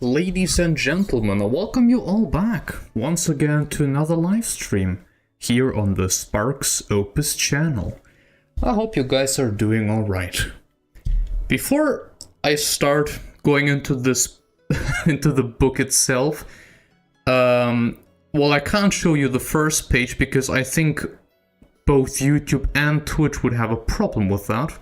Ladies and gentlemen, I welcome you all back once again to another live stream here on the SparksOpus channel. I hope you guys are doing alright. Before I start going into this into the book itself, well, I can't show you the first page because I think both YouTube and Twitch would have a problem with that.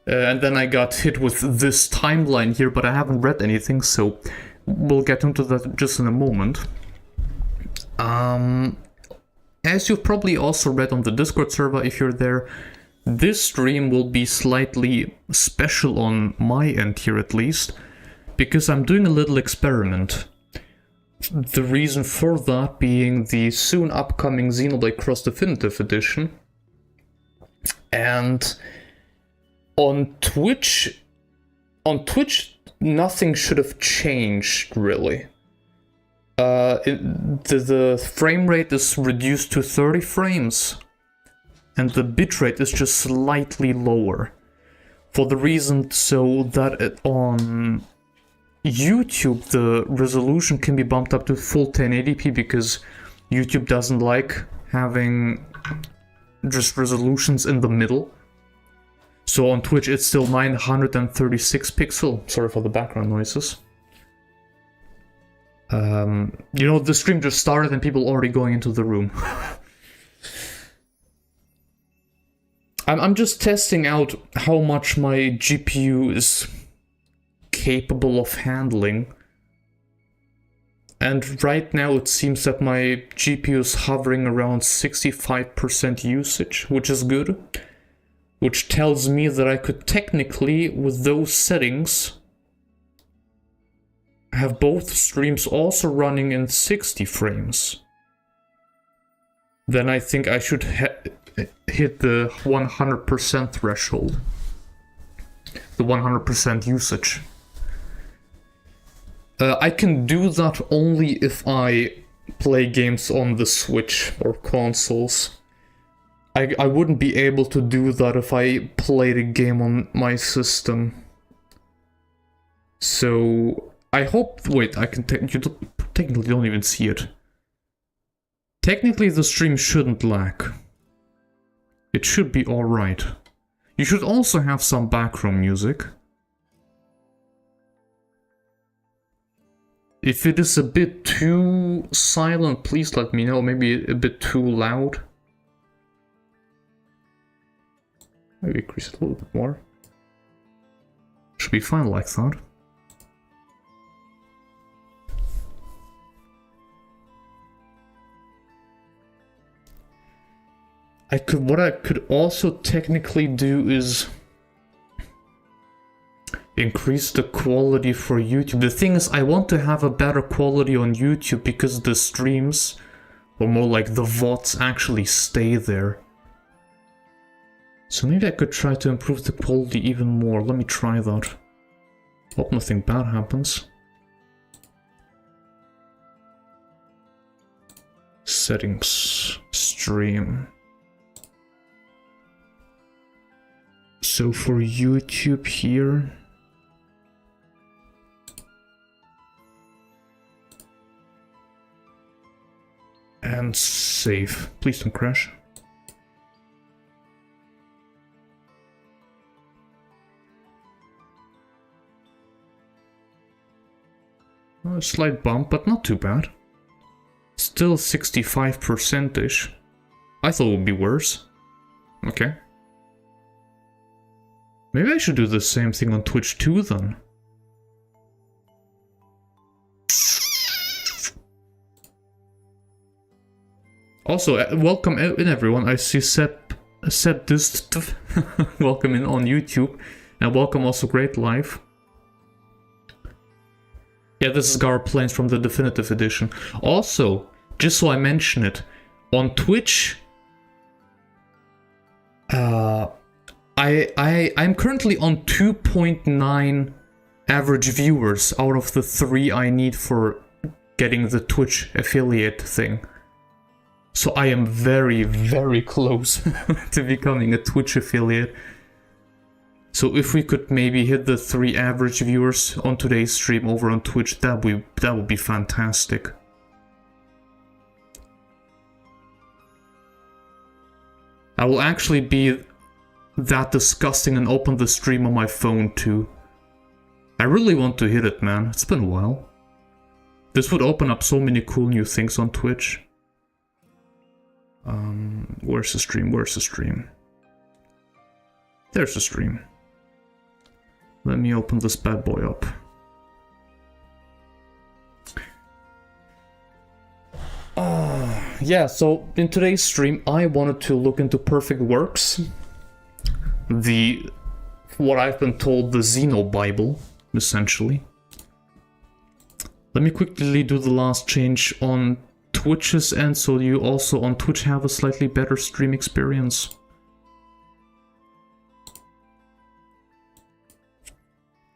And then I got hit with this timeline here, but I haven't read anything, so we'll get into that just in a moment. As you've probably also read on the Discord server if you're there, this stream will be slightly special on my end here at least, because I'm doing a little experiment. The reason for that being the soon upcoming Xenoblade Cross Definitive Edition. And on Twitch, nothing should have changed, really. The frame rate is reduced to 30 frames, and the bitrate is just slightly lower. For the reason so that on YouTube, the resolution can be bumped up to full 1080p because YouTube doesn't like having just resolutions in the middle. So on Twitch it's still 936 pixel. Sorry for the background noises. You know, the stream just started and people already going into the room. I'm just testing out how much my GPU is capable of handling. And right now it seems that my GPU is hovering around 65% usage, which is good. Which tells me that I could technically, with those settings, have both streams also running in 60 frames. Then I think I should hit the 100% threshold. The 100% usage. I can do that only if I play games on the Switch or consoles. I wouldn't be able to do that if I played a game on my system. So I hope. Wait, I can. You technically don't even see it. Technically, the stream shouldn't lag. It should be all right. You should also have some background music. If it is a bit too silent, please let me know. Maybe a bit too loud. Maybe increase it a little bit more. Should be fine like that. What I could also technically do is increase the quality for YouTube. The thing is, I want to have a better quality on YouTube because the streams, or more like the VODs, actually stay there. So maybe I could try to improve the quality even more. Let me try that. Hope nothing bad happens. Settings. Stream. So for YouTube here. And save. Please don't crash. A slight bump, but not too bad. Still 65%-ish. I thought it would be worse. Okay. Maybe I should do the same thing on Twitch too, then. Also, welcome in everyone. I see Seb this welcome in on YouTube. And welcome also Great Life. Yeah, this is Gar Plains from the Definitive Edition. Also, just so I mention it, on Twitch, I'm currently on 2.9 average viewers out of the 3 I need for getting the Twitch affiliate thing. So I am very, very close to becoming a Twitch affiliate. So if we could maybe hit the 3 average viewers on today's stream over on Twitch, that would be fantastic. I will actually be that disgusting and open the stream on my phone too. I really want to hit it, man. It's been a while. This would open up so many cool new things on Twitch. Where's the stream? Where's the stream? There's the stream. Let me open this bad boy up. Yeah, so in today's stream I wanted to look into Perfect Works. What I've been told, the Xeno Bible, essentially. Let me quickly do the last change on Twitch's end, so you also on Twitch have a slightly better stream experience.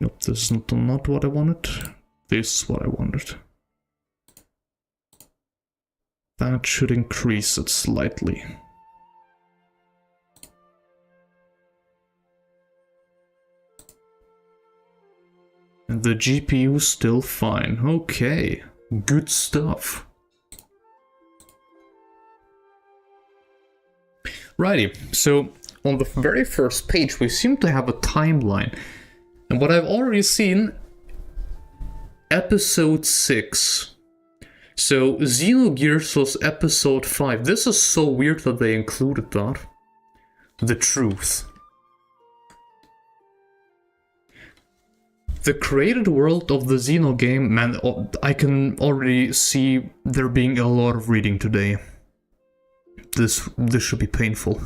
Nope, this is not what I wanted. This is what I wanted. That should increase it slightly. And the GPU's still fine. Okay, good stuff. Righty, so on the very first page we seem to have a timeline. And what I've already seen, episode 6. So Xenogears was episode 5. This is so weird that they included that. The truth. The created world of the Xeno game, man, I can already see there being a lot of reading today. This should be painful.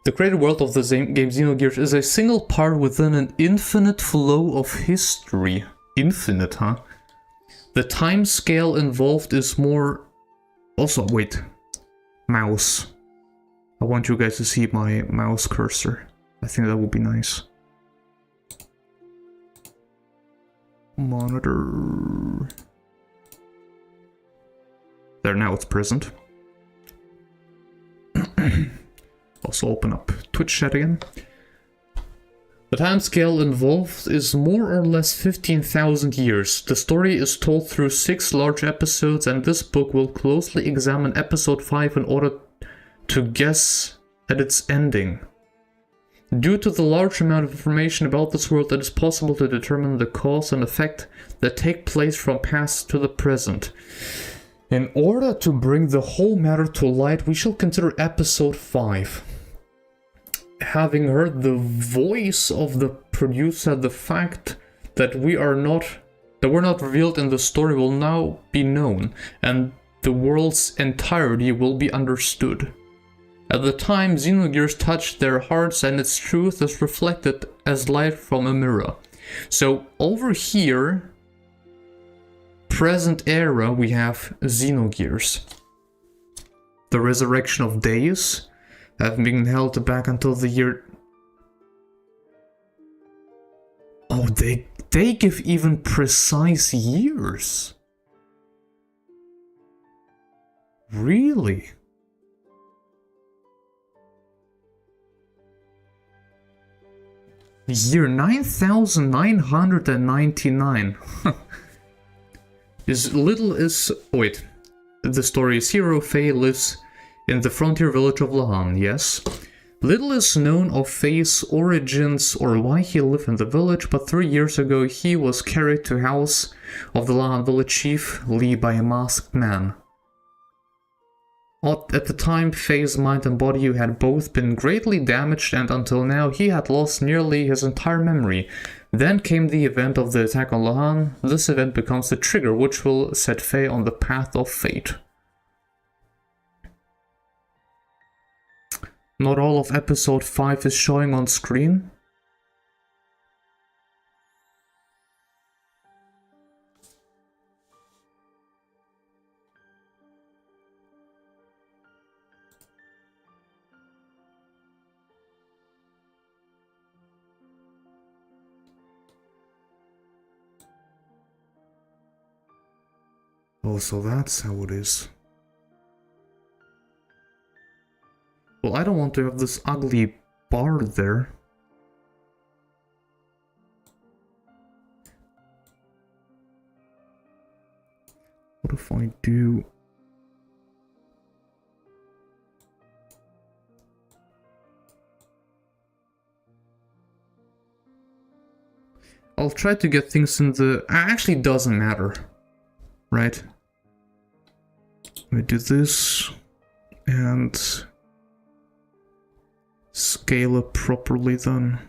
The created world of the game Xenogears is a single part within an infinite flow of history. Infinite, huh? The time scale involved is more... Also, wait. Mouse. I want you guys to see my mouse cursor. I think that would be nice. Monitor. There, now it's present. Also open up Twitch chat again. The timescale involved is more or less 15,000 years. The story is told through 6 large episodes, and this book will closely examine episode 5 in order to guess at its ending. Due to the large amount of information about this world, it is possible to determine the cause and effect that take place from past to the present. In order to bring the whole matter to light, we shall consider episode 5. Having heard the voice of the producer, the fact that we're not revealed in the story will now be known, and the world's entirety will be understood. At the time, Xenogears touched their hearts, and its truth is reflected as light from a mirror. So over here, present era, we have Xenogears. The resurrection of days have been held back until the year... Oh, they give even precise years. Really? Year 9999. As little as... Wait. The story is Hero Faye lives in the frontier village of Lahan, yes? Little is known of Faye's origins or why he lived in the village, but 3 years ago he was carried to house of the Lahan village chief, Lee, by a masked man. At the time, Faye's mind and body had both been greatly damaged, and until now he had lost nearly his entire memory. Then came the event of the attack on Lahan. This event becomes the trigger which will set Faye on the path of fate. Not all of episode 5 is showing on screen. Oh, so that's how it is. Well, I don't want to have this ugly bar there. What if I do... I'll try to get things in the... Actually, it doesn't matter. Right? Let me do this. And... scale it properly then.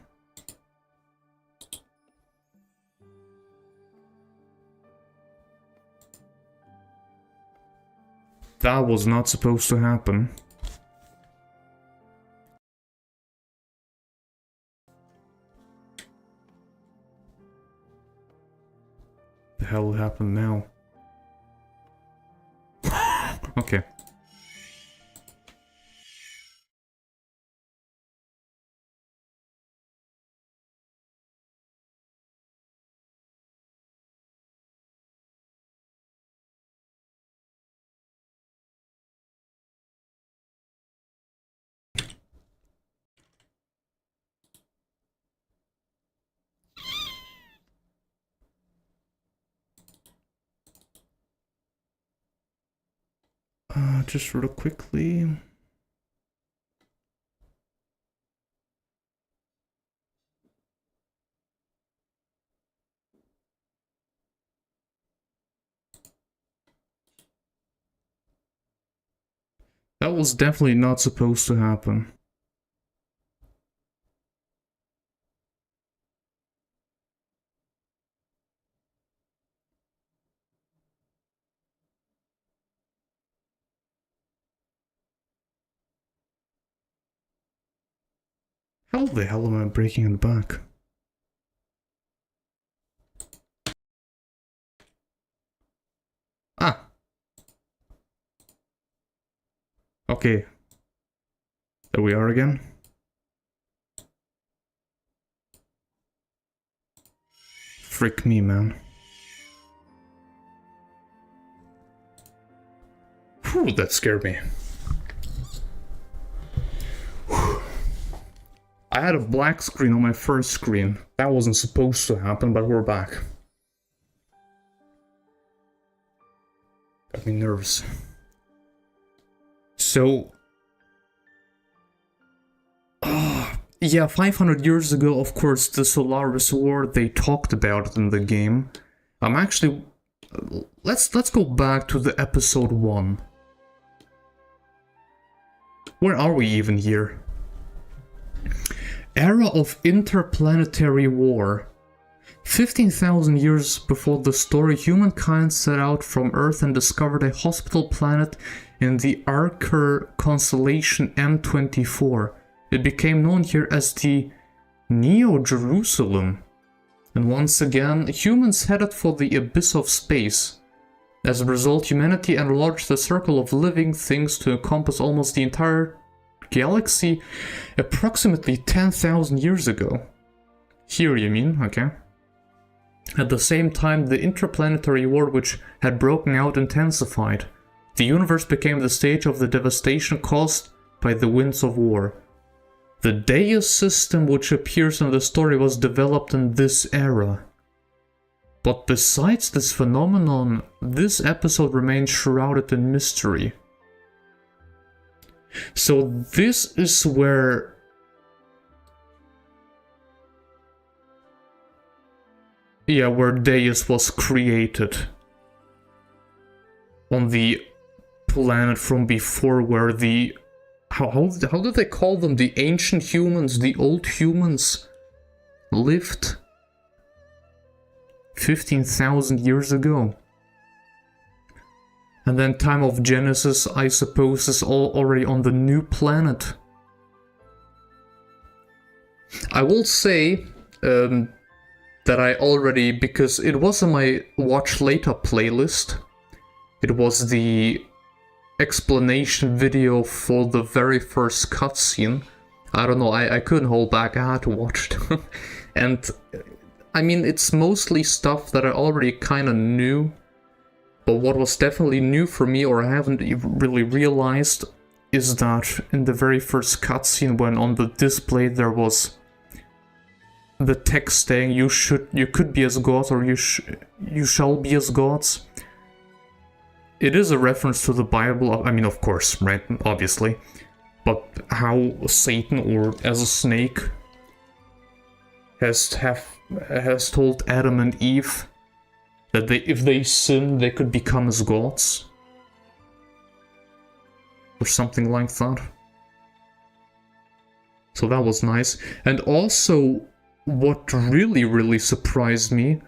That was not supposed to happen. The hell happened now? Okay. Just real quickly. That was definitely not supposed to happen. How the hell am I breaking in the back? Ah! Okay. There we are again. Frick me, man. Whew, that scared me. Whew. I had a black screen on my first screen. That wasn't supposed to happen, but we're back. Got me nervous. So... yeah, 500 years ago, of course, the Solaris War, they talked about it in the game. Actually... Let's go back to the episode 1. Where are we even here? Era of interplanetary war. 15,000 years before the story, humankind set out from Earth and discovered a hospitable planet in the Archer constellation M24. It became known here as the Neo-Jerusalem. And once again, humans headed for the abyss of space. As a result, humanity enlarged the circle of living things to encompass almost the entire galaxy approximately 10,000 years ago. Here, you mean? Okay. At the same time, the interplanetary war which had broken out intensified. The universe became the stage of the devastation caused by the winds of war. The Deus system which appears in the story was developed in this era. But besides this phenomenon, this episode remains shrouded in mystery. So this is where... yeah, where Deus was created. On the planet from before where the... How did they call them? The ancient humans, the old humans lived 15,000 years ago. And then time of Genesis, I suppose, is already on the new planet. I will say that I already, because it was on my Watch Later playlist, it was the explanation video for the very first cutscene. I don't know, I couldn't hold back, I had to watch it. And, I mean, it's mostly stuff that I already kind of knew. But what was definitely new for me, or I haven't really realized, is that in the very first cutscene, when on the display there was the text saying you could be as gods, or you shall be as gods. it is a reference to the Bible, I mean, of course, right, obviously, but how Satan, or as a snake, has told Adam and Eve that if they sin, they could become as gods. Or something like that. So that was nice. And also, what really surprised me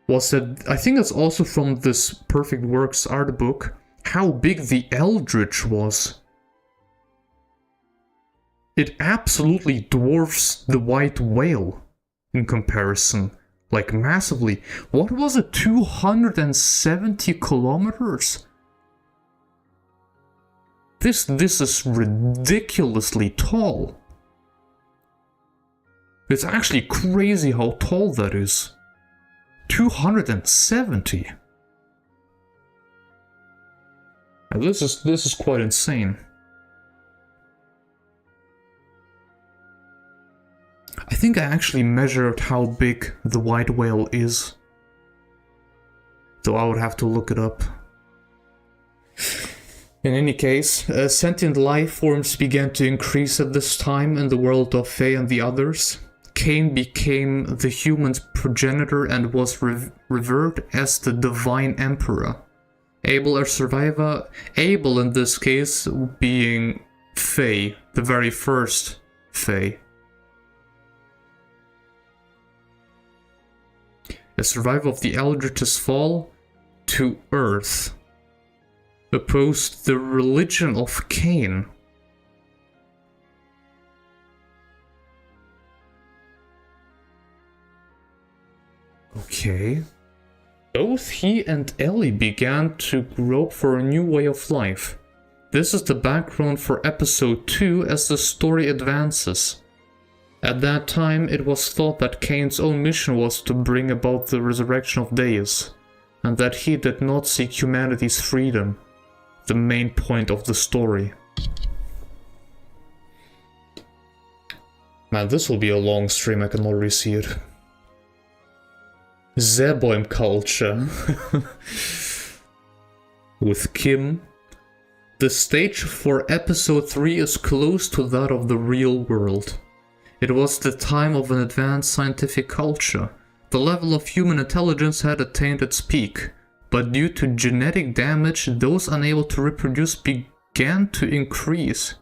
was that, I think it's also from this Perfect Works art book, how big the Eldritch was. It absolutely dwarfs the white whale in comparison. Like, massively. What was it? 270 kilometers? This is ridiculously tall. It's actually crazy how tall that is. 270. And this is quite insane. I think I actually measured how big the white whale is. So I would have to look it up. In any case, sentient life forms began to increase at this time in the world of Fae and the others. Cain became the human's progenitor and was revered as the divine emperor. Abel, a survivor, Abel in this case being Fae, the very first Fae. A survivor of the Eldritch's fall to Earth, opposed the religion of Cain. Okay. Both he and Ellie began to grope for a new way of life. This is the background for episode 2 as the story advances. At that time, it was thought that Cain's own mission was to bring about the resurrection of Deus, and that he did not seek humanity's freedom, the main point of the story. Man, this will be a long stream, I can already see it. Zeboim culture. With Kim. The stage for episode 3 is close to that of the real world. It was the time of an advanced scientific culture. The level of human intelligence had attained its peak, but due to genetic damage, those unable to reproduce began to increase.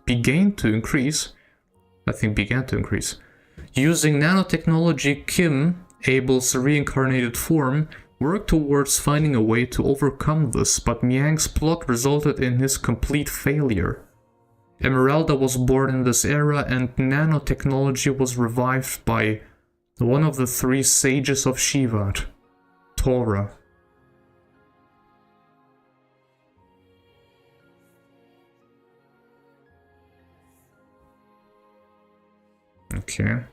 Using nanotechnology, Kim, Abel's reincarnated form, worked towards finding a way to overcome this, but Miang's plot resulted in his complete failure. Emeralda was born in this era, and nanotechnology was revived by one of the 3 sages of Shivat, Torah. Okay.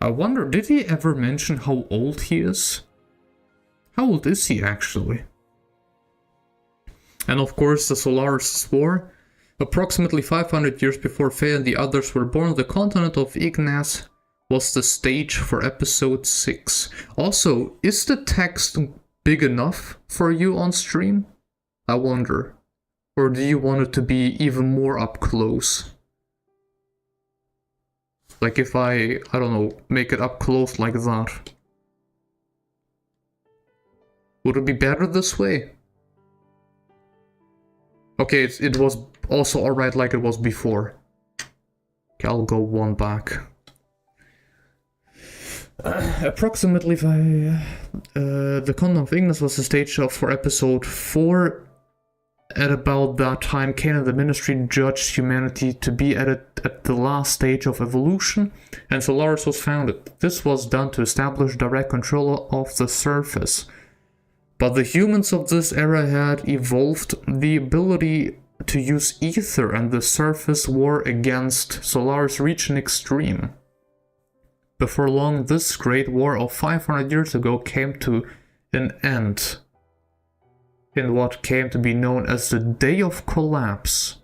I wonder, did he ever mention how old he is? How old is he actually? And of course, the Solaris War. Approximately 500 years before Faye and the others were born, the continent of Ignace was the stage for episode 6. Also, is the text big enough for you on stream? I wonder. Or do you want it to be even more up close? Like if I don't know, make it up close like that. Would it be better this way? Okay, it was also alright like it was before. Okay, I'll go one back. Approximately the Continent of Ignis was the stage for episode 4. At about that time, Cain and the Ministry judged humanity to be at the last stage of evolution, and Solaris was founded. This was done to establish direct control of the surface. But the humans of this era had evolved the ability to use ether, and the surface war against Solaris reached an extreme. Before long, this great war of 500 years ago came to an end in what came to be known as the Day of Collapse.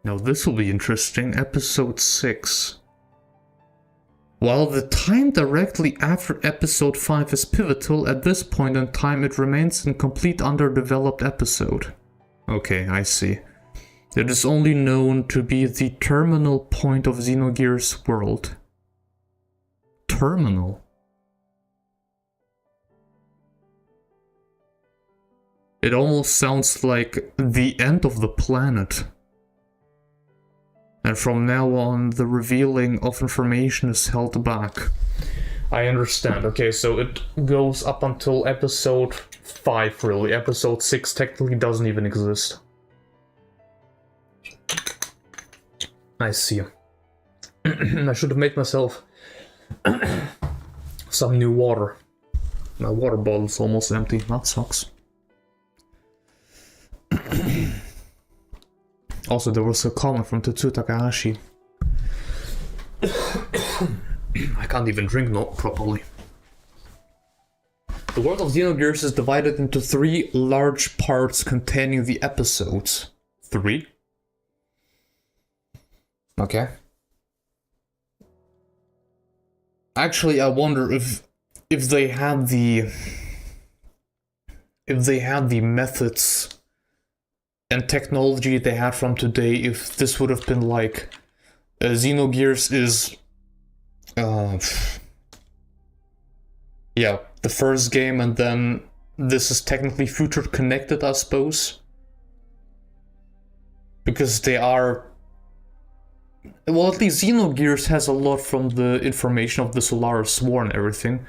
Now this will be interesting. Episode 6. While the time directly after episode 5 is pivotal, at this point in time it remains a complete underdeveloped episode. Okay, I see. It is only known to be the terminal point of Xenogears' world. Terminal? It almost sounds like the end of the planet. And from now on, the revealing of information is held back. I understand. Okay, so it goes up until episode 5, really. Episode 6 technically doesn't even exist. I see. I should have made myself some new water. My water bottle's almost empty. That sucks. Also, there was a comment from Tetsu Takahashi. I can't even drink properly. The world of Xenogears is divided into 3 large parts containing the episodes. 3? Okay. Actually, I wonder if they had the methods and technology they had from today, if this would have been like Xenogears is yeah, the first game, and then this is technically future connected, I suppose, because they are, well, at least Xenogears has a lot from the information of the Solaris War and everything.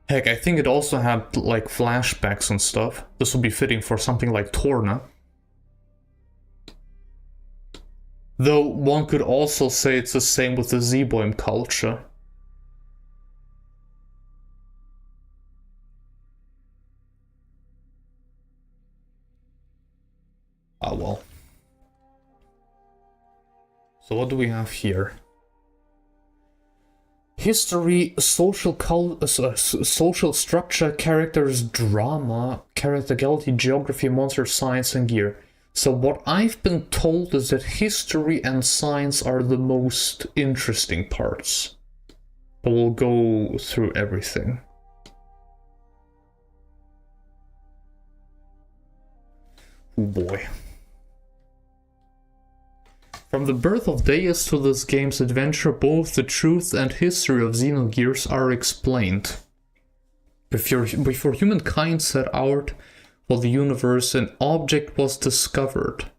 Heck, I think it also had like flashbacks and stuff. This would be fitting for something like Torna. Though one could also say it's the same with the Z-Boim culture. Ah well. So what do we have here? History, social structure, characters, drama, characterability, geography, monster science, and gear. So what I've been told is that history and science are the most interesting parts. But we'll go through everything. Oh boy. From the birth of Deus to this game's adventure, both the truth and history of Xenogears are explained. Before humankind set out for the universe, an object was discovered.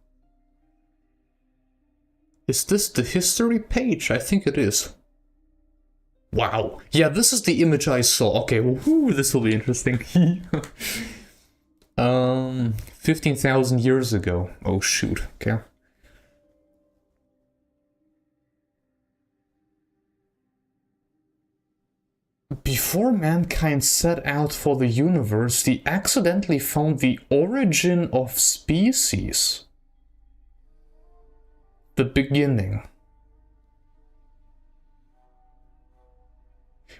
Is this the history page? I think it is. Wow. Yeah, this is the image I saw. Okay, well, this will be interesting. 15,000 years ago. Oh shoot, okay. Before mankind set out for the universe, they accidentally found the origin of species. The beginning.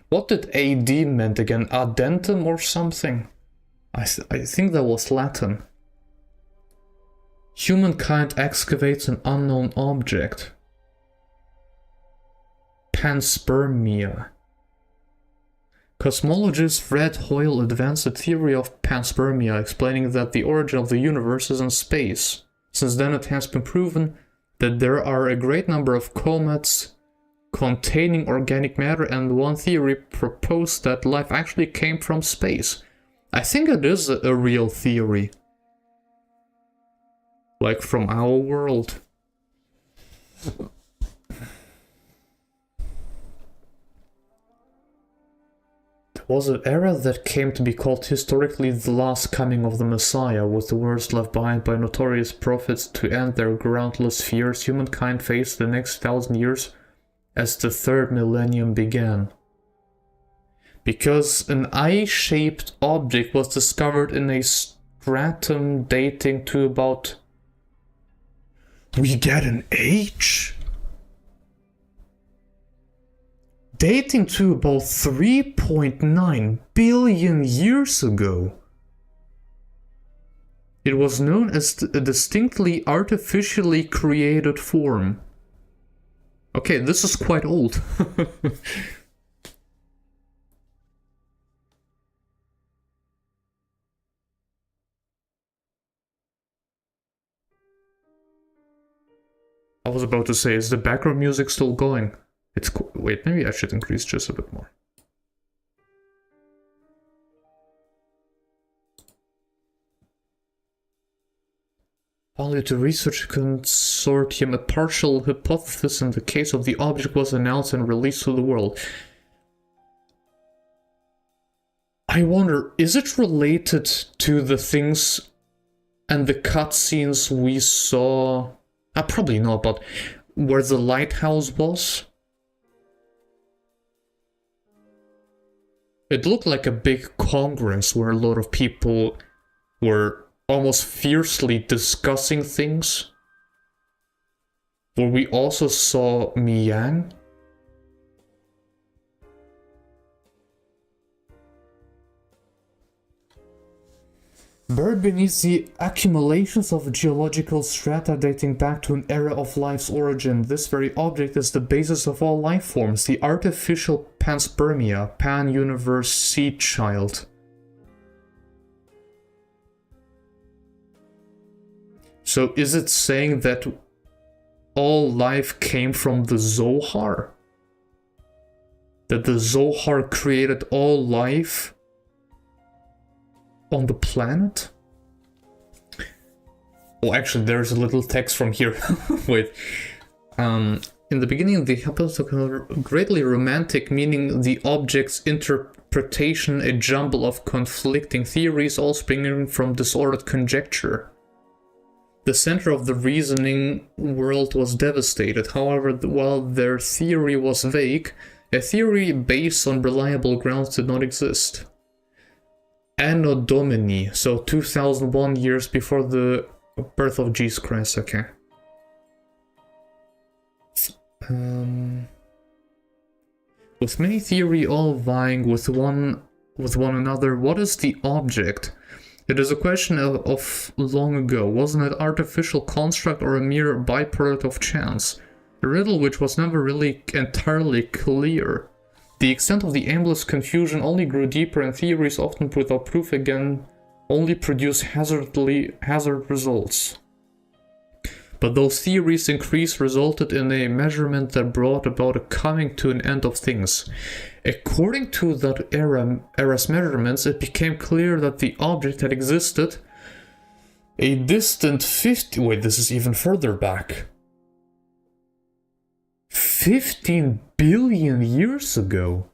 What did AD meant again? Adentum or something? I think that was Latin. Humankind excavates an unknown object. Panspermia. Cosmologist Fred Hoyle advanced the theory of panspermia, explaining that the origin of the universe is in space. Since then it has been proven that there are a great number of comets containing organic matter, and one theory proposed that life actually came from space. I think it is a real theory. Like from our world. There was an era that came to be called historically the last coming of the Messiah, with the words left behind by notorious prophets to end their groundless fears. Humankind faced the next 1,000 years as the third millennium began. Because an eye-shaped object was discovered in a stratum dating to about... We get an age? Dating to about 3.9 billion years ago. It was known as a distinctly artificially created form. Okay, this is quite old. I was about to say, is the background music still going? It's wait, maybe I should increase just a bit more. Only to research consortium, a partial hypothesis in the case of the object was announced and released to the world. I wonder, is it related to the things and the cutscenes we saw? Probably not, but where the lighthouse was? It looked like a big congress where a lot of people were almost fiercely discussing things. Where we also saw Miang. Buried beneath the accumulations of geological strata dating back to an era of life's origin, this very object is the basis of all life forms, the artificial panspermia, pan-universe seed child. So is it saying that all life came from the Zohar? That the Zohar created all life on the planet? Oh, actually, there's a little text from here. Wait. In the beginning, the hypothetical greatly romantic, meaning the object's interpretation, a jumble of conflicting theories, all springing from disordered conjecture. The center of the reasoning world was devastated. However, while their theory was vague, a theory based on reliable grounds did not exist. Anno Domini, so 2001 years before the birth of Jesus Christ, okay. With many theory all vying with one another, what is the object? It is a question of long ago. Wasn't it artificial construct or a mere byproduct of chance? A riddle which was never really entirely clear. The extent of the aimless confusion only grew deeper, and theories, often without proof again, only produce hazard results. But those theories' increase resulted in a measurement that brought about a coming to an end of things. According to that era's measurements, it became clear that the object had existed a distant 15 billion years ago,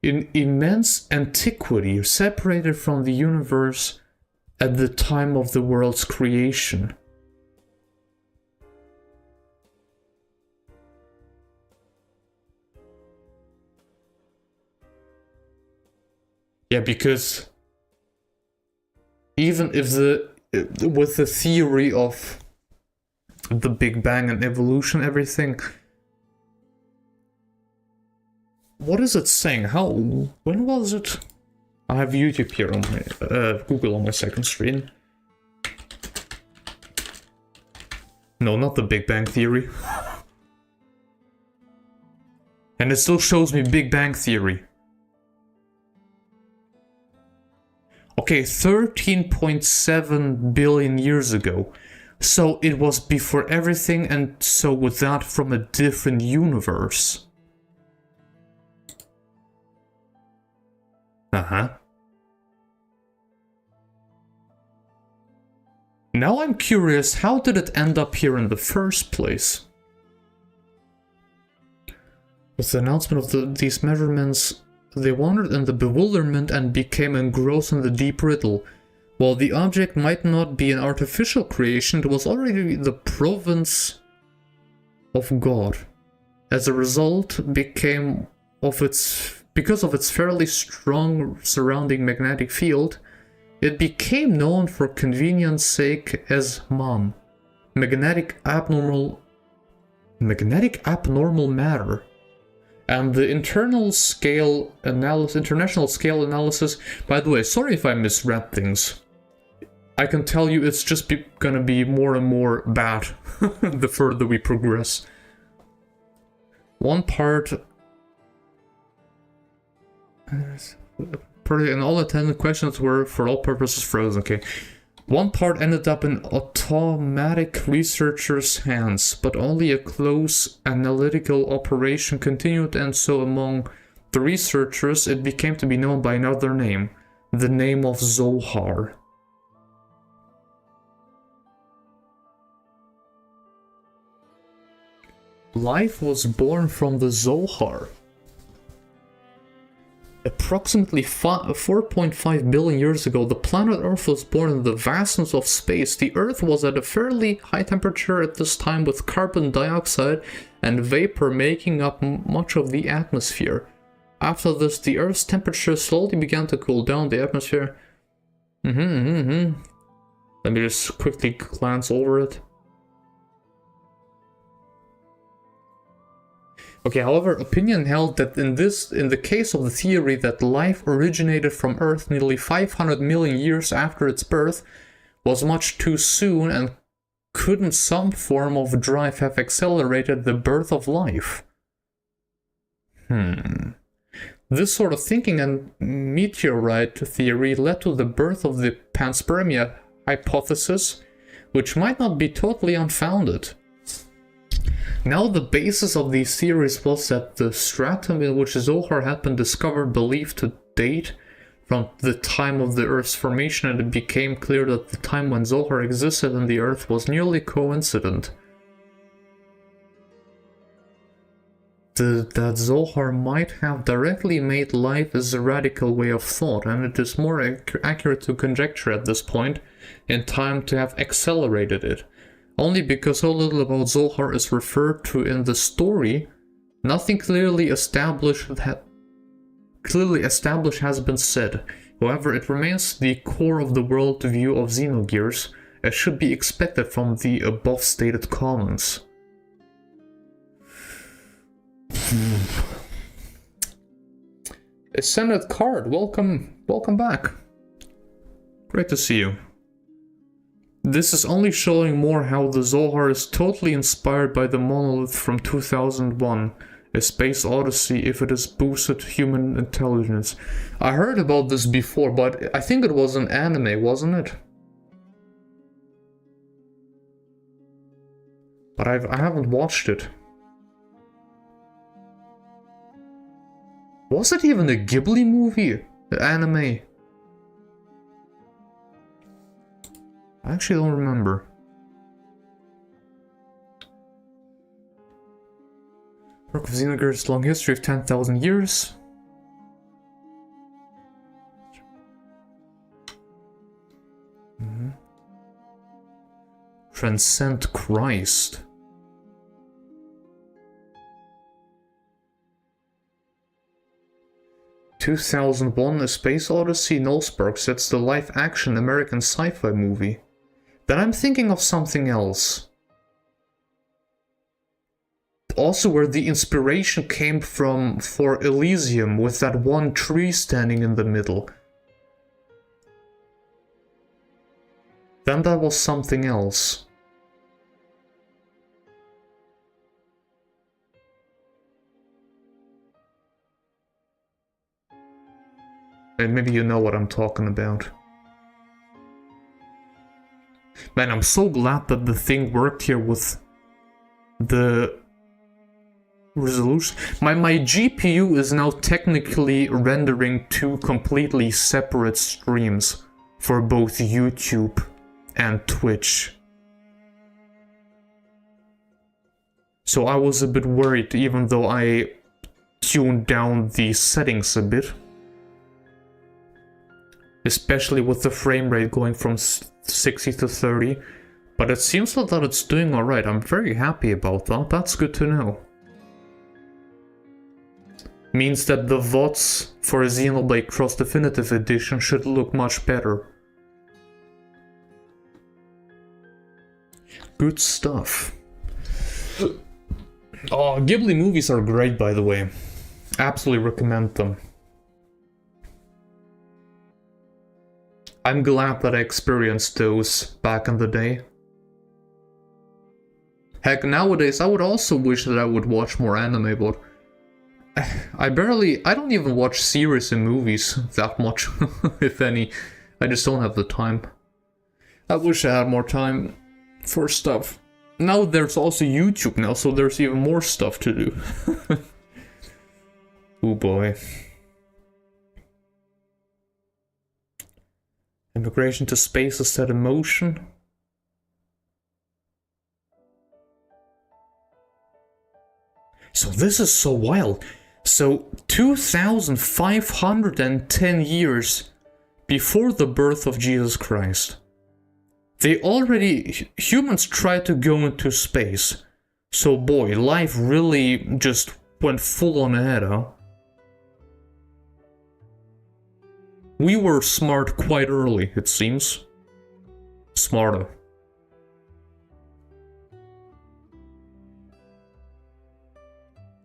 in immense antiquity, separated from the universe at the time of the world's creation. Yeah, because even if with the theory of the Big Bang and evolution, everything, what is it saying? When was it? I have YouTube here on my, Google on my second screen. No, not the Big Bang Theory. And it still shows me Big Bang Theory. Okay, 13.7 billion years ago. So it was before everything, and so with that from a different universe. Uh-huh. Now I'm curious, how did it end up here in the first place? With the announcement of these measurements, they wandered in the bewilderment and became engrossed in the deep riddle. While the object might not be an artificial creation, it was already the province of God. As a result, because of its fairly strong surrounding magnetic field, it became known for convenience sake as MAM, magnetic abnormal matter. And the international scale analysis, by the way, sorry if I misread things. I can tell you it's just gonna be more and more bad the further we progress. One part... and all attendant questions were for all purposes frozen, okay. One part ended up in automatic researchers' hands, but only a close analytical operation continued, and so among the researchers it became to be known by another name, the name of Zohar. Life was born from the Zohar. Approximately 4.5 billion years ago, the planet Earth was born in the vastness of space. The Earth was at a fairly high temperature at this time, with carbon dioxide and vapor making up much of the atmosphere. After this, the Earth's temperature slowly began to cool down. The atmosphere... Let me just quickly glance over it. Okay, however, opinion held that in the case of the theory that life originated from Earth nearly 500 million years after its birth was much too soon, and couldn't some form of drive have accelerated the birth of life? This sort of thinking and meteorite theory led to the birth of the panspermia hypothesis, which might not be totally unfounded. Now, the basis of these theories was that the stratum in which Zohar had been discovered believed to date from the time of the Earth's formation, and it became clear that the time when Zohar existed in the Earth was nearly coincident. That Zohar might have directly made life is a radical way of thought, and it is more accurate to conjecture at this point in time to have accelerated it. Only because so little about Zohar is referred to in the story, nothing clearly established has been said. However, it remains the core of the worldview of Xenogears, as should be expected from the above stated comments. Ascended Card, welcome back. Great to see you. This is only showing more how the Zohar is totally inspired by the monolith from 2001, A Space Odyssey, if it has boosted human intelligence. I heard about this before, but I think it was an anime, wasn't it? But I haven't watched it. Was it even a Ghibli movie? The anime? I actually don't remember. Work of Xenogears' long history of 10,000 years. Transcend Christ. "2001: A Space Odyssey", Nullspark, that's the live-action American sci-fi movie. Then I'm thinking of something else. Also where the inspiration came from for Elysium, with that one tree standing in the middle. Then that was something else. And maybe you know what I'm talking about. Man, I'm so glad that the thing worked here with the resolution. My GPU is now technically rendering two completely separate streams for both YouTube and Twitch. So I was a bit worried, even though I tuned down the settings a bit. Especially with the frame rate going from 60 to 30. But it seems that it's doing alright. I'm very happy about that. That's good to know. Means that the VODs for Xenoblade Cross Definitive Edition should look much better. Good stuff. Oh, Ghibli movies are great, by the way. Absolutely recommend them. I'm glad that I experienced those back in the day. Heck, nowadays I would also wish that I would watch more anime, but I don't even watch series and movies that much, if any. I just don't have the time. I wish I had more time for stuff. Now there's also YouTube now, so there's even more stuff to do. Oh boy. Immigration to space is set in motion. So this is so wild. So 2,510 years before the birth of Jesus Christ, humans tried to go into space. So boy, life really just went full on ahead, huh? We were smart quite early, it seems. Smarter.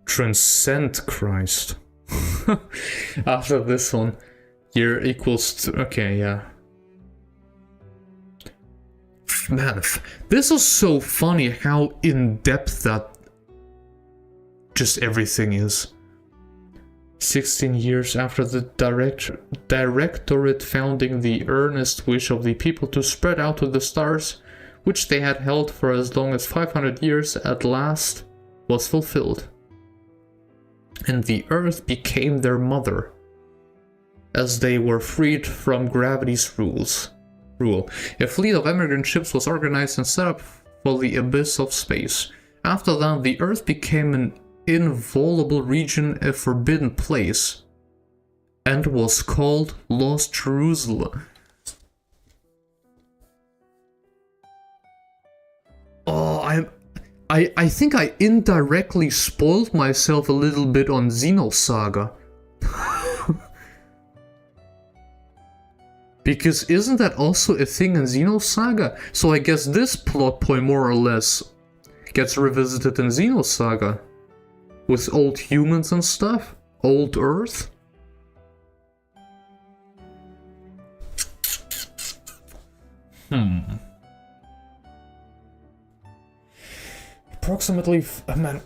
Transcend Christ. After this one, year equals to, okay, yeah. Man, this is so funny how in-depth that just everything is. 16 years after the directorate founding, the earnest wish of the people to spread out to the stars, which they had held for as long as 500 years, at last was fulfilled. And the Earth became their mother, as they were freed from gravity's rule. A fleet of emigrant ships was organized and set up for the abyss of space. After that, the Earth became an inviolable region, a forbidden place, and was called Lost Jerusalem. Oh, I think I indirectly spoiled myself a little bit on Xenosaga. Because isn't that also a thing in Xenosaga? So I guess this plot point more or less gets revisited in Xenosaga. With old humans and stuff? Old Earth? Approximately, man,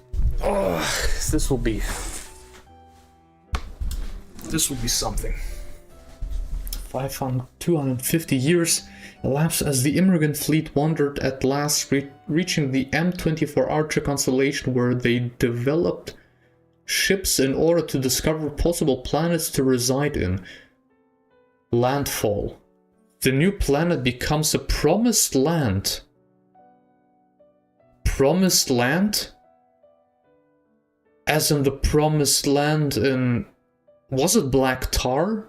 this will be something. 250 years elapsed as the immigrant fleet wandered, at last reaching the M24 Archer constellation, where they developed ships in order to discover possible planets to reside in. Landfall. The new planet becomes a promised land. Promised land? As in the promised land in... was it Black Tar?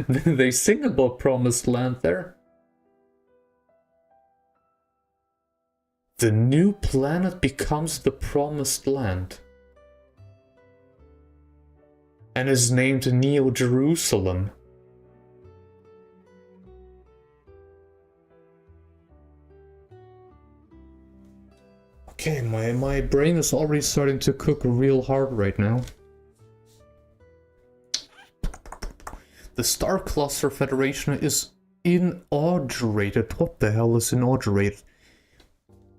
They sing about promised land there. The new planet becomes the promised land. And is named Neo Jerusalem. Okay, my brain is already starting to cook real hard right now. The Star Cluster Federation is inaugurated. What the hell is inaugurated?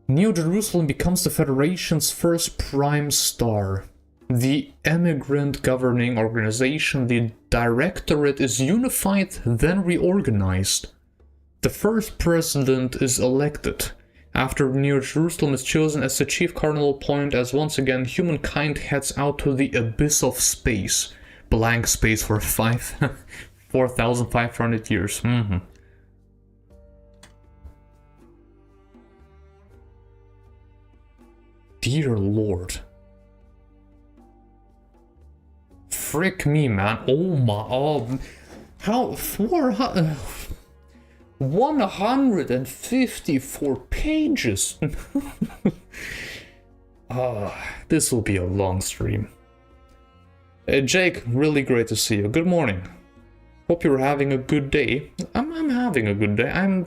Neo Jerusalem becomes the Federation's first prime star. The emigrant governing organization, the Directorate, is unified, then reorganized. The first president is elected. After Neo Jerusalem is chosen as the chief cardinal point, as once again humankind heads out to the abyss of space. Blank space for 4,500 years. Dear Lord. Frick me, man. Oh my... Oh, how... 154 pages. This will be a long stream. Jake, really great to see you. Good morning. Hope you're having a good day. I'm having a good day. I'm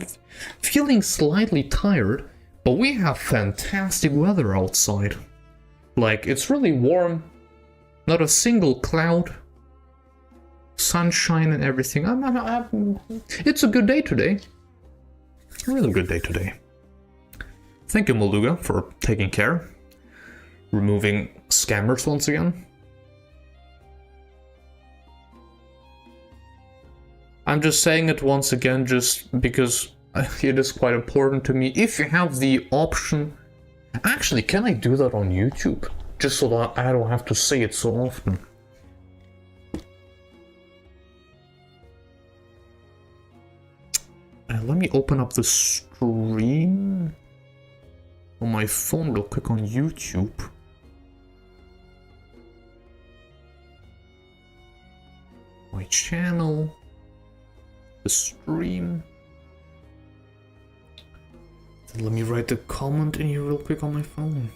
feeling slightly tired, but we have fantastic weather outside. Like, it's really warm. Not a single cloud. sunshine and everything. It's a good day today. A really good day today. Thank you, Molduga, for taking care. Removing scammers once again. I'm just saying it once again just because it is quite important to me. If you have the option... Actually, can I do that on YouTube? Just so that I don't have to say it so often. Let me open up the stream on my phone real quick on YouTube. My channel. The stream. Then let me write the comment in here real quick on my phone.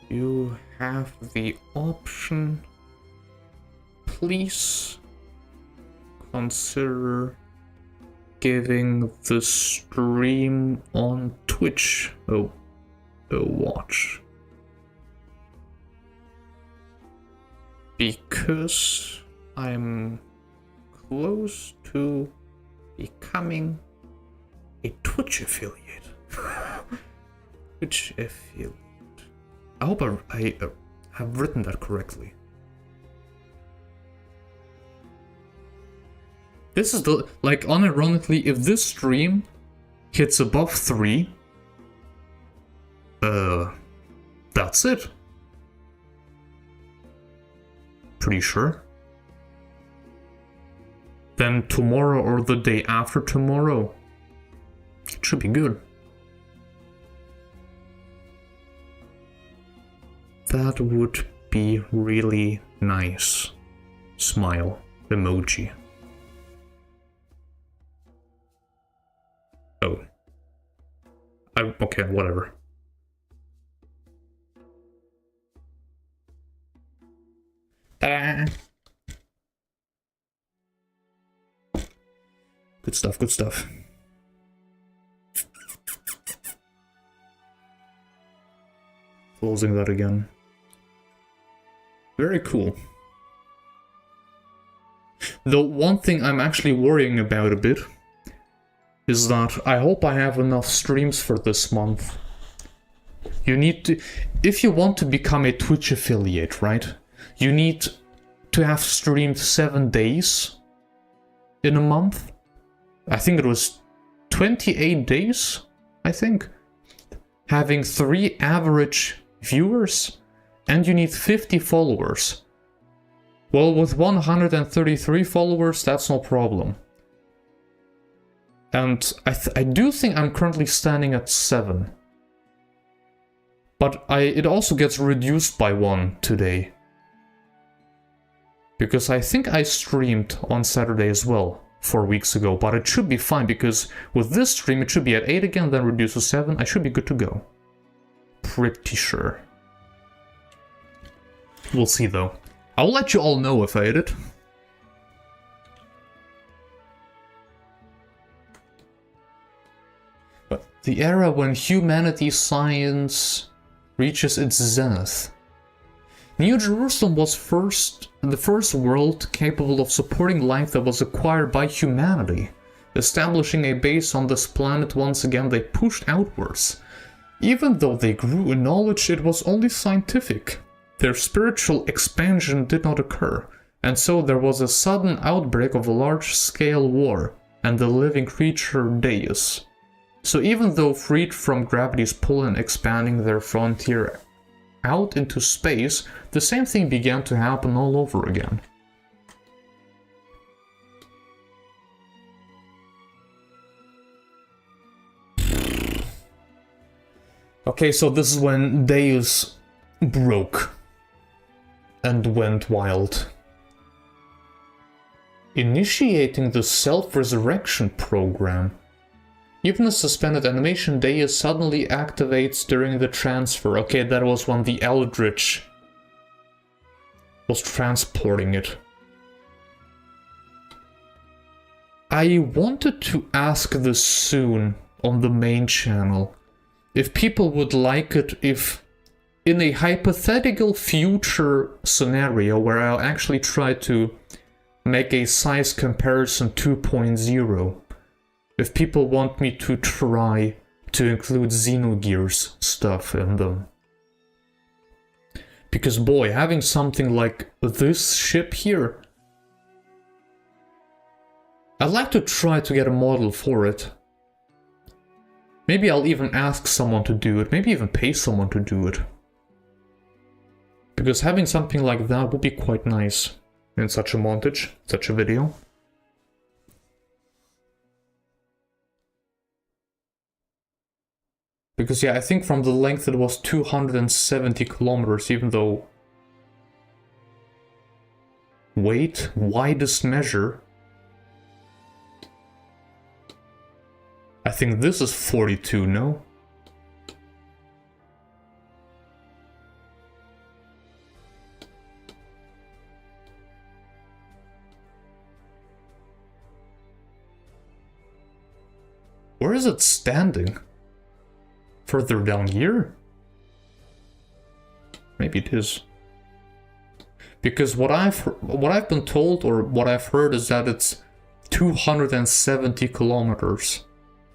You have the option. Please consider giving the stream on Twitch a watch. Because I'm close to becoming a Twitch affiliate. Twitch affiliate. I hope I have written that correctly. This is the, like, unironically, if this stream hits above 3, that's it. Pretty sure. Then tomorrow or the day after tomorrow, it should be good. That would be really nice. Smile emoji. Oh. Okay, whatever. Ta-da! Good stuff, good stuff. Closing that again. Very cool. Though one thing I'm actually worrying about a bit is that I hope I have enough streams for this month. You need to, if you want to become a Twitch affiliate, right? You need to have streamed 7 days in a month. I think it was 28 days, I think. Having 3 average viewers, and you need 50 followers. Well, with 133 followers, that's no problem. And I do think I'm currently standing at 7. But it also gets reduced by 1 today. Because I think I streamed on Saturday as well, 4 weeks ago, but it should be fine because with this stream it should be at 8 again, then reduced to 7. I should be good to go. Pretty sure. We'll see though. I'll let you all know if I hit it. But the era when humanity science reaches its zenith. New Jerusalem was the first world capable of supporting life that was acquired by humanity. Establishing a base on this planet once again, they pushed outwards. Even though they grew in knowledge, it was only scientific. Their spiritual expansion did not occur, and so there was a sudden outbreak of a large-scale war, and the living creature Deus. So even though freed from gravity's pull and expanding their frontier out into space, the same thing began to happen all over again. Okay, so this is when Deus broke and went wild. Initiating the self-resurrection program. Even a suspended animation, Deus suddenly activates during the transfer. Okay, that was when the Eldritch was transporting it. I wanted to ask this soon on the main channel. If people would like it, if in a hypothetical future scenario where I'll actually try to make a size comparison 2.0, if people want me to try to include Xenogears stuff in them. Because boy, having something like this ship here, I'd like to try to get a model for it. Maybe I'll even ask someone to do it, maybe even pay someone to do it. Because having something like that would be quite nice in such a montage, such a video. Because yeah, I think from the length it was 270 kilometers, even though... Wait, widest measure? I think this is 42, no? Where is it standing? Further down here? Maybe it is. Because what I've been told, or what I've heard, is that it's 270 kilometers.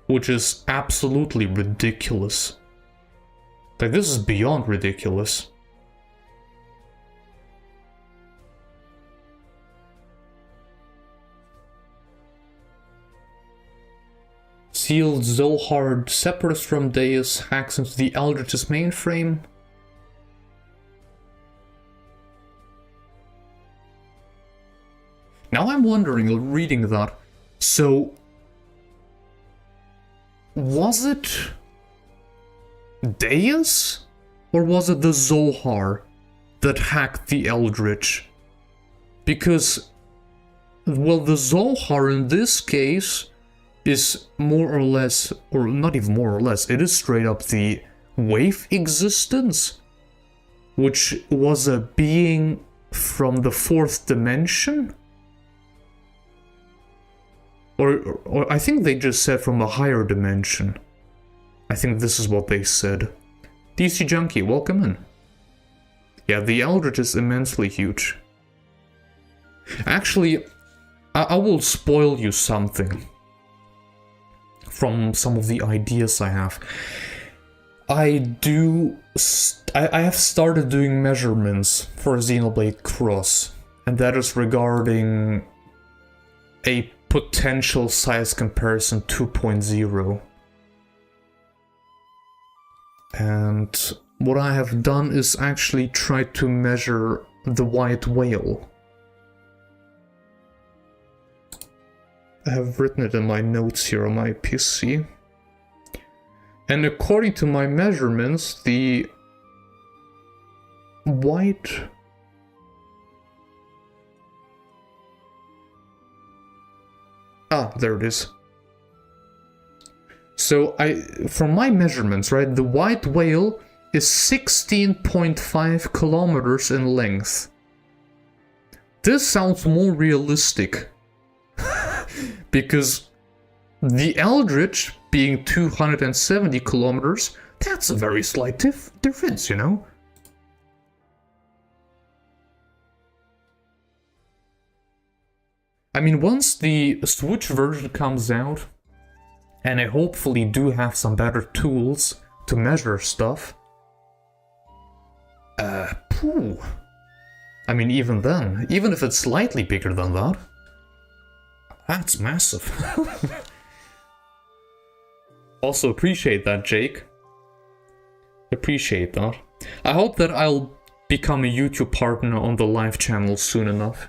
Which is absolutely ridiculous. Like, this is beyond ridiculous. Sealed Zohar separate from Deus hacks into the Eldritch's mainframe. Now I'm wondering, reading that, so... was it Deus? Or was it the Zohar that hacked the Eldritch? Because, well, the Zohar in this case is more or less, or not even more or less, it is straight up the wave existence, which was a being from the fourth dimension? Or I think they just said from a higher dimension. I think this is what they said. DC Junkie, welcome in. Yeah, the Eldritch is immensely huge. Actually, I will spoil you something from some of the ideas I have. I have started doing measurements for Xenoblade Cross, and that is regarding a potential size comparison 2.0. And what I have done is actually try to measure the white whale. I have written it in my notes here on my PC. And according to my measurements, the white... Ah, there it is. So from my measurements, right, the white whale is 16.5 kilometers in length. This sounds more realistic. Because the Eldritch being 270 kilometers, that's a very slight difference, you know? I mean, once the Switch version comes out, and I hopefully do have some better tools to measure stuff, phew. I mean, even then, even if it's slightly bigger than that, that's massive. Also appreciate that, Jake. Appreciate that. I hope that I'll become a YouTube partner on the live channel soon enough.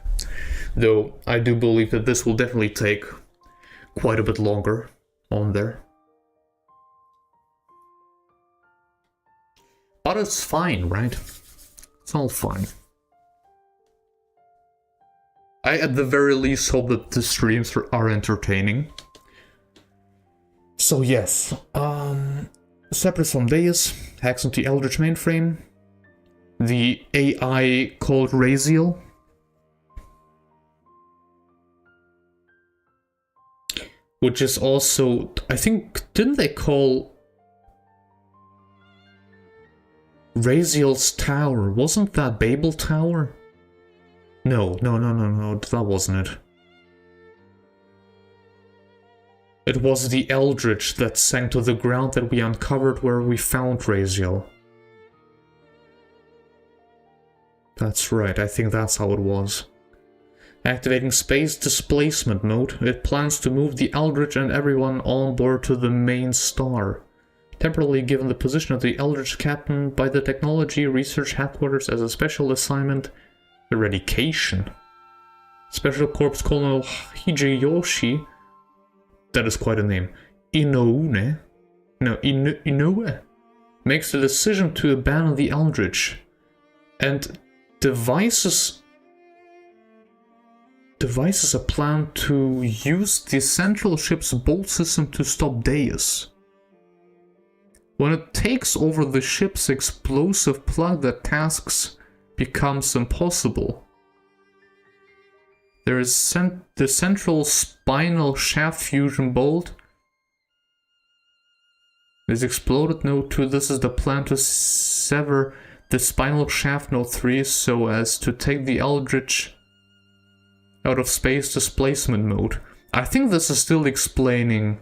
Though, I do believe that this will definitely take quite a bit longer on there. But it's fine, right? It's all fine. I, at the very least, hope that the streams are entertaining. So yes, separate from Deus, hacks into the Eldritch mainframe. The AI called Raziel. Which is also, I think, didn't they call... Raziel's tower. Wasn't that Babel Tower? No, that wasn't it. It was the Eldritch that sank to the ground that we uncovered where we found Raziel. That's right, I think that's how it was. Activating space displacement mode, it plans to move the Eldritch and everyone on board to the main star. Temporarily given the position of the Eldritch captain by the Technology Research Headquarters as a special assignment, eradication. Special Corps Colonel Hideyoshi, that is quite a name, Inoue makes the decision to abandon the Eldritch and devises a plan to use the central ship's bolt system to stop Deus. When it takes over the ship's explosive plug, the tasks becomes impossible. There is the central spinal shaft fusion bolt is exploded. Node 2, this is the plan to sever the spinal shaft. Node 3, so as to take the Eldritch out of space displacement mode. I think this is still explaining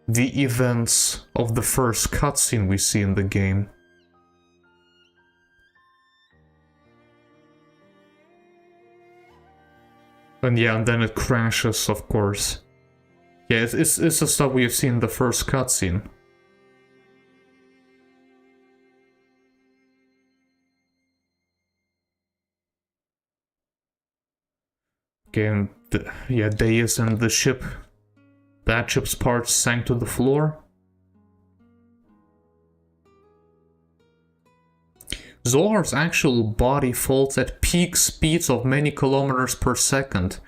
the events of the first cutscene we see in the game. And yeah, and then it crashes, of course. Yeah, it's the stuff we have seen in the first cutscene. Okay, and yeah, Deus and the ship, that ship's parts sank to the floor. Zohar's actual body falls at peak speeds of many kilometers per second.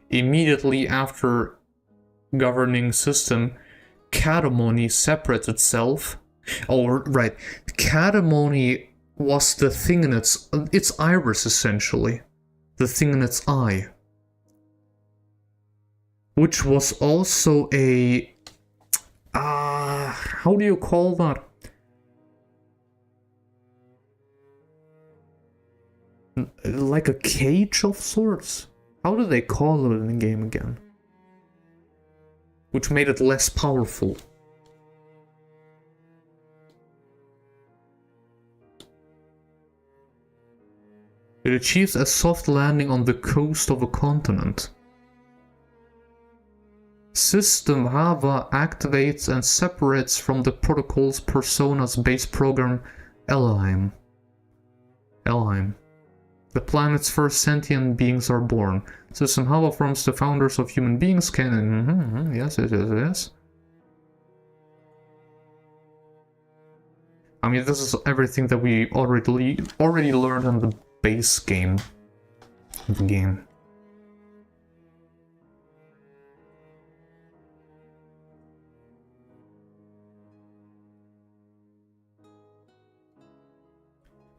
Immediately after governing system, Catamony separates itself. Oh, right. Catamony was the thing in its iris, essentially. The thing in its eye. Which was also a... how do you call that? Like a cage of sorts? How do they call it in the game again? Which made it less powerful. It achieves a soft landing on the coast of a continent. System Hava activates and separates from the protocol's Persona's base program Elheim. The planet's first sentient beings are born. System Hava forms the founders of human beings can... Yes. I mean, this is everything that we already learned in the base game.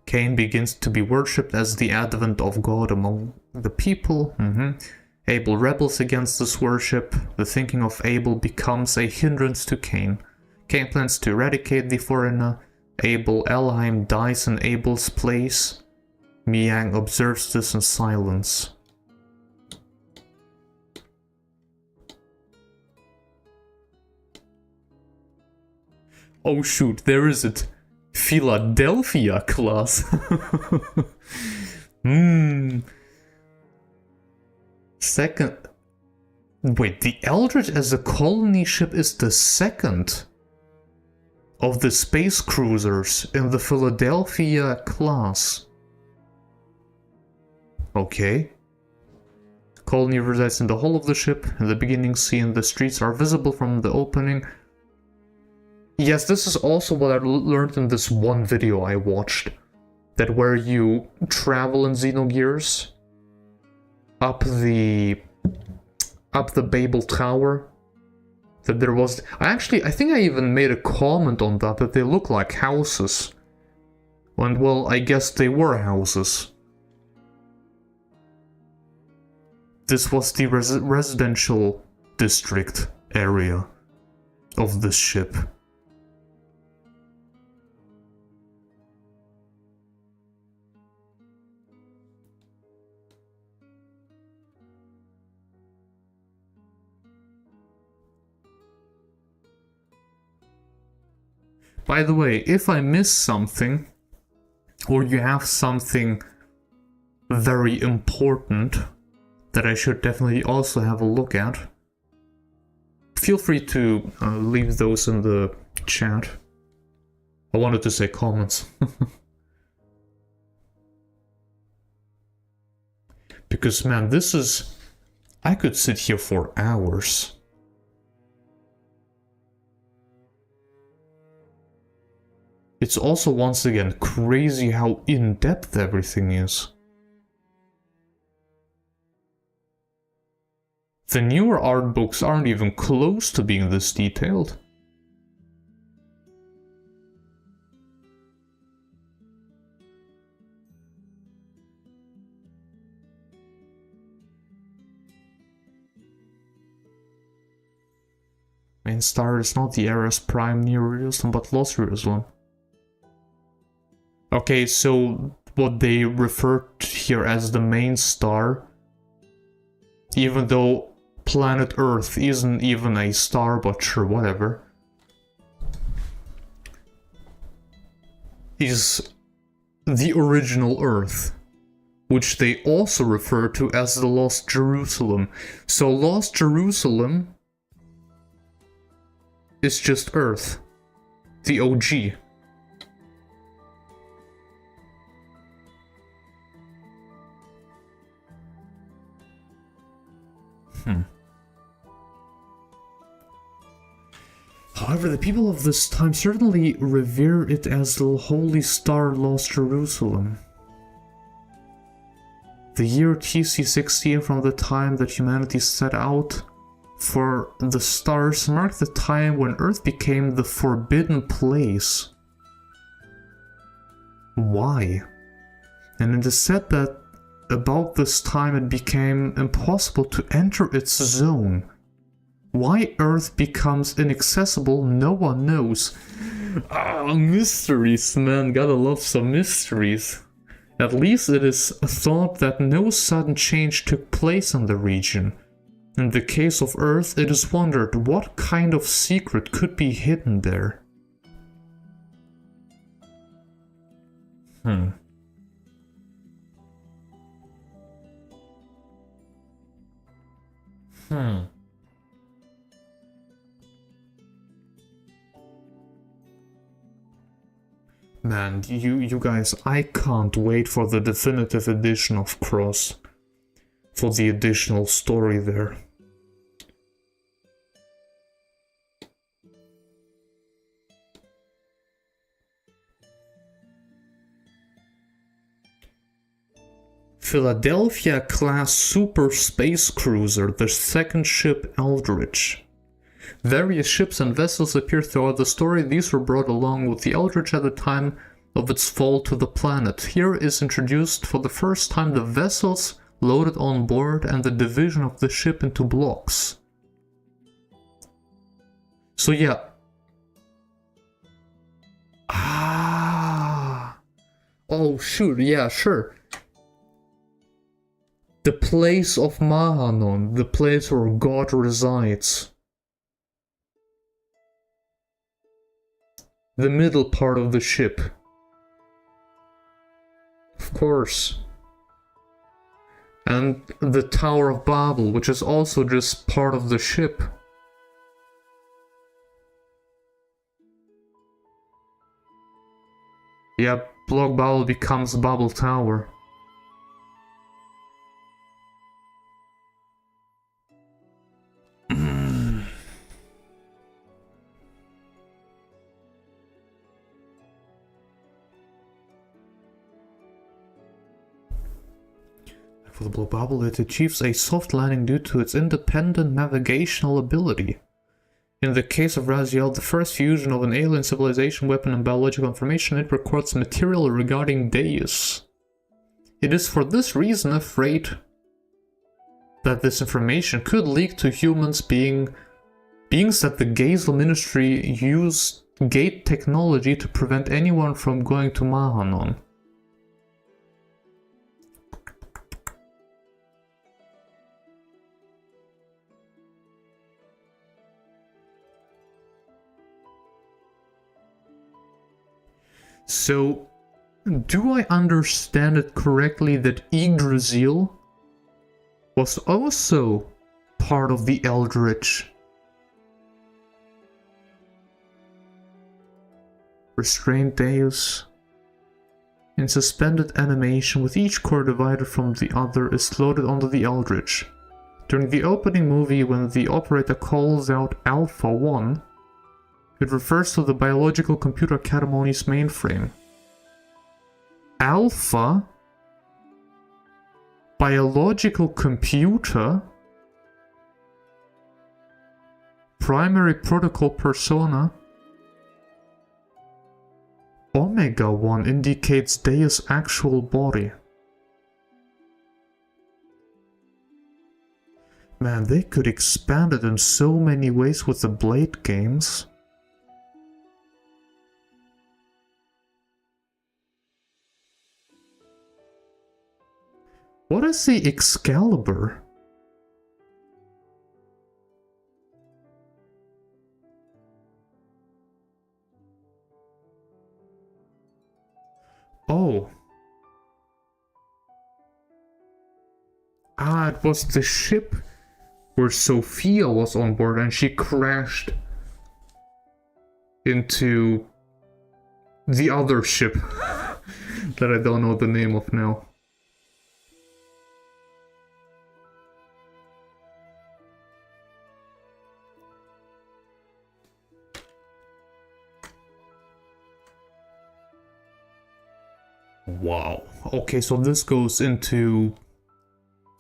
Cain begins to be worshipped as the advent of God among the people. Abel rebels against this worship. The thinking of Abel becomes a hindrance to Cain. Cain plans to eradicate the foreigner. Abel Elheim dies in Abel's place. Miang observes this in silence. Oh shoot, there is it. Philadelphia class. Second. Wait, the Eldritch as a colony ship is the second of the space cruisers in the Philadelphia class. Okay. Colony resides in the hull of the ship. In the beginning scene, the streets are visible from the opening. Yes, this is also what I learned in this one video I watched. That where you travel in Xenogears up the Babel Tower, that there was... I think I even made a comment on that they look like houses. And well, I guess they were houses. This was the residential district area of this ship. By the way, if I miss something, or you have something very important that I should definitely also have a look at, feel free to leave those in the chat. I wanted to say comments. Because man, this is... I could sit here for hours. It's also once again crazy how in-depth everything is. The newer art books aren't even close to being this detailed. Main star is not the Eris Prime near Jerusalem, but Los Jerusalem. Okay, so what they refer to here as the main star, even though planet Earth isn't even a star, but sure, whatever, is the original Earth, which they also refer to as the Lost Jerusalem. So Lost Jerusalem is just Earth, the OG. However, the people of this time certainly revere it as the Holy Star Lost Jerusalem. The year TC16, from the time that humanity set out for the stars, marked the time when Earth became the forbidden place. Why? And it is said that about this time it became impossible to enter its zone. Why Earth becomes inaccessible, no one knows. Ah, mysteries, man, gotta love some mysteries. At least it is thought that no sudden change took place in the region. In the case of Earth, it is wondered what kind of secret could be hidden there. Man, you guys, I can't wait for the definitive edition of Cross. For the additional story there. Philadelphia-class super space cruiser, the second ship Eldridge. Various ships and vessels appear throughout the story. These were brought along with the Eldridge at the time of its fall to the planet. Here is introduced for the first time the vessels loaded on board and the division of the ship into blocks. So yeah. Oh shoot, yeah, sure. The place of Mahanon, the place where God resides. The middle part of the ship. Of course. And the Tower of Babel, which is also just part of the ship. Yeah, Block Babel becomes Babel Tower. For the Block Babel, it achieves a soft landing due to its independent navigational ability. In the case of Raziel, the first fusion of an alien civilization weapon and biological information, it records material regarding Deus. It is for this reason afraid that this information could leak to humans, beings that the Gazel Ministry use gate technology to prevent anyone from going to Mahanon. So, do I understand it correctly that Yggdrasil was also part of the Eldritch? Restrained Deus. In suspended animation, with each core divided from the other, is loaded onto the Eldritch. During the opening movie, when the operator calls out Alpha 1, it refers to the biological computer Catamoni's mainframe. Alpha? Biological computer? Primary protocol persona? Omega 1 indicates Deus' actual body. Man, they could expand it in so many ways with the Blade games. What is the Excalibur? Oh. Ah, it was the ship where Sophia was on board and she crashed into the other ship that I don't know the name of now. Wow. Okay, so this goes into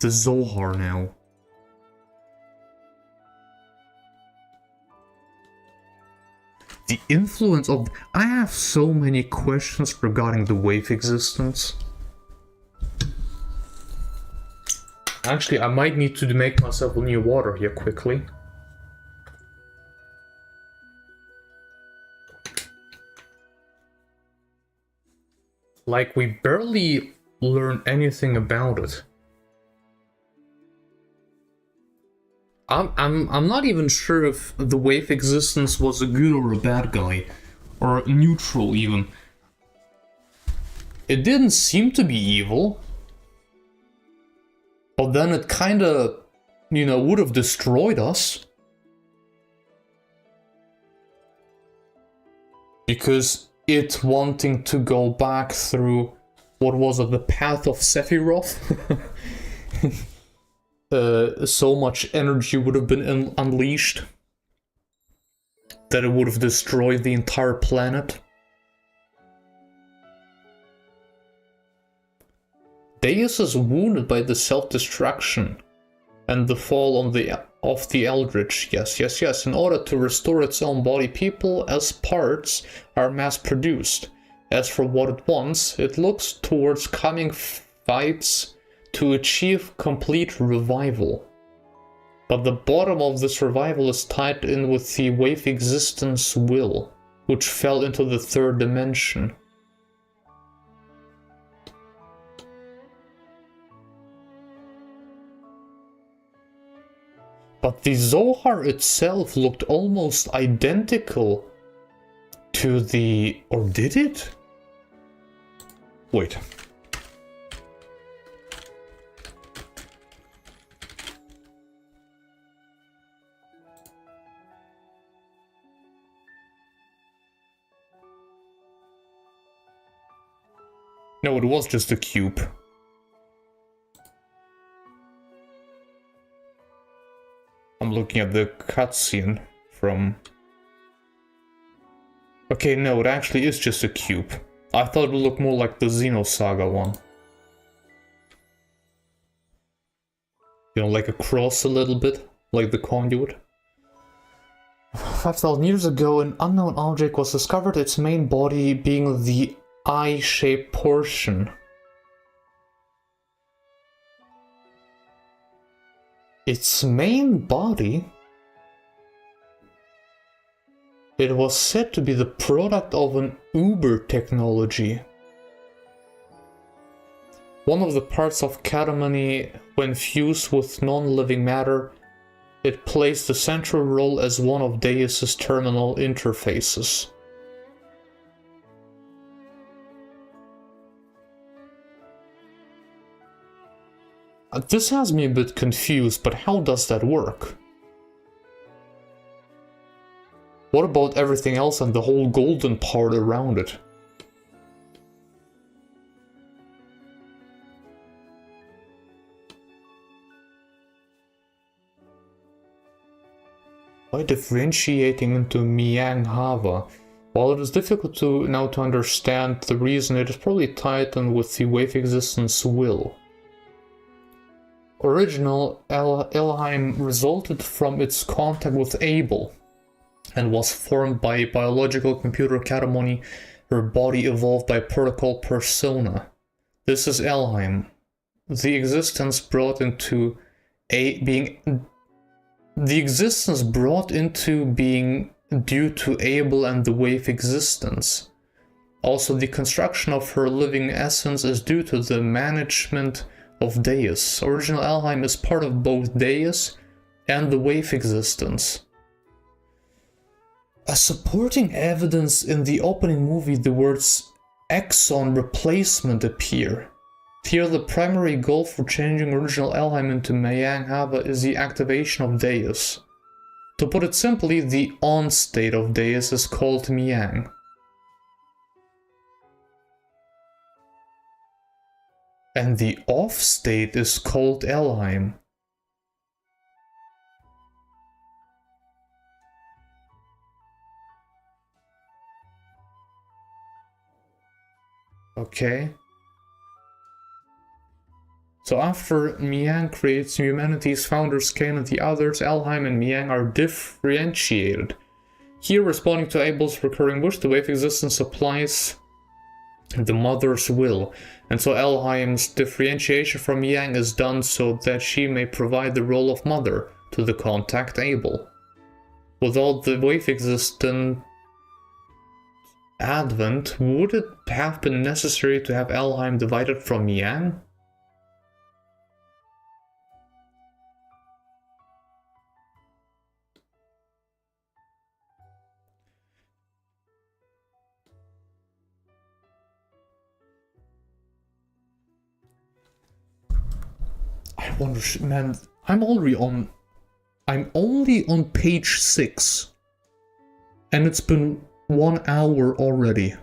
the Zohar now. The influence of... I have so many questions regarding the wave existence. Actually, I might need to make myself a new water here quickly. Like, we barely learn anything about it. I'm not even sure if the wave existence was a good or a bad guy, or neutral even. It didn't seem to be evil, but then it kinda, you know, would have destroyed us. Because it wanting to go back through, what was it, the path of Sephiroth? So much energy would have been unleashed that it would have destroyed the entire planet. Deus is wounded by the self-destruction and the fall of the Eldritch. Yes. In order to restore its own body, people as parts are mass-produced. As for what it wants, it looks towards coming fights to achieve complete revival. But the bottom of this revival is tied in with the wave existence will, which fell into the third dimension. But the Zohar itself looked almost identical to the... or did it? Wait. No, it was just a cube. I'm looking at the cutscene from... Okay, no, it actually is just a cube. I thought it would look more like the Xenosaga one. You know, like a cross a little bit, like the conduit. 5,000 years ago, an unknown object was discovered, its main body being the eye-shaped portion. Its main body? It was said to be the product of an Uber technology. One of the parts of Katamani, when fused with non-living matter, it plays the central role as one of Deus' terminal interfaces. This has me a bit confused, but how does that work? What about everything else and the whole golden part around it? By differentiating into Miang Hava, while it is difficult to understand the reason, it is probably tied in with the wave existence will. Original Elheim resulted from its contact with Abel, and was formed by biological computer catamony. Her body evolved by protocol persona. This is Elheim. The existence brought into being due to Abel and the wave existence. Also, the construction of her living essence is due to the management of Deus. Original Elheim is part of both Deus and the wave existence. As supporting evidence in the opening movie, the words exon replacement appear. Here, the primary goal for changing original Elheim into Miang Hava is the activation of Deus. To put it simply, the on state of Deus is called Miang. And the off state is called Elheim. Okay. So after Miang creates humanity's founders Cain and the others, Elheim and Miang are differentiated. Here, responding to Abel's recurring wish, the wave existence applies the mother's will, and so Elheim's differentiation from Miang is done so that she may provide the role of mother to the contact Abel. Without the wave existence advent, would it have been necessary to have Elheim divided from Miang? I wonder, man, I'm only on page 6, and it's been 1 hour already.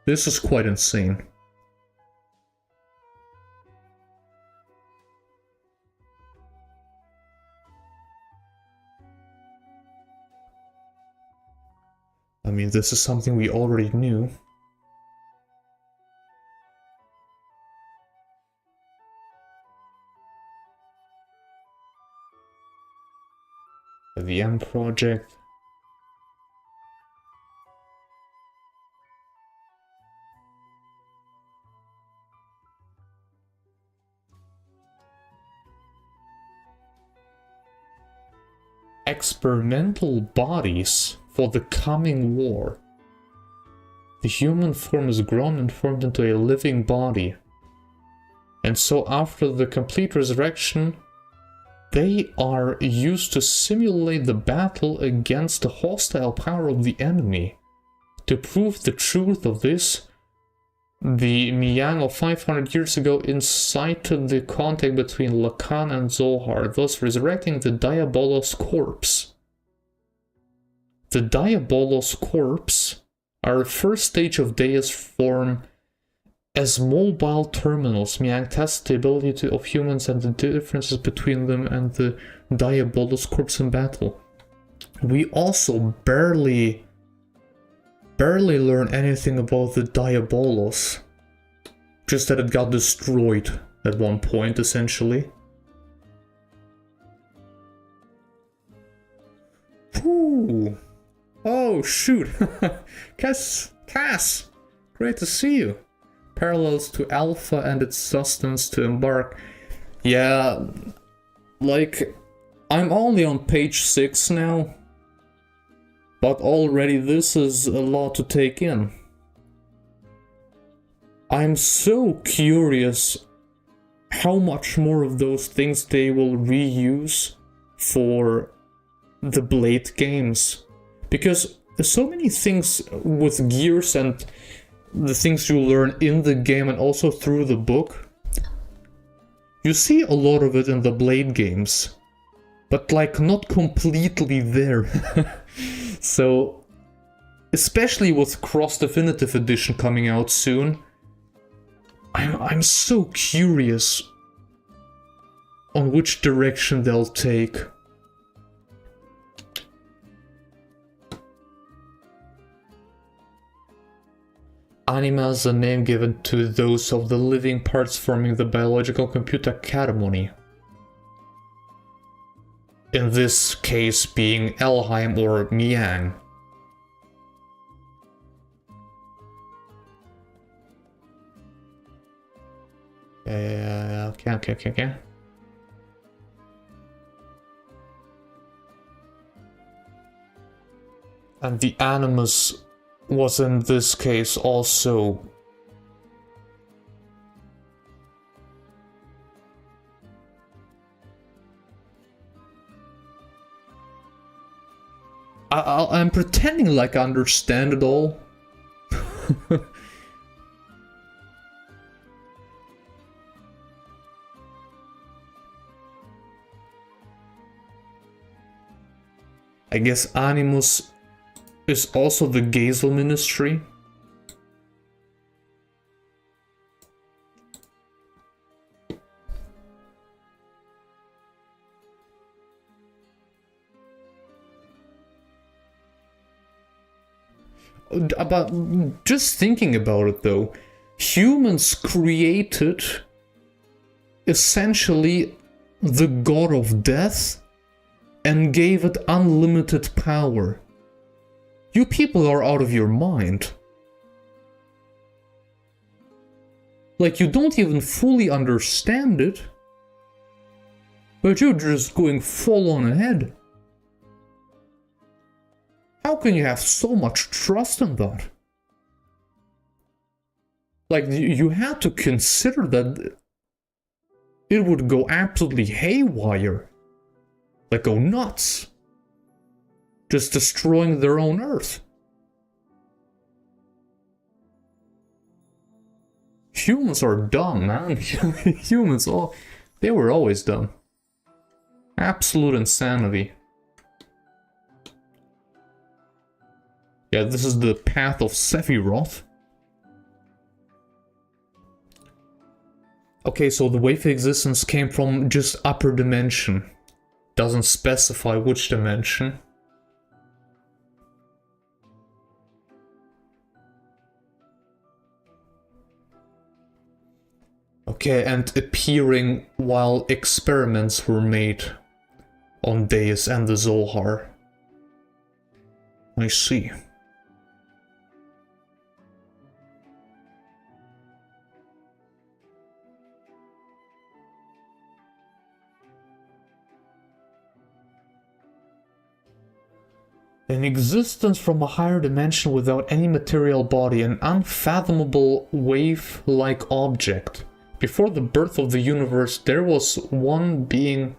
This is quite insane. I mean, this is something we already knew. The M project. Experimental bodies for the coming war. The human form is grown and formed into a living body. And so after the complete resurrection, they are used to simulate the battle against the hostile power of the enemy. To prove the truth of this, the Miang of 500 years ago incited the contact between Lacan and Zohar, thus resurrecting the Diabolos corpse. The Diabolos corpse are a first stage of Deus form. As mobile terminals, Miang tests the ability of humans and the differences between them and the Diabolos corpse in battle. We also barely learn anything about the Diabolos. Just that it got destroyed at one point, essentially. Ooh. Oh, shoot. Cass! Great to see you. Parallels to Alpha and its sustenance to embark. Yeah, like, I'm only on page 6 now, but already this is a lot to take in. I'm so curious how much more of those things they will reuse for the Blade games. Because there's so many things with Gears and the things you learn in the game and also through the book You see a lot of it in the Blade games, but like not completely there. So, especially with Cross Definitive Edition coming out soon, I'm so curious on which direction they'll take. Anima is a name given to those of the living parts forming the biological computer Katamoni. In this case being Elheim or Miang. Okay. And the Animus was in this case also I'm pretending like I understand it all. I guess Animus is also the Gazel Ministry. But just thinking about it though, humans created essentially the god of death and gave it unlimited power. You people are out of your mind. Like, you don't even fully understand it, but you're just going full on ahead. How can you have so much trust in that? Like, you had to consider that it would go absolutely haywire. Like, go nuts. Just destroying their own Earth. Humans are dumb, man. Humans, they were always dumb. Absolute insanity. Yeah, this is the path of Sephiroth. Okay, so the wave existence came from just upper dimension. Doesn't specify which dimension. Okay, and appearing while experiments were made on Deus and the Zohar. I see. An existence from a higher dimension without any material body, an unfathomable wave-like object. Before the birth of the universe, there was one being.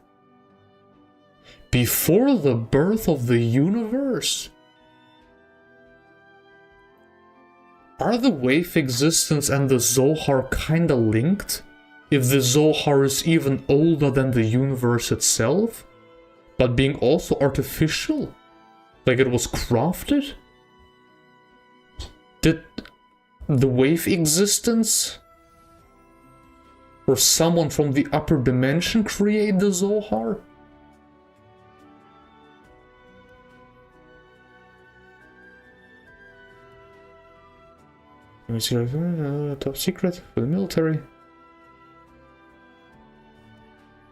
Before the birth of the universe? Are the wave existence and the Zohar kinda linked? If the Zohar is even older than the universe itself, but being also artificial? Like it was crafted? Did the wave existence or someone from the upper dimension create the Zohar? Let me see, top secret for the military.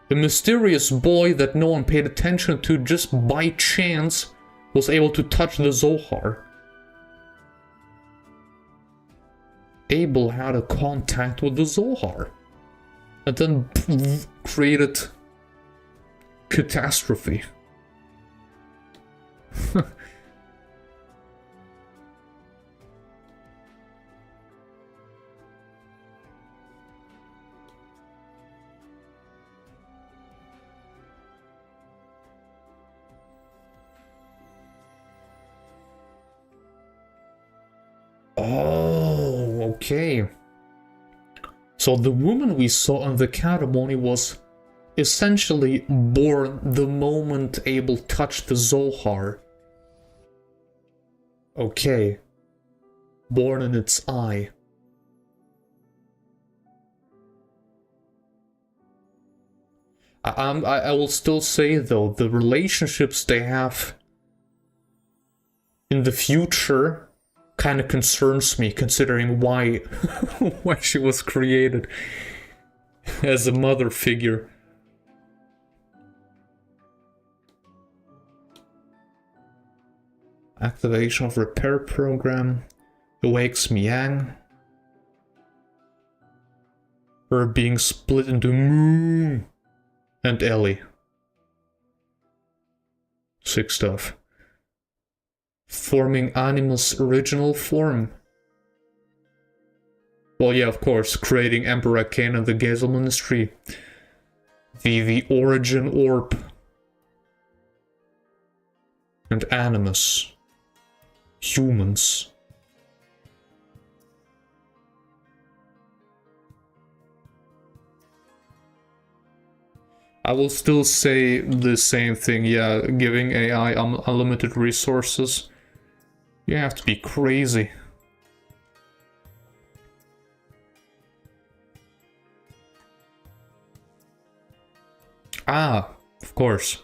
The mysterious boy that no one paid attention to just by chance was able to touch the Zohar. Abel had a contact with the Zohar. And then created catastrophe. Oh, okay. So the woman we saw in the ceremony was essentially born the moment Abel touched the Zohar. Okay. Born in its eye. I will still say though, the relationships they have in the future kind of concerns me, considering why why she was created as a mother figure. Activation of repair program awakes Miang. Her being split into Moon and Ellie. Sick stuff. Forming Animus' original form. Well, yeah, of course, creating Emperor Cain and the Gazel Ministry. The Origin Orb. And Animus. Humans. I will still say the same thing, yeah, giving AI unlimited resources. You have to be crazy. Ah, of course.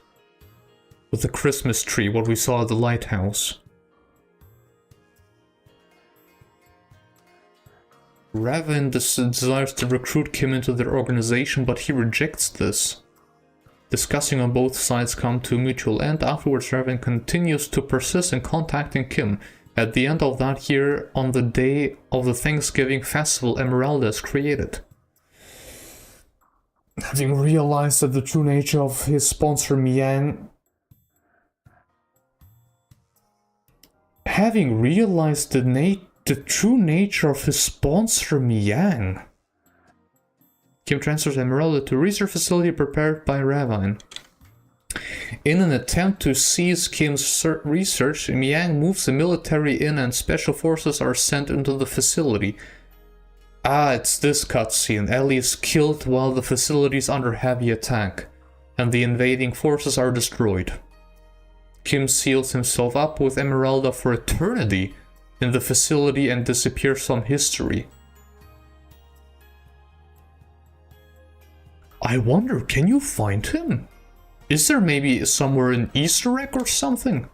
With the Christmas tree, what we saw at the lighthouse. Raven desires to recruit Kim into their organization, but he rejects this. Discussing on both sides come to a mutual end. Afterwards, Raven continues to persist in contacting Kim. At the end of that year, on the day of the Thanksgiving festival, Emeralda is created. Having realized that the true nature of his sponsor Miang... Having realized the true nature of his sponsor Miang... Kim transfers Emeralda to a research facility prepared by Ravine. In an attempt to seize Kim's research, Miang moves the military in and special forces are sent into the facility. Ah, it's this cutscene. Ellie is killed while the facility is under heavy attack, and the invading forces are destroyed. Kim seals himself up with Emeralda for eternity in the facility and disappears from history. I wonder, can you find him? Is there maybe somewhere an Easter egg or something?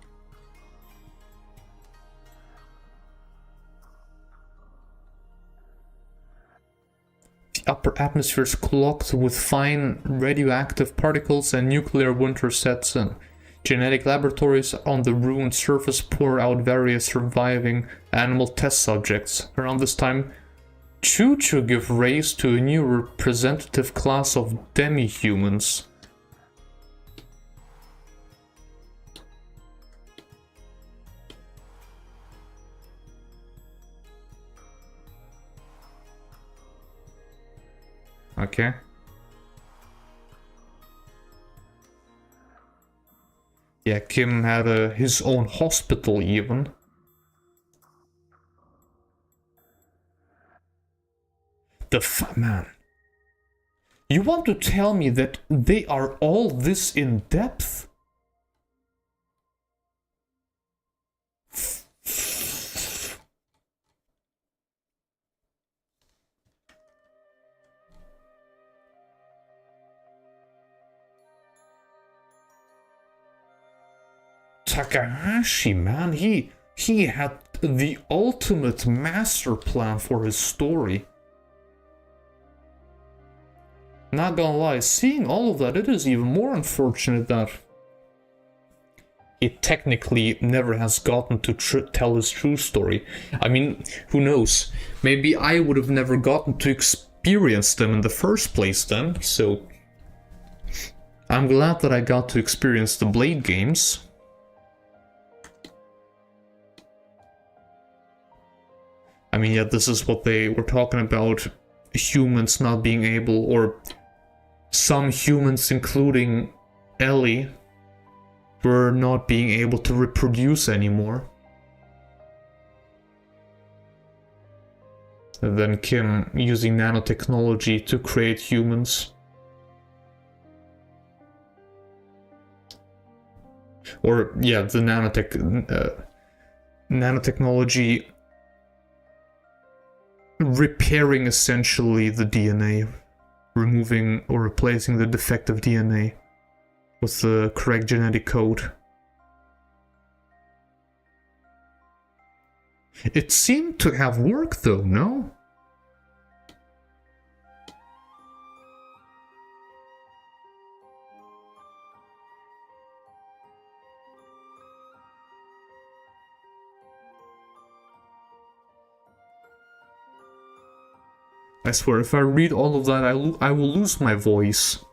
The upper atmosphere is clogged with fine radioactive particles and nuclear winter sets in. Genetic laboratories on the ruined surface pour out various surviving animal test subjects. Around this time, Choo-Choo give rise to a new representative class of demi-humans. Okay. Yeah, Kim had his own hospital even. Man. You want to tell me that they are all this in depth? Takahashi, man, he had the ultimate master plan for his story. Not gonna lie, seeing all of that, it is even more unfortunate that he technically never has gotten to tell his true story. I mean, who knows? Maybe I would have never gotten to experience them in the first place then, so I'm glad that I got to experience the Blade games. I mean, yeah, this is what they were talking about, humans not being able, or some humans, including Ellie, were not being able to reproduce anymore. And then Kim using nanotechnology to create humans. Or, yeah, the nanotechnology repairing essentially the DNA, removing or replacing the defective DNA with the correct genetic code. It seemed to have worked though, no? I swear, if I read all of that, I will lose my voice.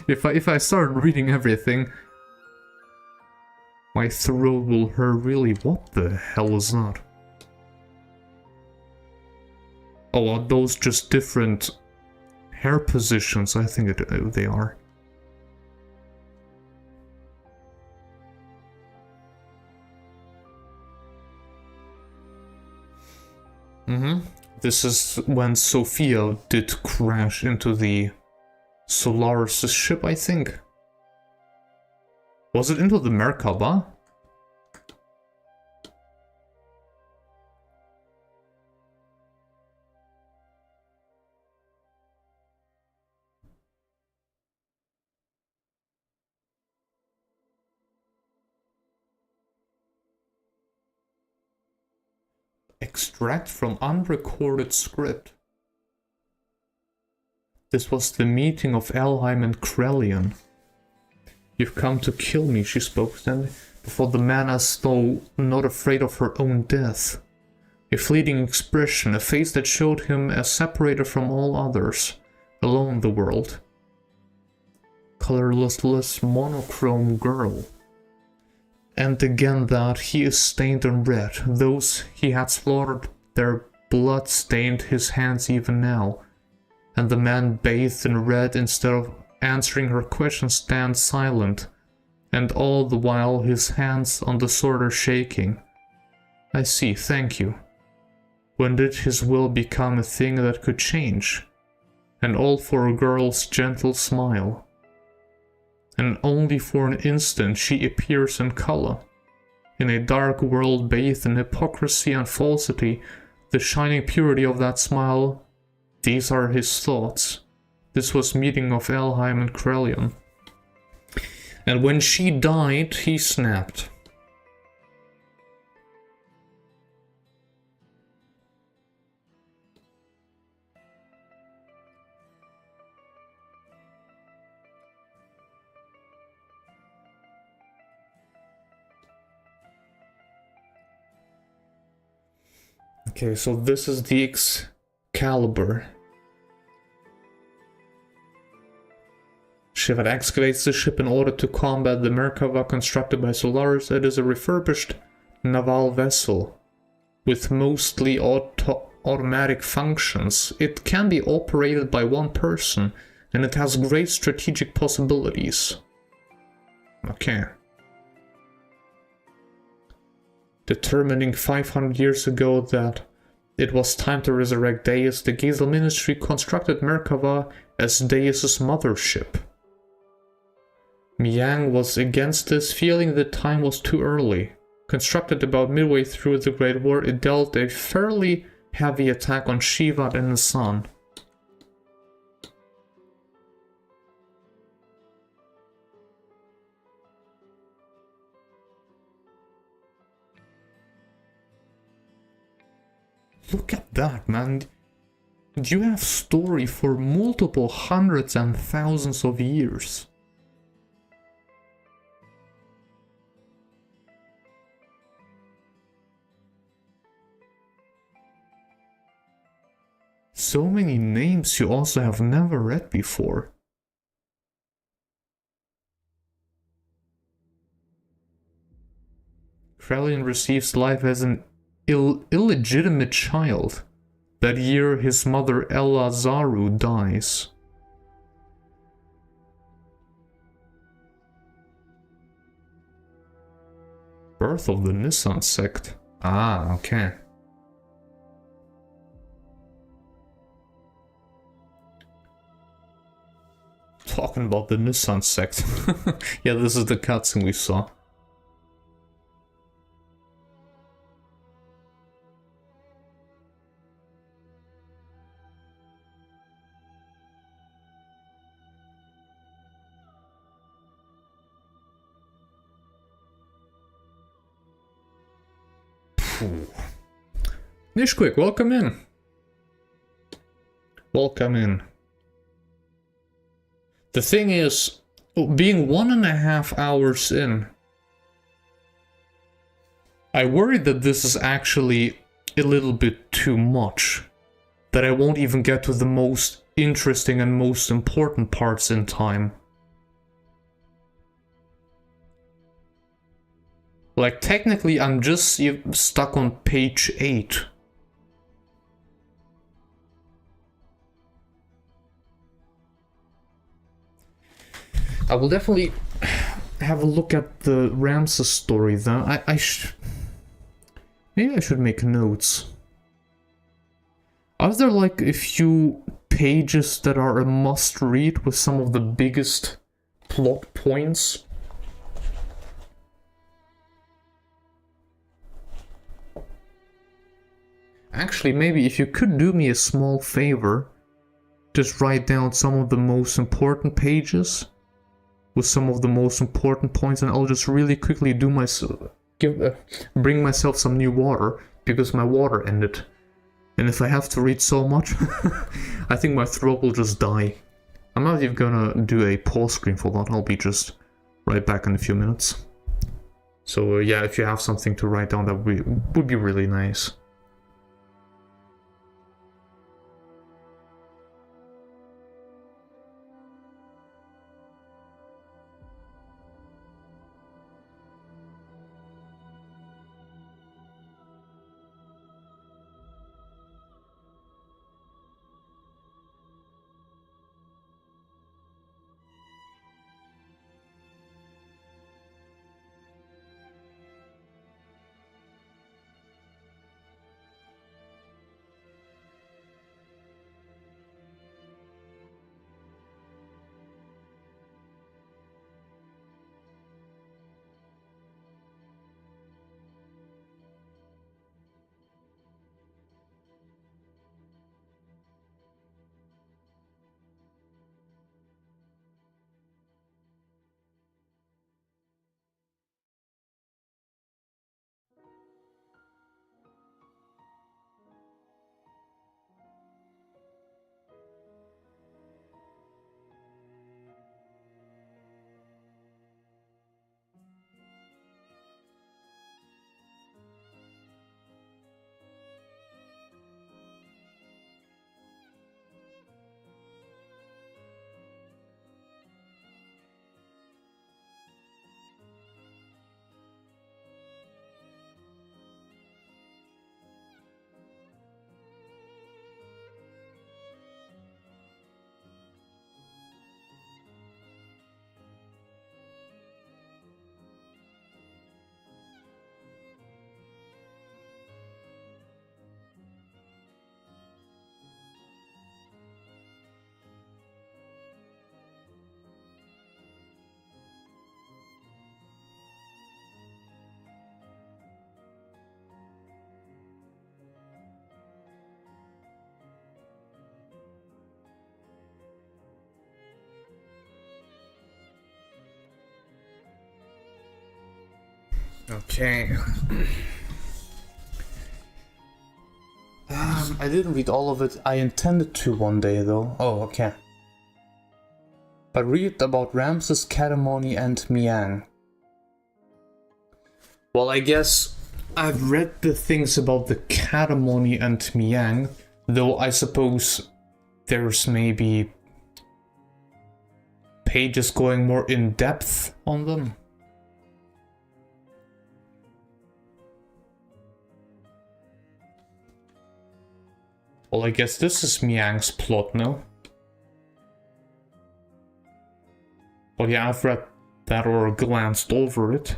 If I start reading everything, my throat will hurt really. What the hell is that? Oh, are those just different hair positions? I think they are. This is when Sophia did crash into the Solaris ship, I think. Was it into the Merkaba? Extract from unrecorded script. This was the meeting of Elheim and Krelian. You've come to kill me, she spoke then, before the man as though not afraid of her own death. A fleeting expression, a face that showed him as separated from all others, alone in the world. Colorless, monochrome girl. And again that he is stained in red. Those he had slaughtered, their blood stained his hands even now. And the man bathed in red, instead of answering her question, stands silent. And all the while his hands on the sword are shaking. I see, thank you. When did his will become a thing that could change? And all for a girl's gentle smile. And only for an instant she appears in color. In a dark world bathed in hypocrisy and falsity, the shining purity of that smile, these are his thoughts. This was meeting of Elheim and Krelian. And when she died, he snapped. Okay, so this is the Excalibur. Ship that excavates the ship in order to combat the Merkava constructed by Solaris. It is a refurbished naval vessel with mostly automatic functions. It can be operated by one person, and it has great strategic possibilities. Okay. Determining 500 years ago that it was time to resurrect Deus, the Gazel Ministry constructed Merkava as Deus's mothership. Miang was against this, feeling that time was too early. Constructed about midway through the Great War, it dealt a fairly heavy attack on Shiva and the Sun. Look at that, man. You have story for multiple hundreds and thousands of years. So many names you also have never read before. Krelian receives life as an illegitimate child. That year his mother Elazaru dies. Birth of the Nissan sect. Ah, okay. talking about the Nissan sect. Yeah, this is the cutscene we saw. Nishquick, welcome in. Welcome in. The thing is, being 1.5 hours in, I worry that this is actually a little bit too much. That I won't even get to the most interesting and most important parts in time. Like, technically, I'm just stuck on page 8. I will definitely have a look at the Ramses story, though. Maybe I should make notes. Are there, like, a few pages that are a must-read with some of the biggest plot points? Actually, maybe if you could do me a small favor, just write down some of the most important pages with some of the most important points, and I'll just really quickly do bring myself some new water, because my water ended. And if I have to read so much, I think my throat will just die. I'm not even gonna do a pause screen for that, I'll be just right back in a few minutes. So yeah, if you have something to write down, that would be really nice. Okay. I didn't read all of it. I intended to one day, though. Oh, okay. But read about Ramses, Catamony, and Miang. Well, I guess I've read the things about the Catamony and Miang, though I suppose there's maybe pages going more in depth on them. Well, I guess this is Miang's plot, no? Well, yeah, I've read that or glanced over it.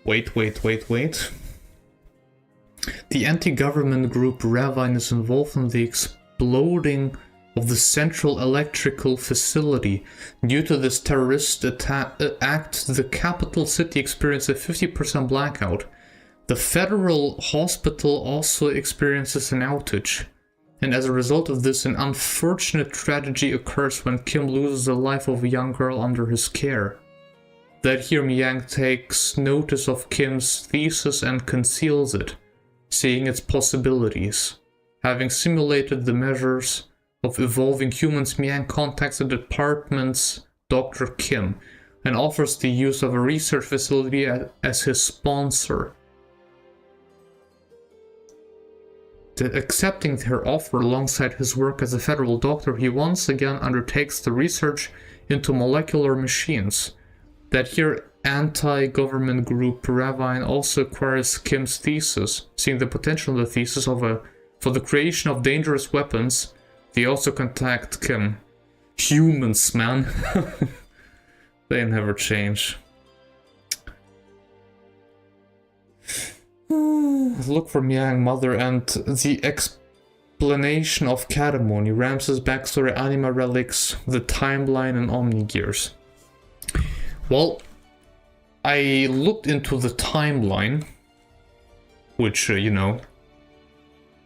Wait. The anti-government group Ravine is involved in the exploding of the central electrical facility. Due to this terrorist act, the capital city experienced a 50% blackout. The federal hospital also experiences an outage. And as a result of this, an unfortunate tragedy occurs when Kim loses the life of a young girl under his care. That here Miang takes notice of Kim's thesis and conceals it, seeing its possibilities. Having simulated the measures of evolving humans, Miang contacts the department's Dr. Kim and offers the use of a research facility as his sponsor. Accepting her offer alongside his work as a federal doctor, he once again undertakes the research into molecular machines. That here anti-government group Ravine also acquires Kim's thesis, seeing the potential in the thesis for the creation of dangerous weapons. They also contact Kim. Humans, man. They never change. Look for Miang Mother and the explanation of Katamoni, Ramses' backstory, anima relics, the timeline, and Omnigears. Well, I looked into the timeline, which, you know,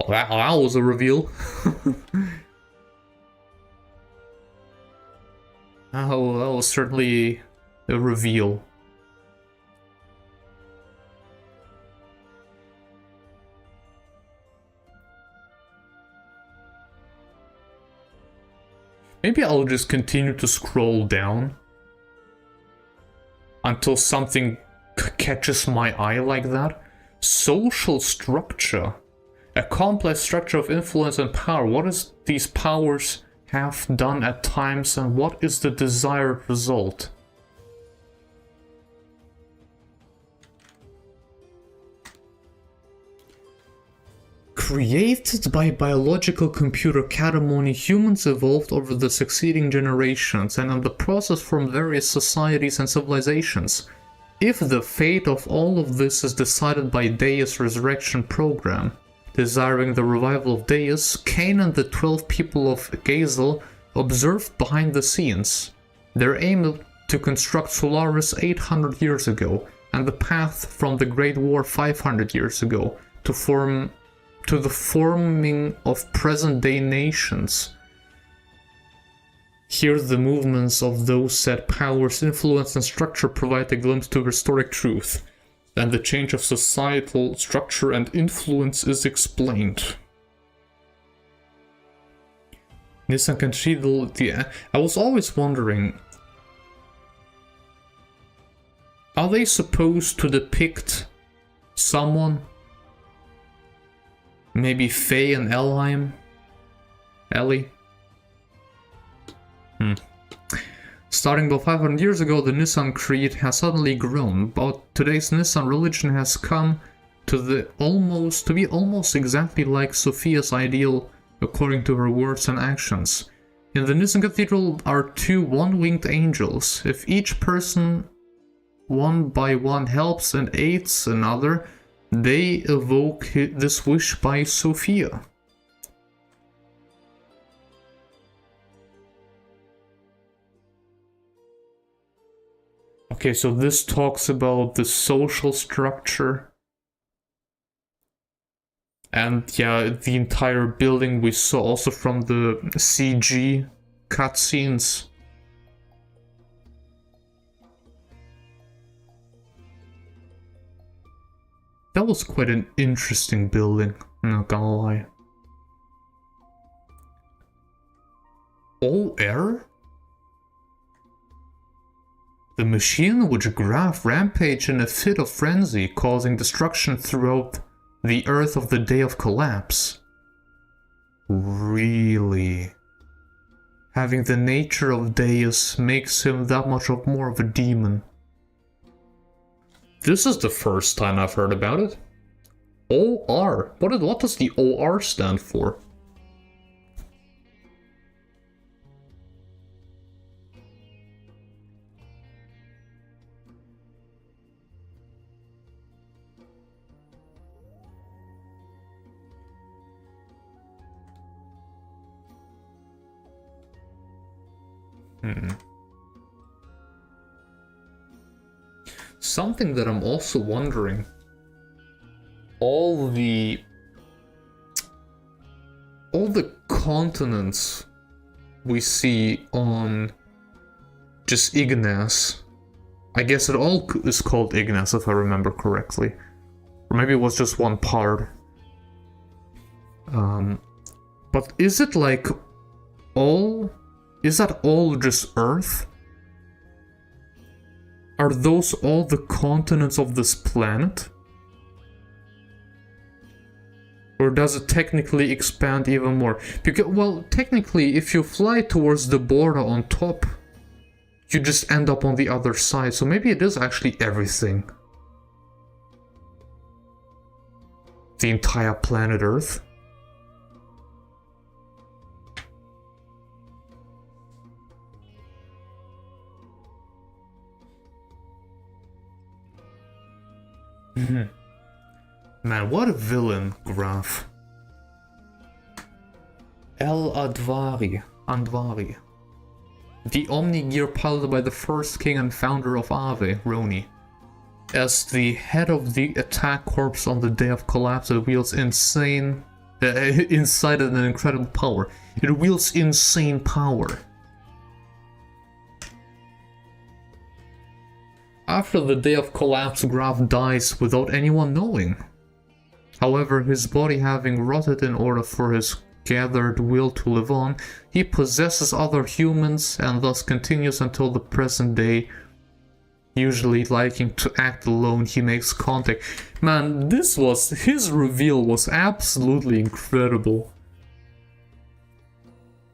that was a reveal. That was certainly a reveal. Maybe I'll just continue to scroll down until something catches my eye like that. Social structure. A complex structure of influence and power. What does these powers have done at times, and what is the desired result? Created by biological computer Katamoni, humans evolved over the succeeding generations and in the process from various societies and civilizations. If the fate of all of this is decided by Deus' resurrection program, desiring the revival of Deus, Cain and the 12 people of Gazel observed behind the scenes. Their aim to construct Solaris 800 years ago, and the path from the Great War 500 years ago to the forming of present-day nations. Here the movements of those said powers, influence and structure provide a glimpse to historic truth, and the change of societal structure and influence is explained. Nissan Kanshidal, I was always wondering, are they supposed to depict someone? Maybe Faye and Elheim? Ellie? Starting about 500 years ago, the Nissan creed has suddenly grown, but today's Nissan religion has come to be almost exactly like Sophia's ideal according to her words and actions. In the Nissan Cathedral are two one-winged angels. If each person one by one helps and aids another, they evoke this wish by Sophia. Okay, so this talks about the social structure. And yeah, the entire building we saw also from the CG cutscenes. That was quite an interesting building, I'm not gonna lie. All error? The machine which Graf rampaged in a fit of frenzy, causing destruction throughout the earth of the day of collapse. Really? Having the nature of Deus makes him that much more of a demon. This is the first time I've heard about it. OR. What does the OR stand for? Something that I'm also wondering, all the continents we see on just Ignace, I guess it all is called Ignace if I remember correctly, or maybe it was just one part. But is it like is that all just Earth? Are those all the continents of this planet? Or does it technically expand even more? Because, well, technically, if you fly towards the border on top, you just end up on the other side, so maybe it is actually everything. The entire planet Earth. Man, what a villain, Graf. Andvari. The Omni-Gear piloted by the first king and founder of Ave, Roni. As the head of the attack corps on the day of collapse, it wields inside an incredible power. It wields insane power. After the day of collapse, Graf dies without anyone knowing. However, his body having rotted in order for his gathered will to live on, he possesses other humans and thus continues until the present day. Usually liking to act alone, he makes contact. Man, his reveal was absolutely incredible.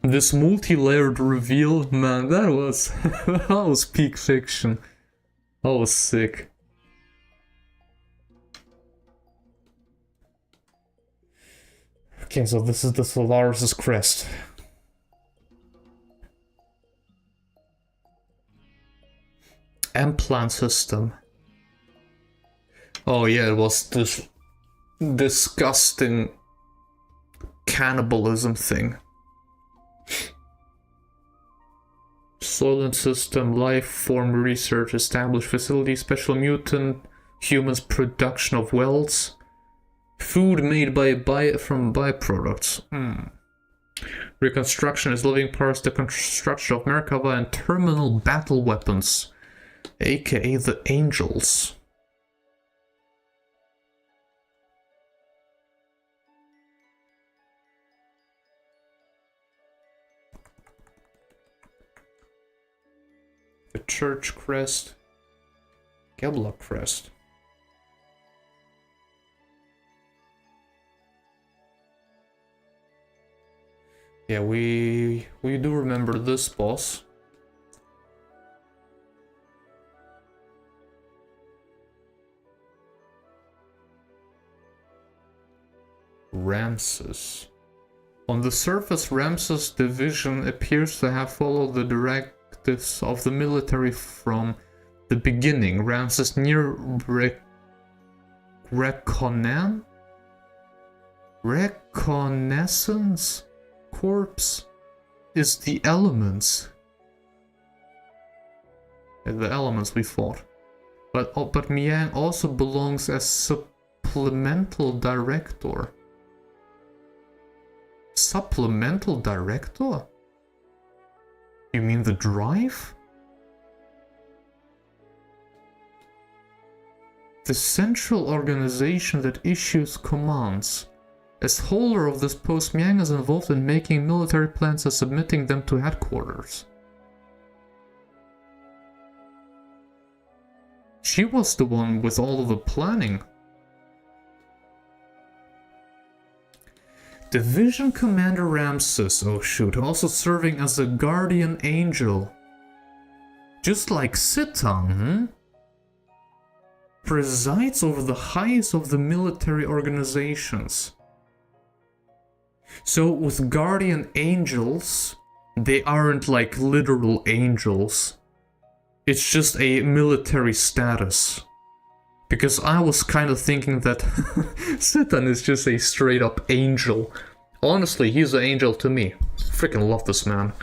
This multi-layered reveal, man, that was peak fiction. That was sick. Okay, so this is the Solaris' crest. Implant system. Oh yeah, it was this disgusting cannibalism thing. Soylent system, life form research, established facility, special mutant, humans production of wells, food made from byproducts. Reconstruction is living parts, the construction of Merkava and terminal battle weapons, aka the Angels. The church crest, Gebla crest. Yeah, we do remember this boss. Ramses. On the surface, Ramses' division appears to have followed the directives of the military from the beginning. Ramses near Reconnaissance Corps is the elements. The elements we fought. But Miang also belongs as supplemental director. Supplemental director? You mean the drive? The central organization that issues commands. As holder of this post, Miang is involved in making military plans and submitting them to headquarters. She was the one with all of the planning. Division Commander Ramses, oh shoot, also serving as a guardian angel. Just like Sitang, presides over the highest of the military organizations. So with guardian angels, they aren't like literal angels. It's just a military status. Because I was kind of thinking that Sitan is just a straight up angel. Honestly, he's an angel to me. Freaking love this man.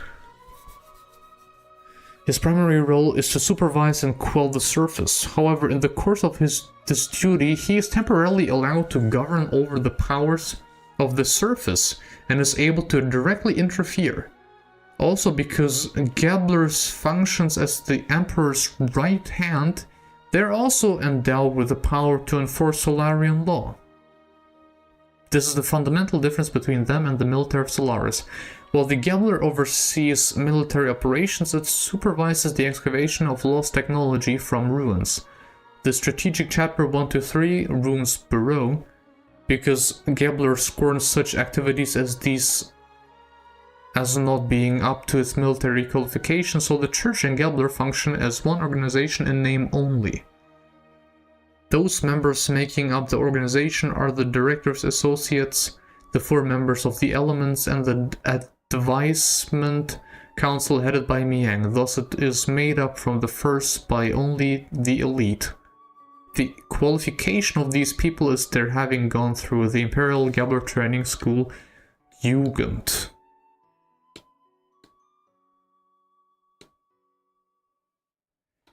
His primary role is to supervise and quell the surface. However, in the course of this duty, he is temporarily allowed to govern over the powers of the surface and is able to directly interfere. Also, because Gabblers functions as the Emperor's right hand, they're also endowed with the power to enforce Solarian law. This is the fundamental difference between them and the military of Solaris. While the Gabbler oversees military operations, it supervises the excavation of lost technology from ruins. The strategic chapter 123 ruins Bureau, because Gabbler scorns such activities as these as not being up to its military qualifications, so the Church and Gabbler function as one organization in name only. Those members making up the organization are the Director's Associates, the 4 members of the Elements, and the Advisement Council headed by Miang. Thus it is made up from the first by only the elite. The qualification of these people is their having gone through the Imperial Gabbler Training School, Jugend.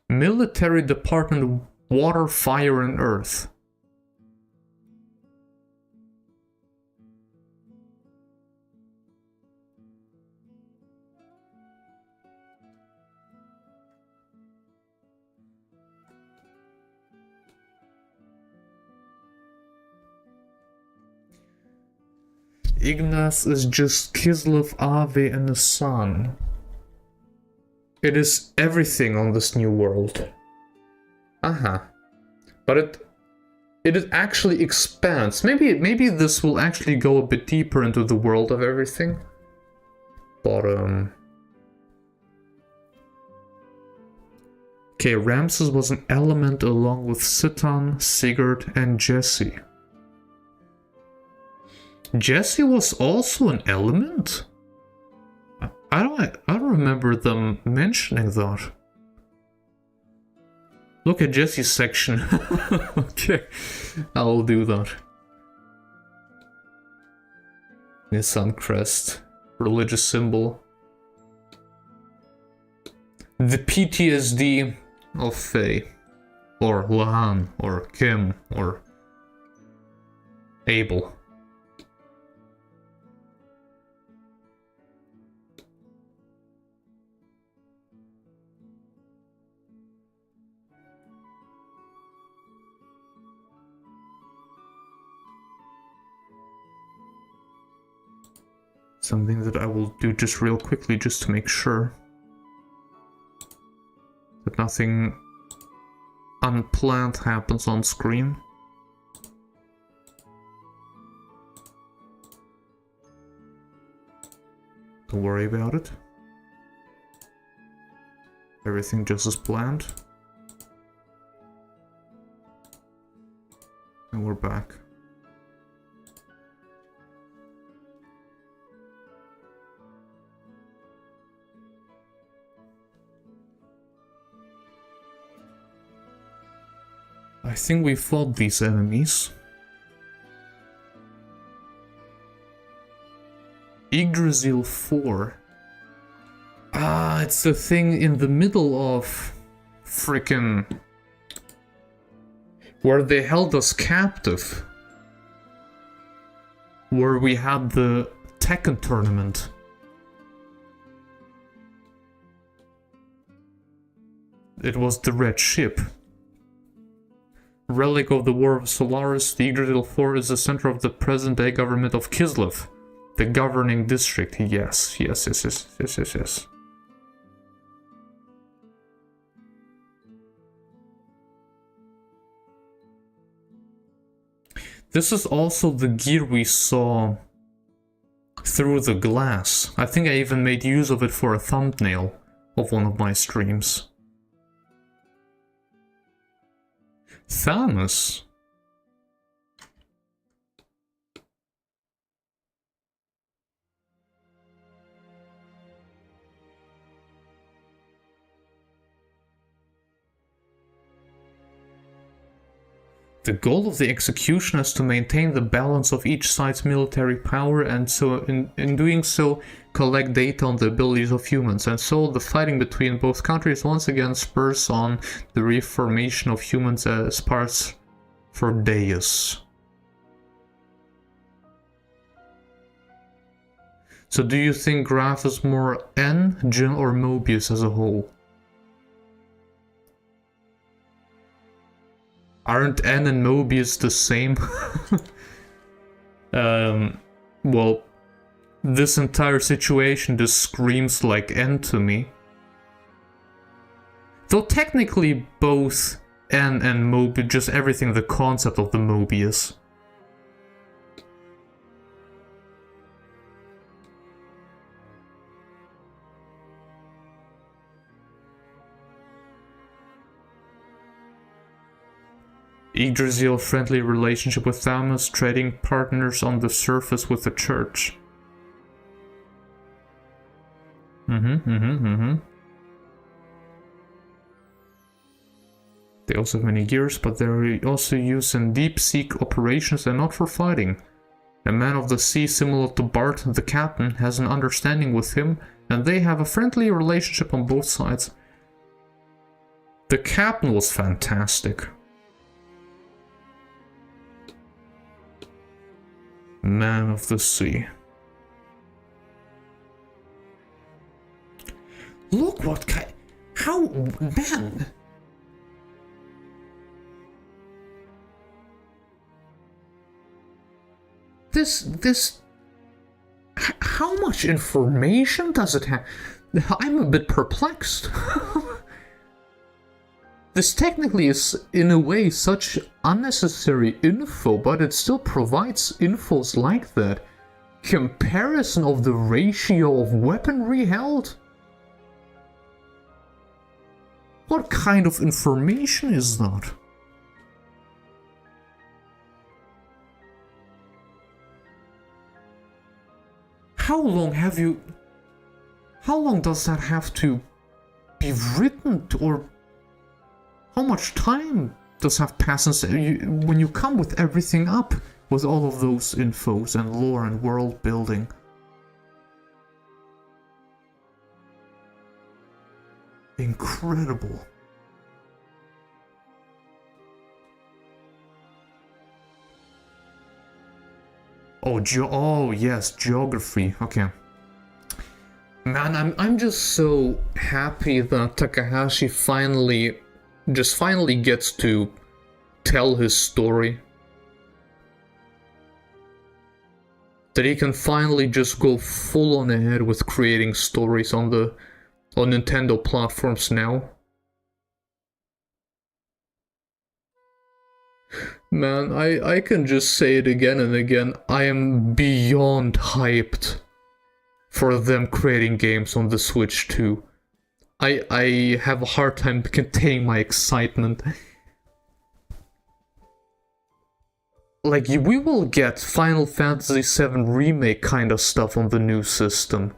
Military Department, Water, Fire and Earth. Ignace is just Kislev, Ave and the sun. It is everything on this new world. But it actually expands. Maybe this will actually go a bit deeper into the world of everything. But okay, Ramses was an element along with Citan, Sigurd, and Jesse. Jesse was also an element? I don't remember them mentioning that. Look at Jesse's section. Okay, I'll do that. Nissan crest, religious symbol. The PTSD of Faye, or Lahan, or Kim, or Abel. Something that I will do just real quickly, just to make sure that nothing unplanned happens on screen. Don't worry about it. Everything just as planned. And we're back. I think we fought these enemies. Yggdrasil 4. Ah, it's the thing in the middle of frickin' where they held us captive. Where we had the Tekken tournament. It was the red ship. Relic of the War of Solaris, the Yggdrasil 4 is the center of the present-day government of Kislev. The governing district, yes. This is also the gear we saw through the glass. I think I even made use of it for a thumbnail of one of my streams. Thanos? The goal of the execution is to maintain the balance of each side's military power, and so in doing so, collect data on the abilities of humans. And so the fighting between both countries once again spurs on the reformation of humans as parts for Deus. So do you think Graph is more N, Jin, or Mobius as a whole? Aren't N and Mobius the same? Well, this entire situation just screams like N to me. Though technically both N and Mobius, just everything, the concept of the Mobius. Yggdrasil friendly relationship with Thamus, trading partners on the surface with the church. They also have many gears, but they're also used in deep sea operations and not for fighting. A man of the sea similar to Bart, the captain, has an understanding with him, and they have a friendly relationship on both sides. The captain was fantastic. Man of the sea. Look what kind... How... Man... This... How much information does it have? I'm a bit perplexed. This technically is, in a way, such unnecessary info, but it still provides infos like that. Comparison of the ratio of weaponry held? What kind of information is that? How long have you... How long does that have to be written, or... How much time does have passed when you come with everything up with all of those infos and lore and world building? Incredible. Oh, yes, geography. Okay. Man, I'm just so happy that Takahashi finally gets to tell his story. That he can finally just go full on ahead with creating stories on Nintendo platforms now. Man, I can just say it again and again, I am beyond hyped for them creating games on the Switch too. I have a hard time containing my excitement. Like, we will get Final Fantasy VII Remake kind of stuff on the new system.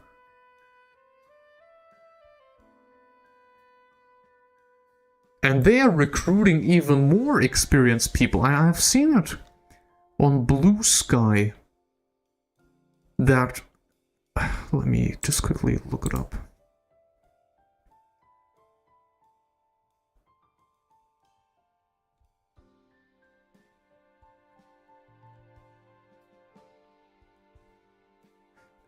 And they are recruiting even more experienced people. I've seen it on Blue Sky. That... Let me just quickly look it up.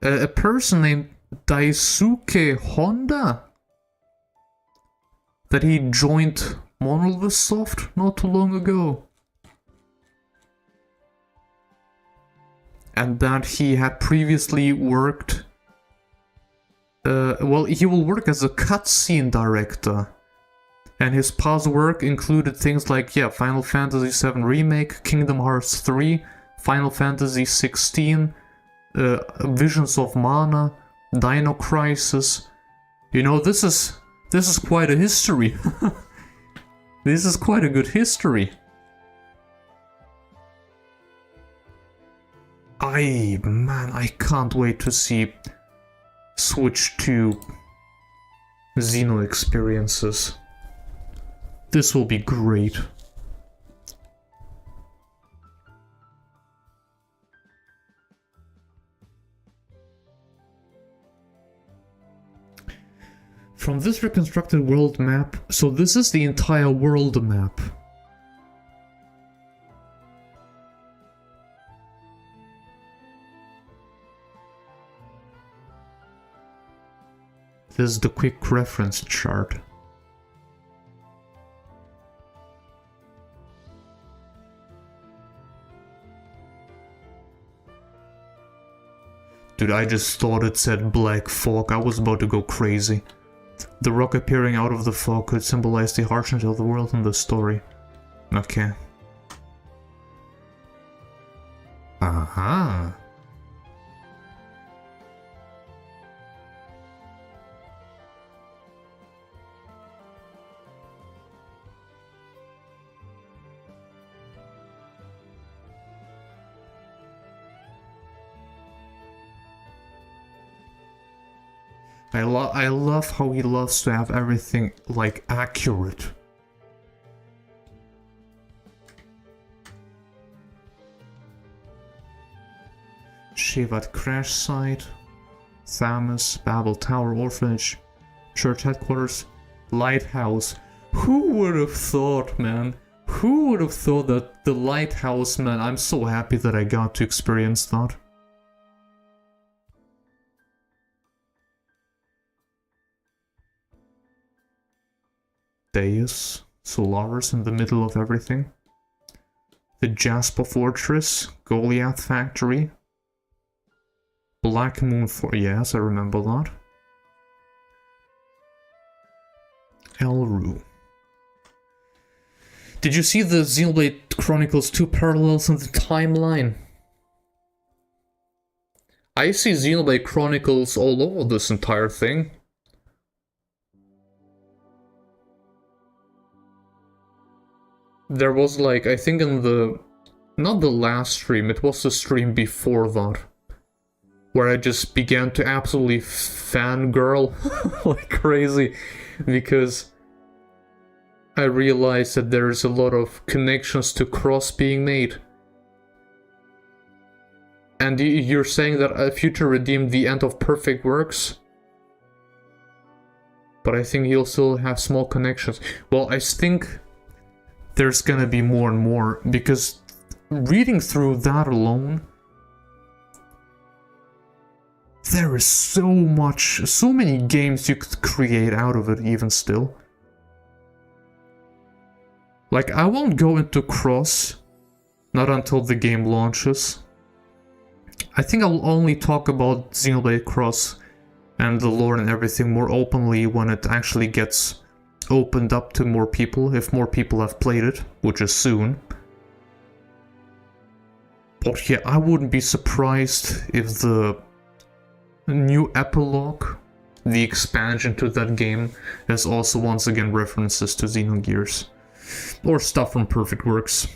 A person named Daisuke Honda, that he joined Monolith Soft not too long ago, and that he had previously worked well, he will work as a cutscene director, and his past work included things like, yeah, Final Fantasy VII Remake, Kingdom Hearts 3, Final Fantasy 16, Visions of Mana, Dino Crisis. You know, this is quite a history. This is quite a good history. Man, I can't wait to see Switch 2 Xeno experiences. This will be great. From this reconstructed world map, so this is the entire world map. This is the quick reference chart. Dude, I just thought it said black fog. I was about to go crazy. The rock appearing out of the fog could symbolize the harshness of the world in the story. Okay. Aha. I love how he loves to have everything, like, accurate. Shivat crash site, Thamus, Babel Tower Orphanage, Church Headquarters, Lighthouse. Who would have thought, man? Who would have thought that the Lighthouse, man? I'm so happy that I got to experience that. Deus, Solaris in the middle of everything. The Jasper Fortress, Goliath Factory. Black Moon yes, I remember that. Elru. Did you see the Xenoblade Chronicles 2 parallels in the timeline? I see Xenoblade Chronicles all over this entire thing. There was, like, I think in the... not the last stream, it was the stream before that. Where I just began to absolutely fangirl like crazy. Because I realized that there's a lot of connections to Cross being made. And you're saying that Future redeemed the end of Perfect Works? But I think he'll still have small connections. Well, I think there's gonna be more and more, because reading through that alone, there is so many games you could create out of it even still. Like, I won't go into Cross, not until the game launches. I think I'll only talk about Xenoblade Cross and the lore and everything more openly when it actually gets opened up to more people, if more people have played it, which is soon. But yeah, I wouldn't be surprised if the new epilogue, the expansion to that game, is also once again references to Xenogears. Or stuff from Perfect Works.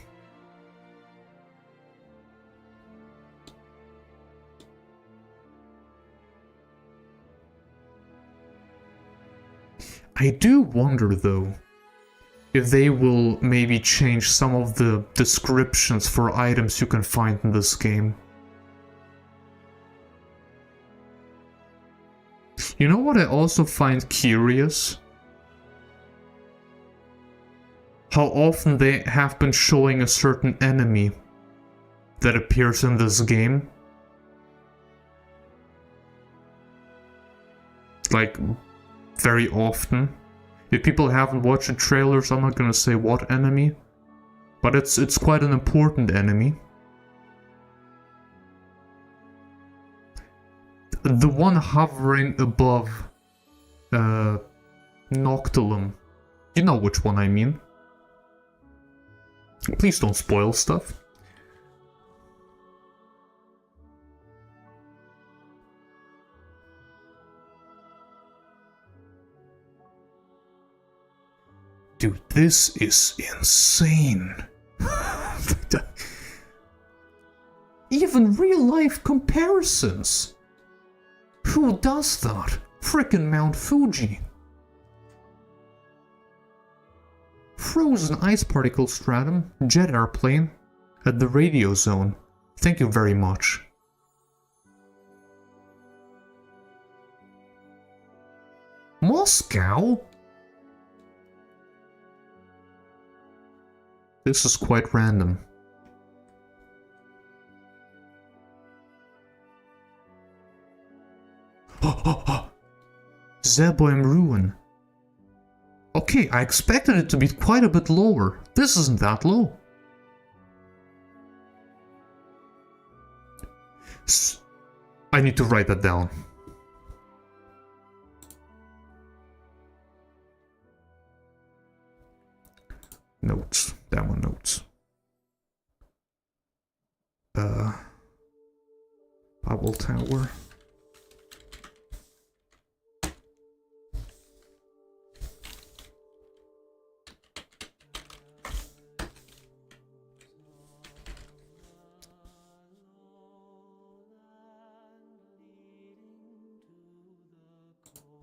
I do wonder, though, if they will maybe change some of the descriptions for items you can find in this game. You know what I also find curious? How often they have been showing a certain enemy that appears in this game. Like, very often. If people haven't watched the trailers, I'm not gonna say what enemy, but it's quite an important enemy. The one hovering above Noctilum. You know which one I mean. Please don't spoil stuff. Dude, this is insane. Even real-life comparisons. Who does that? Frickin' Mount Fuji. Frozen ice particle stratum, jet airplane, at the radio zone. Thank you very much. Moscow? This is quite random. Zeboim Ruin. Okay, I expected it to be quite a bit lower. This isn't that low. I need to write that down. Notes. That one, notes. Bubble Tower.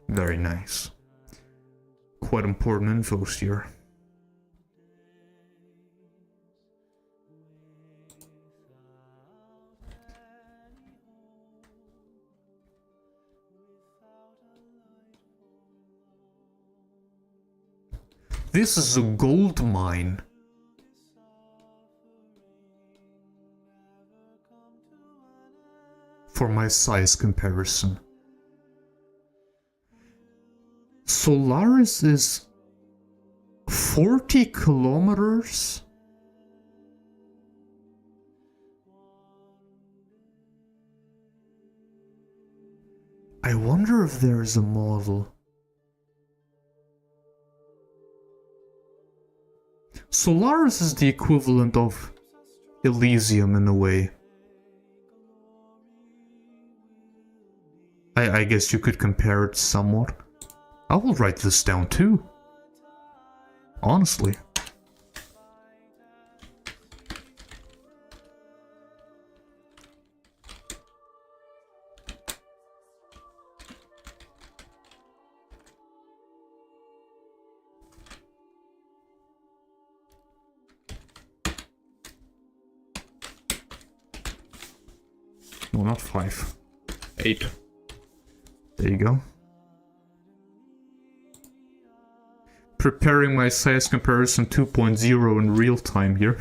Very nice. Quite important info here. This is a gold mine. For my size comparison. Solaris is 40 kilometers? I wonder if there's a model. Solaris is the equivalent of Elysium in a way. I guess you could compare it somewhat. I will write this down too. Honestly. No, not 5. 8. There you go. Preparing my size comparison 2.0 in real time here.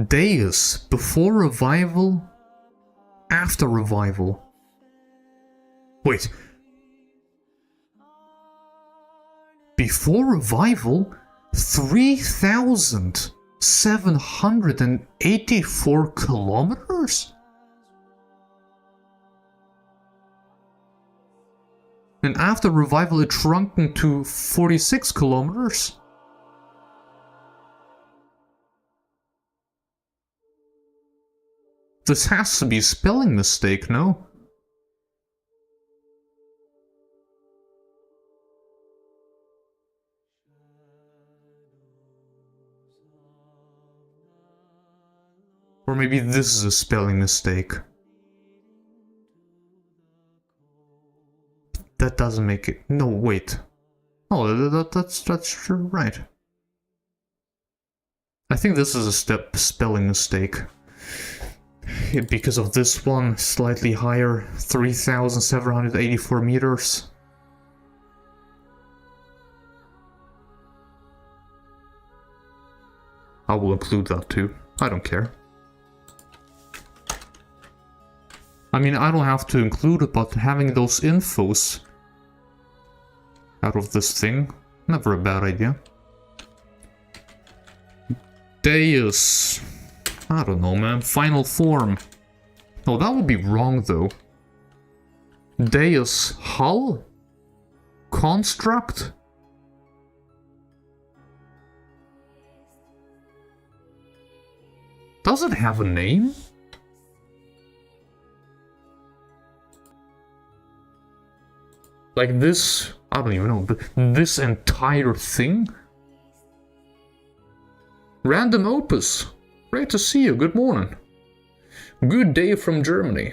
Days before revival, after revival. Wait. Before revival, 3,784 kilometers? And after revival it shrunken to 46 kilometers. This has to be a spelling mistake, no? Or maybe this is a spelling mistake. That doesn't make it... No, wait. Oh, that's right. I think this is a spelling mistake. Because of this one, slightly higher, 3,784 meters. I will include that too. I don't care. I mean, I don't have to include it, but having those infos out of this thing, never a bad idea. Deus. I don't know, man. Final form. No, that would be wrong, though. Deus hull? Construct? Does it have a name? Like this, I don't even know, but this entire thing? Random Opus. Great to see you, good morning. Good day from Germany.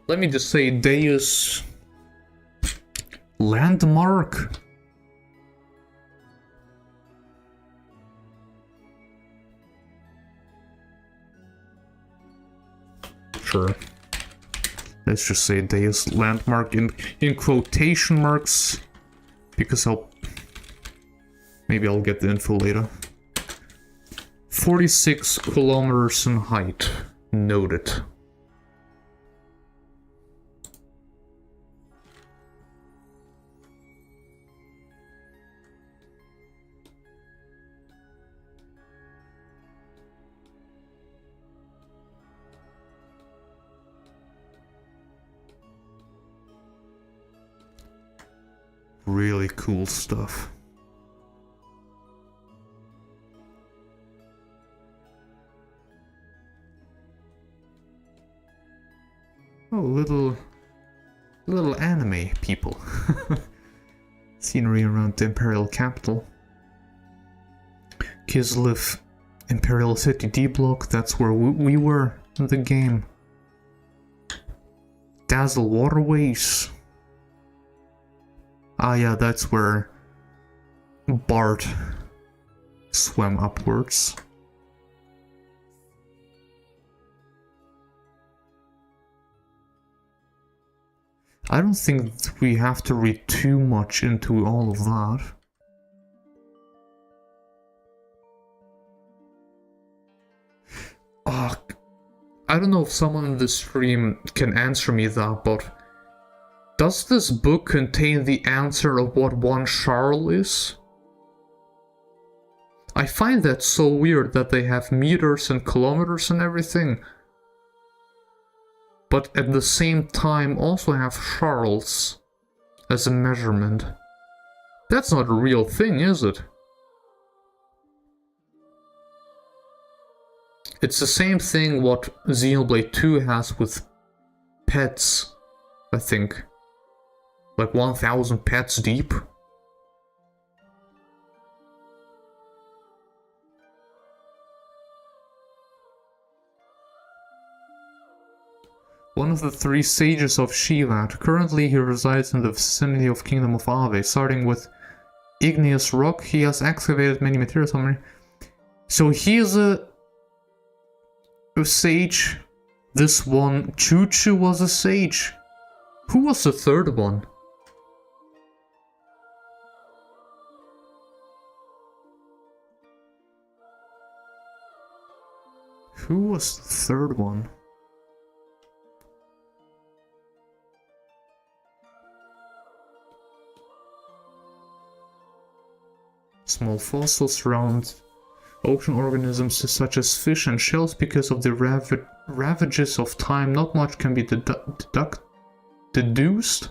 Let me just say Deus Landmark? Sure. Let's just say Deus landmark in quotation marks. Because maybe I'll get the info later. 46 kilometers in height. Noted. Really cool stuff. Oh, little anime people. Scenery around the Imperial capital. Kislev Imperial City D block, that's where we were in the game. Dazzle Waterways. Ah yeah, that's where Bart swam upwards. I don't think we have to read too much into all of that. I don't know if someone in the stream can answer me that, but does this book contain the answer of what one Charles is? I find that so weird that they have meters and kilometers and everything, but at the same time also have Charles as a measurement. That's not a real thing, is it? It's the same thing what Xenoblade 2 has with pets, I think. Like 1,000 pets deep. One of the three sages of Shivat. Currently he resides in the vicinity of Kingdom of Ave. Starting with igneous rock, he has excavated many materials. So he is a sage. This one, Choo-Choo, was a sage. Who was the third one? Who was the third one? Small fossils surround ocean organisms such as fish and shells. Because of the ravages of time, not much can be deduced.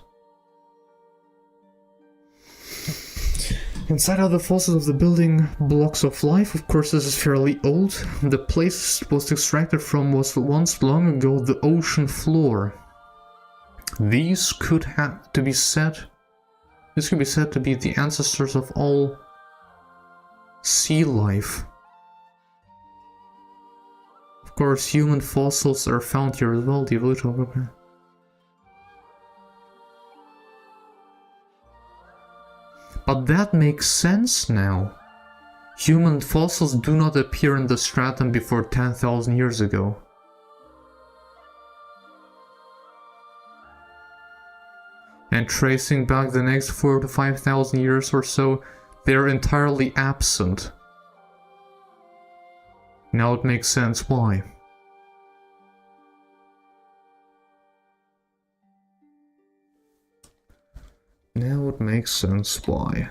Inside are the fossils of the building blocks of life. Of course, this is fairly old. The place it was extracted from was once long ago the ocean floor. These could be said to be the ancestors of all sea life. Of course, human fossils are found here as well. The evolution of But that makes sense now. Human fossils do not appear in the stratum before 10,000 years ago. And tracing back the next 4,000 to 5,000 years or so, they're entirely absent. Now it makes sense why. Now it makes sense why.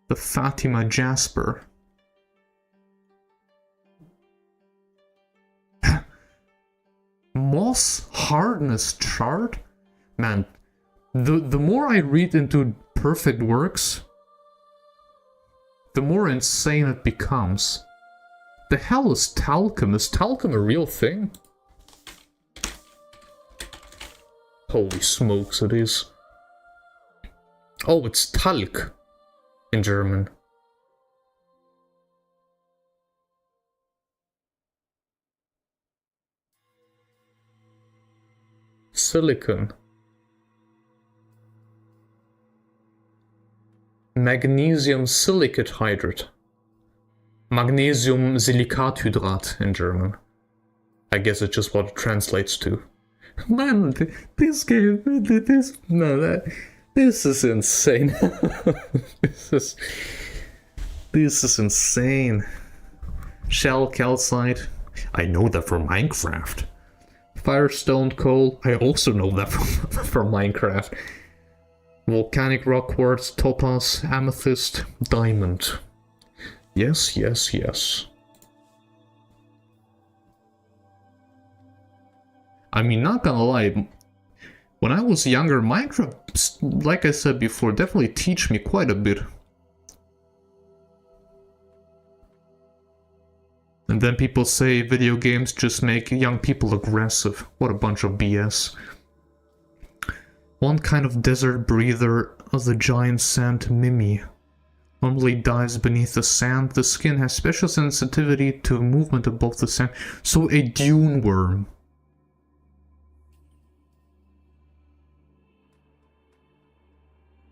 The Fatima Jasper. Moss hardness chart? Man, the more I read into perfect works, the more insane it becomes. The hell is talcum? Is talcum a real thing? Holy smokes, it is. Oh, it's Talc in German. Silicon. magnesium silicate hydrate. Magnesium Silikathydrat in German. I guess it's just what it translates to. Man, this game, this is insane. This is insane. Shell, calcite. I know that from Minecraft. Firestone, coal. I also know that from Minecraft. Volcanic rock quartz, topaz, amethyst, diamond. Yes, yes, yes. I mean, not gonna lie, when I was younger, Minecraft, like I said before, definitely teach me quite a bit. And then people say video games just make young people aggressive. What a bunch of BS. One kind of desert breather, the giant sand mimi, normally dives beneath the sand. The skin has special sensitivity to movement above the sand. So a dune worm.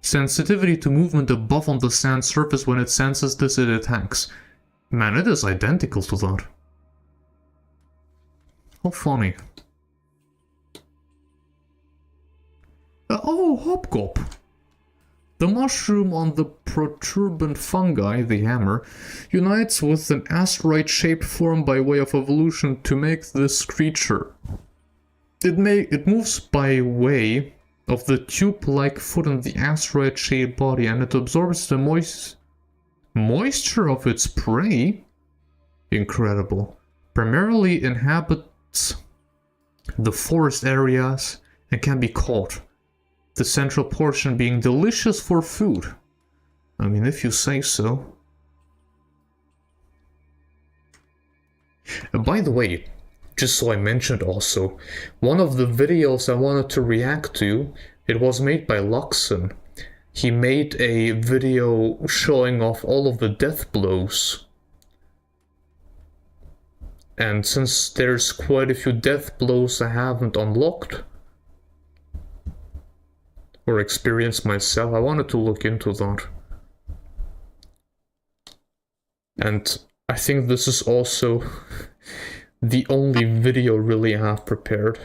Sensitivity to movement above on the sand surface. When it senses this, it attacks. Man, it is identical to that. How funny. Oh, hopgop. The mushroom on the protuberant fungi, the hammer, unites with an asteroid-shaped form by way of evolution to make this creature. It moves by way of the tube-like foot in the asteroid-shaped body, and it absorbs the moisture of its prey. Incredible. Primarily inhabits the forest areas and can be caught. The central portion being delicious for food. I mean, if you say so. By the way, just so I mentioned also, one of the videos I wanted to react to, it was made by Luxon. He made a video showing off all of the death blows. And since there's quite a few death blows I haven't unlocked or experienced myself, I wanted to look into that. And I think this is also the only video really I have prepared.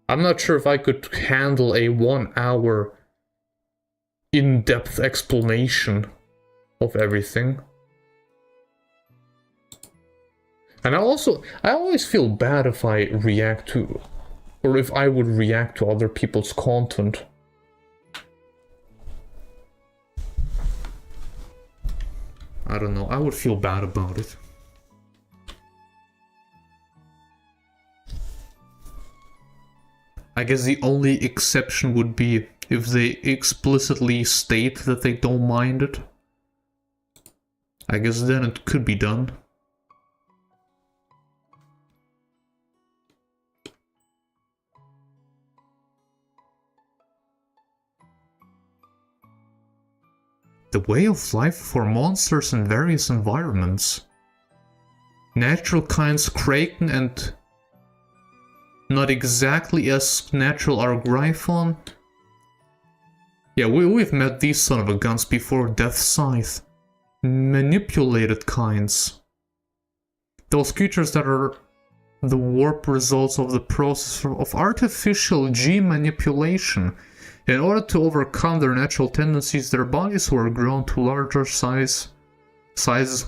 I'm not sure if I could handle a 1 hour in-depth explanation of everything. And I always feel bad if I react to, or if I would react to other people's content. I don't know, I would feel bad about it. I guess the only exception would be if they explicitly state that they don't mind it. I guess then it could be done. The way of life for monsters in various environments. Natural kinds Kraken and not exactly as natural are Gryphon. Yeah, we've met these son of a guns before. Death Scythe. Manipulated kinds. Those creatures that are the warp results of the process of artificial G manipulation. In order to overcome their natural tendencies, their bodies were grown to larger sizes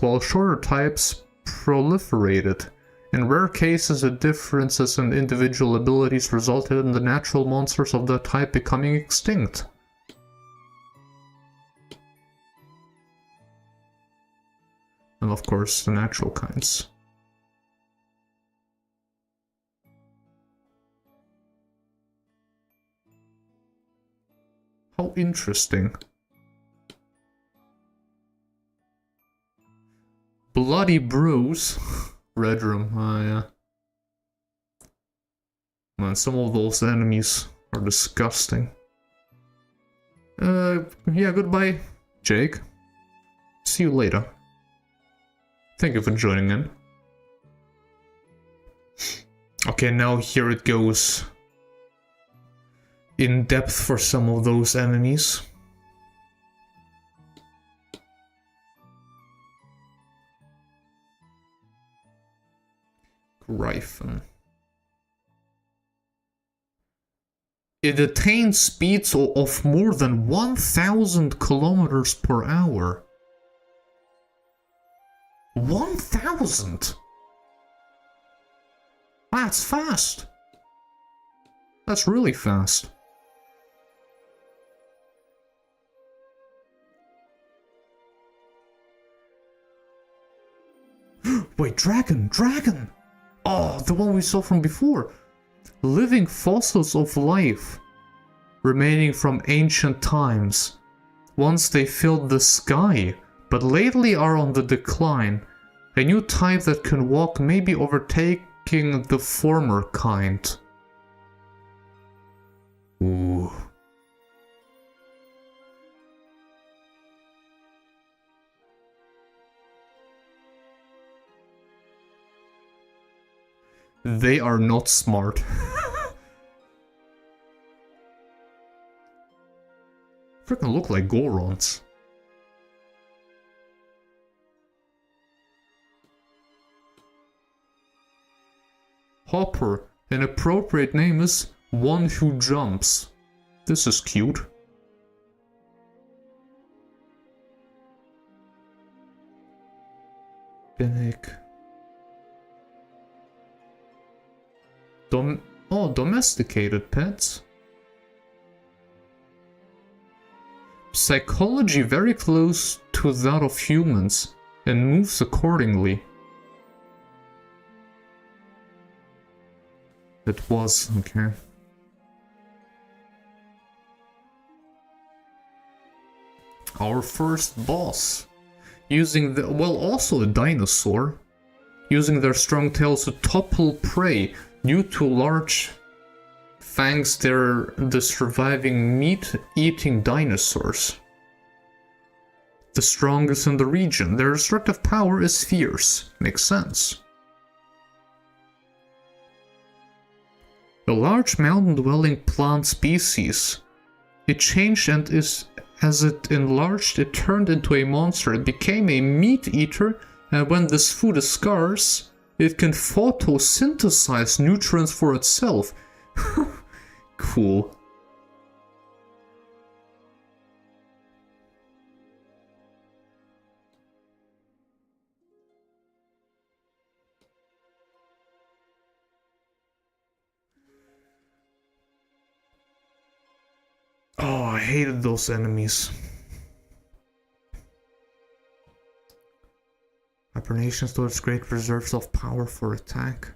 while shorter types proliferated. In rare cases, the differences in individual abilities resulted in the natural monsters of that type becoming extinct. And of course, the natural kinds. How interesting. Bloody Brews. Red Room, yeah. Man, some of those enemies are disgusting. Yeah, goodbye, Jake. See you later. Thank you for joining in. Okay, now here it goes. in depth for some of those enemies. Gryphon. It attains speeds of more than 1,000 kilometers per hour. 1,000? That's fast. That's really fast. Wait, dragon! Oh, the one we saw from before. Living fossils of life, remaining from ancient times. Once they filled the sky, but lately are on the decline. A new type that can walk may be overtaking the former kind. Ooh. They are not smart. Freaking look like Gorons. Hopper. An appropriate name is One Who Jumps. This is cute. Binnick. Domesticated pets. Psychology very close to that of humans and moves accordingly. It was, okay. Our first boss. Using the, well, also a dinosaur. Using their strong tails to topple prey. Due to large fangs, they're the surviving meat-eating dinosaurs. The strongest in the region. Their destructive power is fierce. Makes sense. A large mountain-dwelling plant species. It changed and as it enlarged, it turned into a monster. It became a meat-eater, and when this food is scarce, it can photosynthesize nutrients for itself. Cool. Oh, I hated those enemies. Hibernation stores great reserves of power for attack.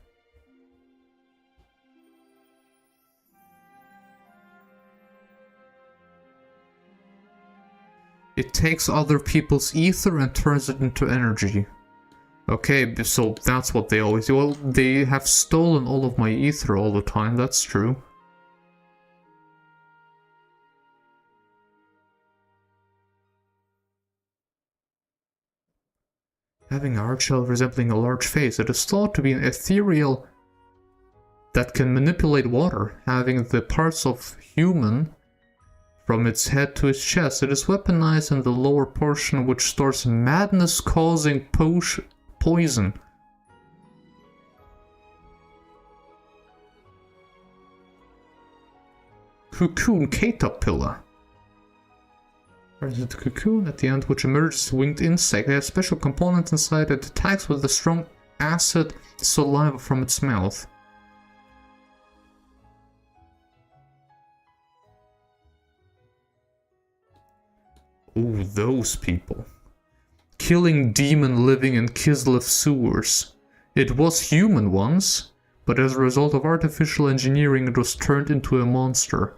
It takes other people's ether and turns it into energy. Okay, so that's what they always do. Well, they have stolen all of my ether all the time, that's true. Having a hard shell resembling a large face, it is thought to be an ethereal that can manipulate water, having the parts of human from its head to its chest. It is weaponized in the lower portion, which stores madness-causing poison. Cocoon caterpillar. There's a cocoon at the end which emerges winged insect. It has special components inside that attacks with the strong acid saliva from its mouth. Oh, those people. Killing demon living in Kislev sewers. It was human once, but as a result of artificial engineering it was turned into a monster.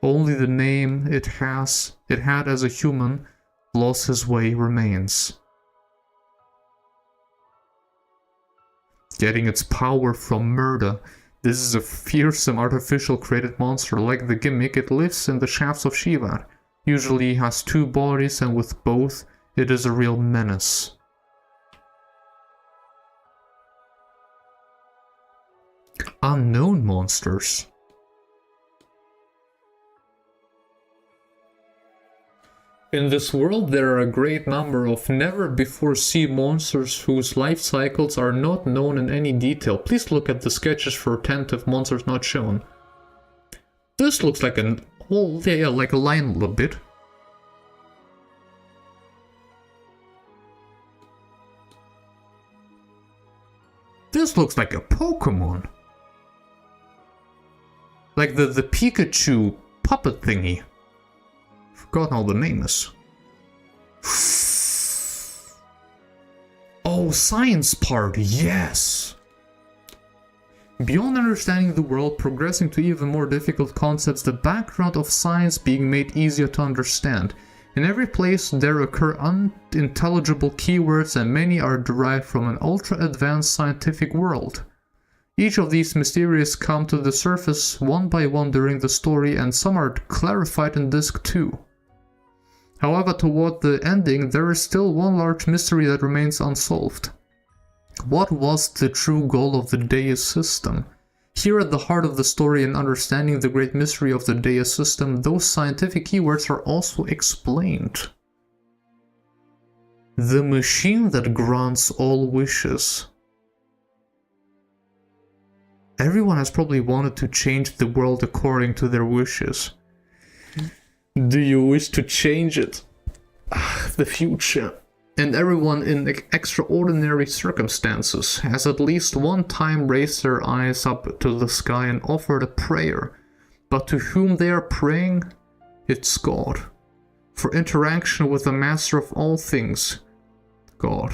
Only the name it had as a human lost his way remains. Getting its power from murder. This is a fearsome artificial created monster. Like the gimmick, it lives in the shafts of Shiva. Usually has two bodies, and with both, it is a real menace. Unknown monsters. In this world, there are a great number of never-before-seen monsters whose life cycles are not known in any detail. Please look at the sketches for tentative monsters not shown. This looks like an... oh, yeah, like a lion a little bit. This looks like a Pokemon. Like the Pikachu puppet thingy. Forgotten how the name is. Oh, science part, yes! Beyond understanding the world, progressing to even more difficult concepts, the background of science being made easier to understand. In every place there occur unintelligible keywords, and many are derived from an ultra-advanced scientific world. Each of these mysteries come to the surface one by one during the story, and some are clarified in Disc 2. However, toward the ending, there is still one large mystery that remains unsolved. What was the true goal of the Deus system? Here at the heart of the story and understanding the great mystery of the Deus system, those scientific keywords are also explained. The machine that grants all wishes. Everyone has probably wanted to change the world according to their wishes. Do you wish to change it? The future. And everyone in extraordinary circumstances has at least one time raised their eyes up to the sky and offered a prayer. But to whom they are praying? It's God. For interaction with the master of all things, God.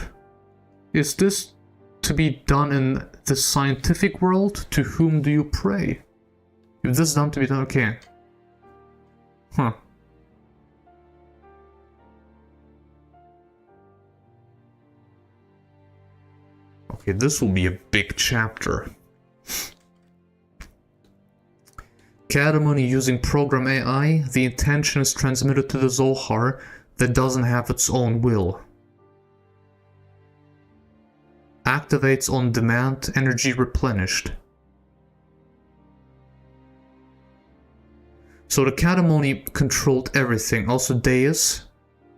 Is this to be done in the scientific world? To whom do you pray? If this is done to be done, okay. Huh. Okay, this will be a big chapter. Cadamony using program AI, the intention is transmitted to the Zohar that doesn't have its own will. Activates on demand, energy replenished. So the Cadamony controlled everything, also Deus,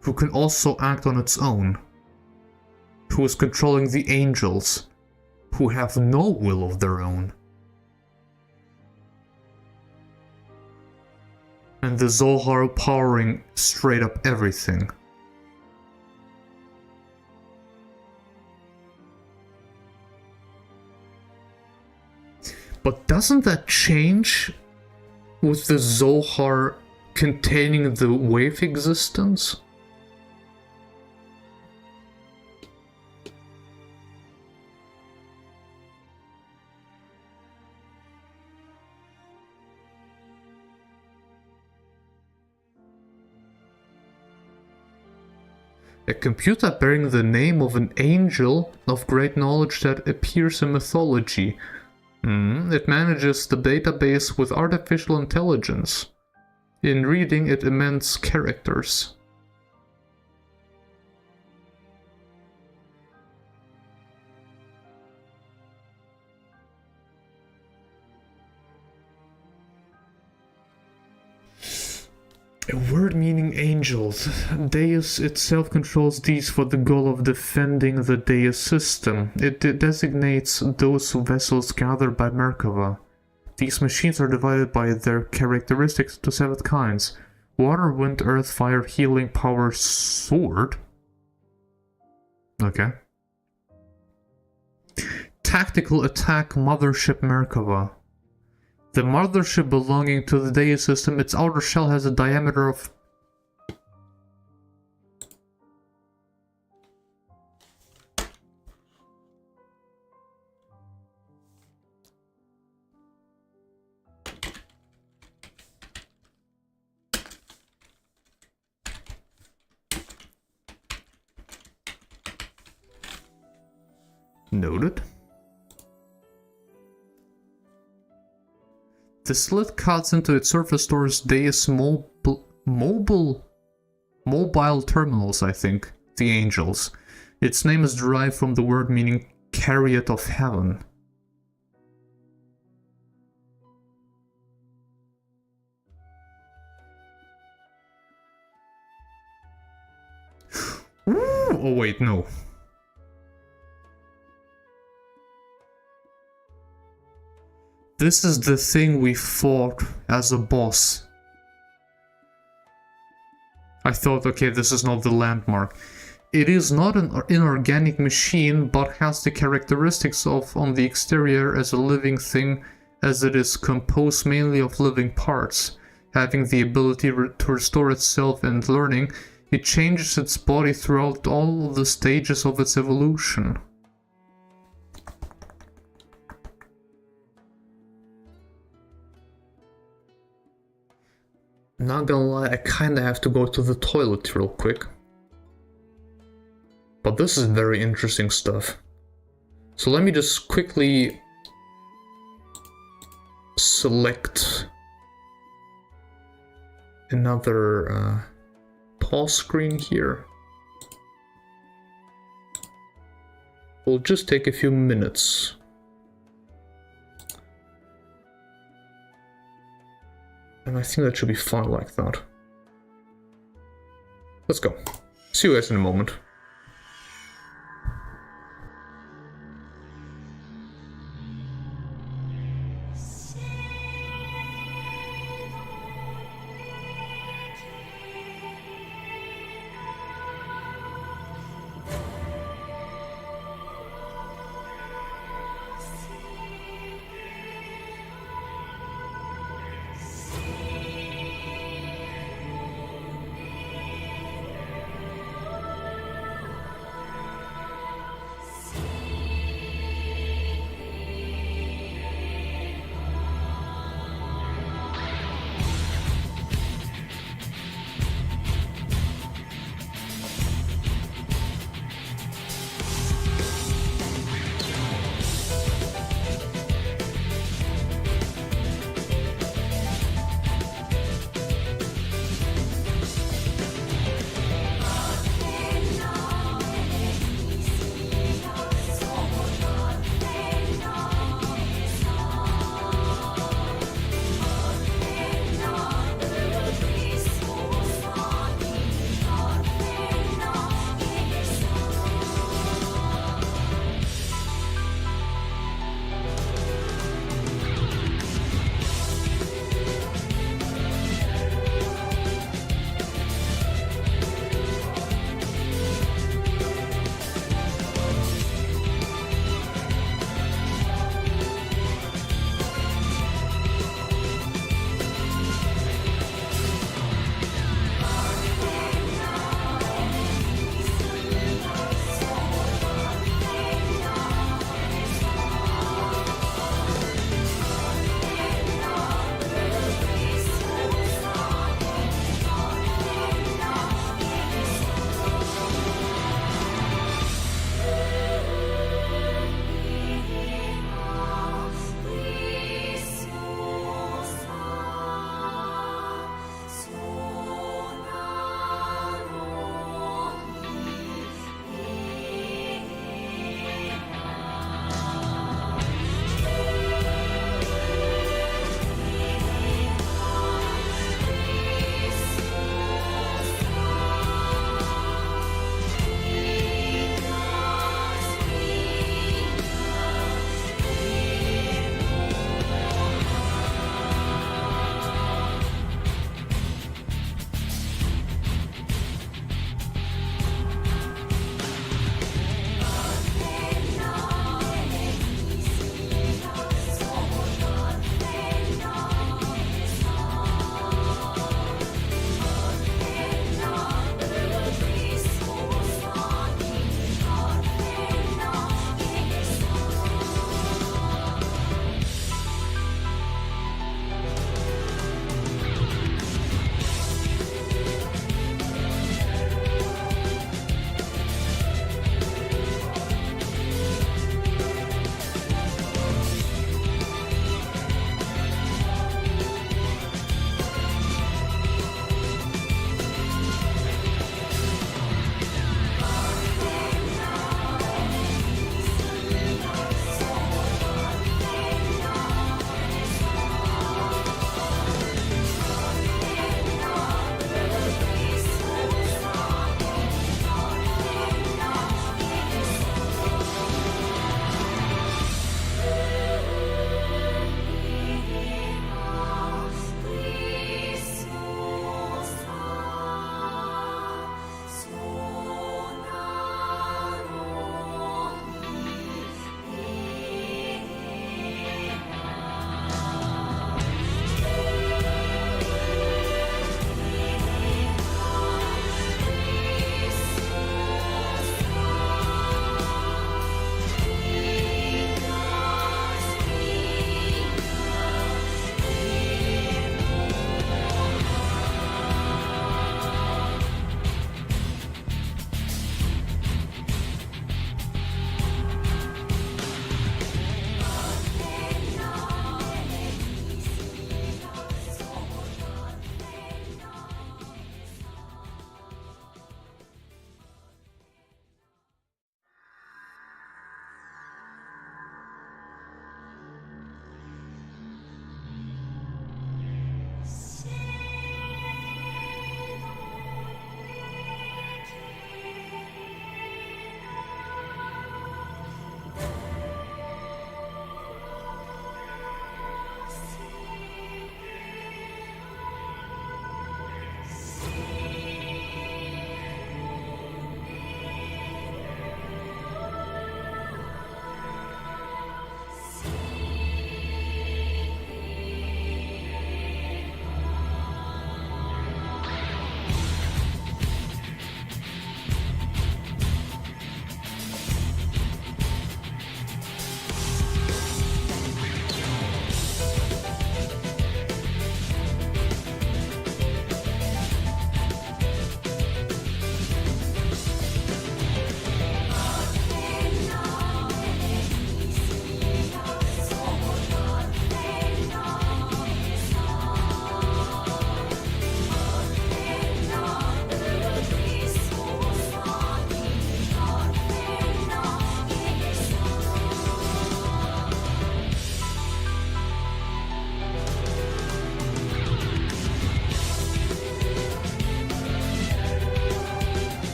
who can also act on its own. Who is controlling the angels, who have no will of their own. And the Zohar powering straight up everything. But doesn't that change with the Zohar containing the wave existence? A computer bearing the name of an angel of great knowledge that appears in mythology. It manages the database with artificial intelligence. In reading, it amends characters. A word meaning angels. Deus itself controls these for the goal of defending the Deus system. It designates those vessels gathered by Merkava. These machines are divided by their characteristics into 7 kinds. Water, wind, earth, fire, healing, power, sword. Okay. Tactical attack, mothership Merkava. The mothership belonging to the Deus system, its outer shell has a diameter of... Noted. The slit cuts into its surface stores Deus mobile terminals, I think, the angels. Its name is derived from the word meaning chariot of heaven. Oh wait, no. This is the thing we fought as a boss. I thought, okay, this is not the landmark. It is not an inorganic machine, but has the characteristics of on the exterior as a living thing, as it is composed mainly of living parts. Having the ability to restore itself and learning, it changes its body throughout all the stages of its evolution. Not gonna lie, I kinda have to go to the toilet real quick. But this is very interesting stuff. So let me just quickly select another pause screen here. Will just take a few minutes. And I think that should be fine like that. Let's go. See you guys in a moment.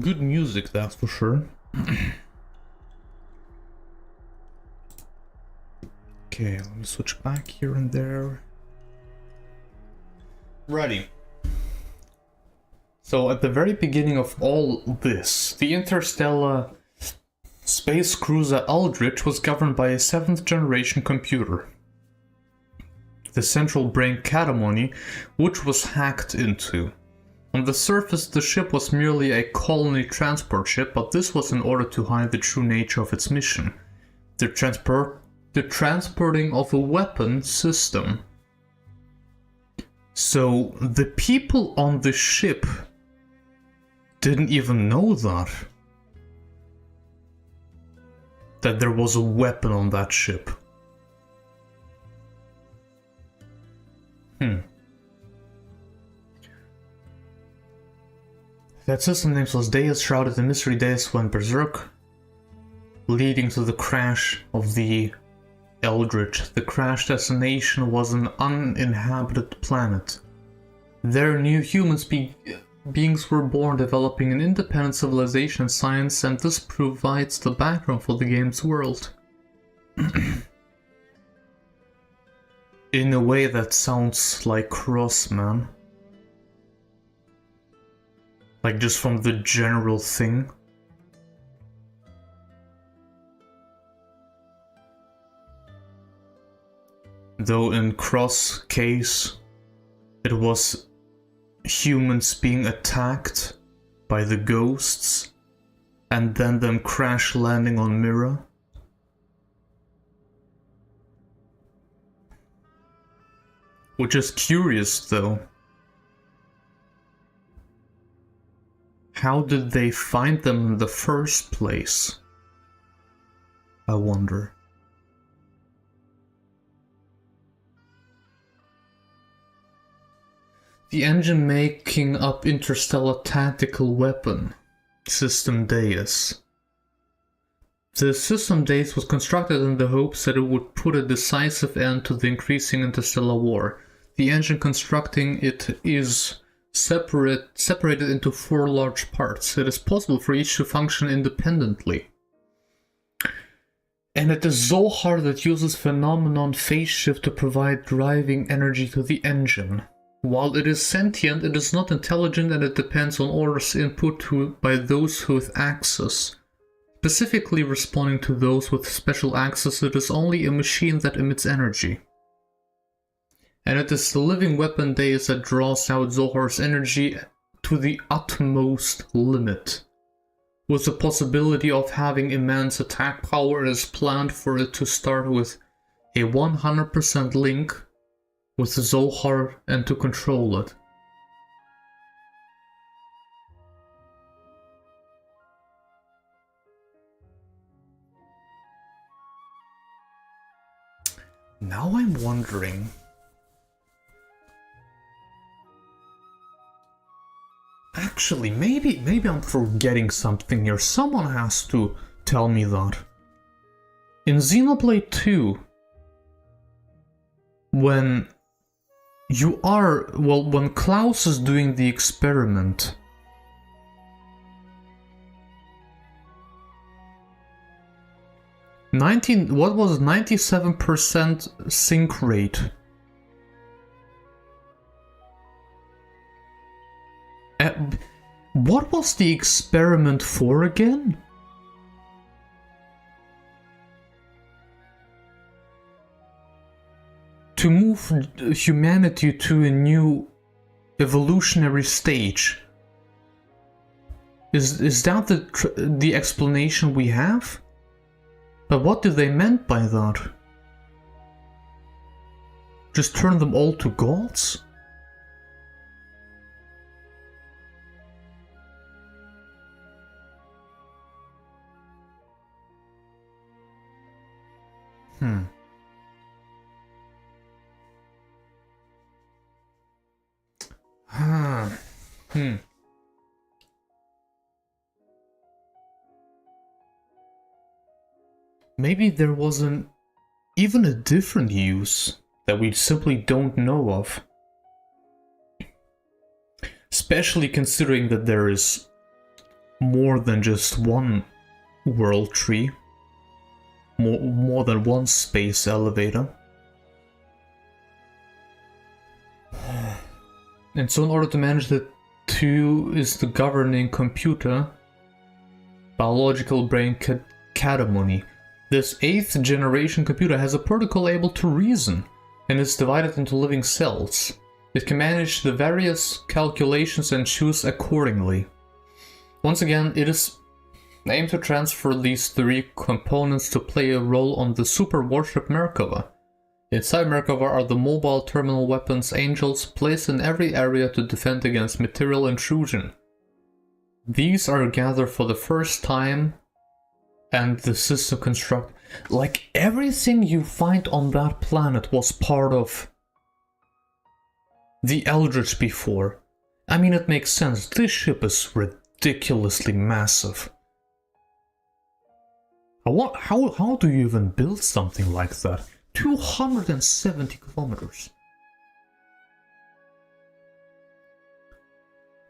good music, that's for sure. Okay, let me switch back here and there. Ready. So at the very beginning of all this, the interstellar space cruiser Aldrich was governed by a 7th generation computer. The central brain Katamoni, which was hacked into. On the surface, the ship was merely a colony transport ship, but this was in order to hide the true nature of its mission. The transporting of a weapon system. So the people on the ship didn't even know that there was a weapon on that ship. That system name was Deus, shrouded in mystery. Deus went berserk, leading to the crash of the Eldritch. The crash destination was an uninhabited planet. There, new humans beings were born, developing an independent civilization and science, and this provides the background for the game's world. In a way that sounds like Cross, man. Like just from the general thing. Though in Cross case, it was humans being attacked by the ghosts and then them crash landing on Mira. Which is curious though. How did they find them in the first place? I wonder. The engine making up interstellar tactical weapon, System Deus. The System Deus was constructed in the hopes that it would put a decisive end to the increasing interstellar war. The engine constructing it is separated into 4 large parts. It is possible for each to function independently. And it is Zohar that uses phenomenon phase shift to provide driving energy to the engine. While it is sentient, it is not intelligent, and it depends on orders input by those with access. Specifically responding to those with special access, it is only a machine that emits energy. And it is the living weapon Deus that draws out Zohar's energy to the utmost limit. With the possibility of having immense attack power, it is planned for it to start with a 100% link with Zohar and to control it. Now I'm wondering... Actually, maybe I'm forgetting something here. Someone has to tell me that. In Xenoblade 2, when Klaus is doing the experiment, what was 97% sync rate? What was the experiment for again? To move humanity to a new evolutionary stage. Is that the explanation we have? But what do they meant by that? Just turn them all to gods? Maybe there wasn't even a different use that we simply don't know of. Especially considering that there is more than just one world tree, more than one space elevator. And so in order to manage the two is the governing computer, biological brain catamony. This 8th generation computer has a protocol able to reason and is divided into living cells. It can manage the various calculations and choose accordingly. Once again, it is aimed to transfer these 3 components to play a role on the super warship Merkava. Inside Merkava are the mobile terminal weapons Angels placed in every area to defend against material intrusion. These are gathered for the first time and the system construct. Like everything you find on that planet was part of the Eldritch before. I mean, it makes sense. This ship is ridiculously massive. How do you even build something like that? 270 kilometers.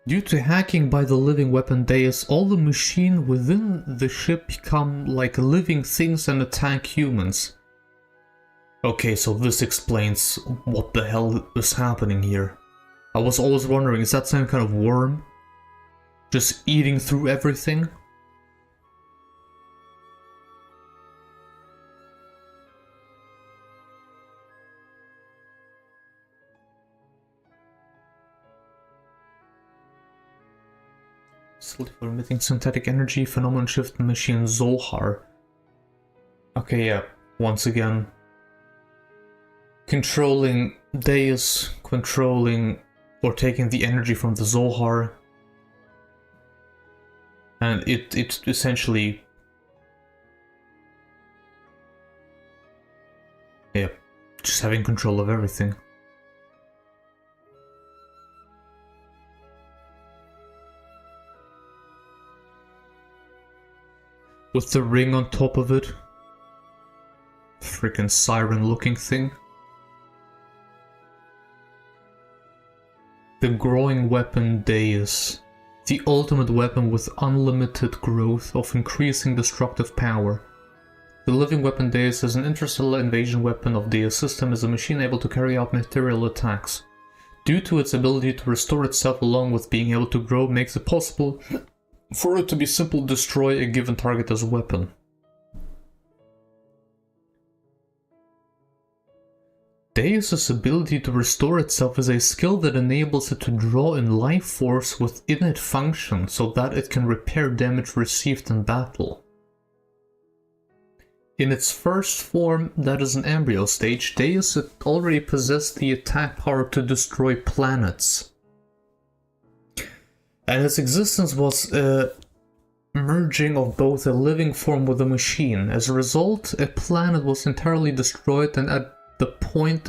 Due to hacking by the living weapon Deus, all the machine within the ship become like living things and attack humans. Okay, so this explains what the hell is happening here. I was always wondering, is that some kind of worm? Just eating through everything? For emitting synthetic energy, phenomenon shift machine Zohar. Okay, yeah, once again. Controlling Deus, controlling or taking the energy from the Zohar. And it essentially... yeah, just having control of everything. With the ring on top of it. Freaking siren looking thing. The growing weapon Deus. The ultimate weapon with unlimited growth of increasing destructive power. The living weapon Deus is an interstellar invasion weapon of Deus system, is a machine able to carry out material attacks. Due to its ability to restore itself along with being able to grow, makes it possible for it to be simple to destroy a given target as a weapon. Deus' ability to restore itself is a skill that enables it to draw in life force within its function so that it can repair damage received in battle. In its first form, that is an embryo stage, Deus already possessed the attack power to destroy planets. And its existence was a merging of both a living form with a machine. As a result, a planet was entirely destroyed, and at the point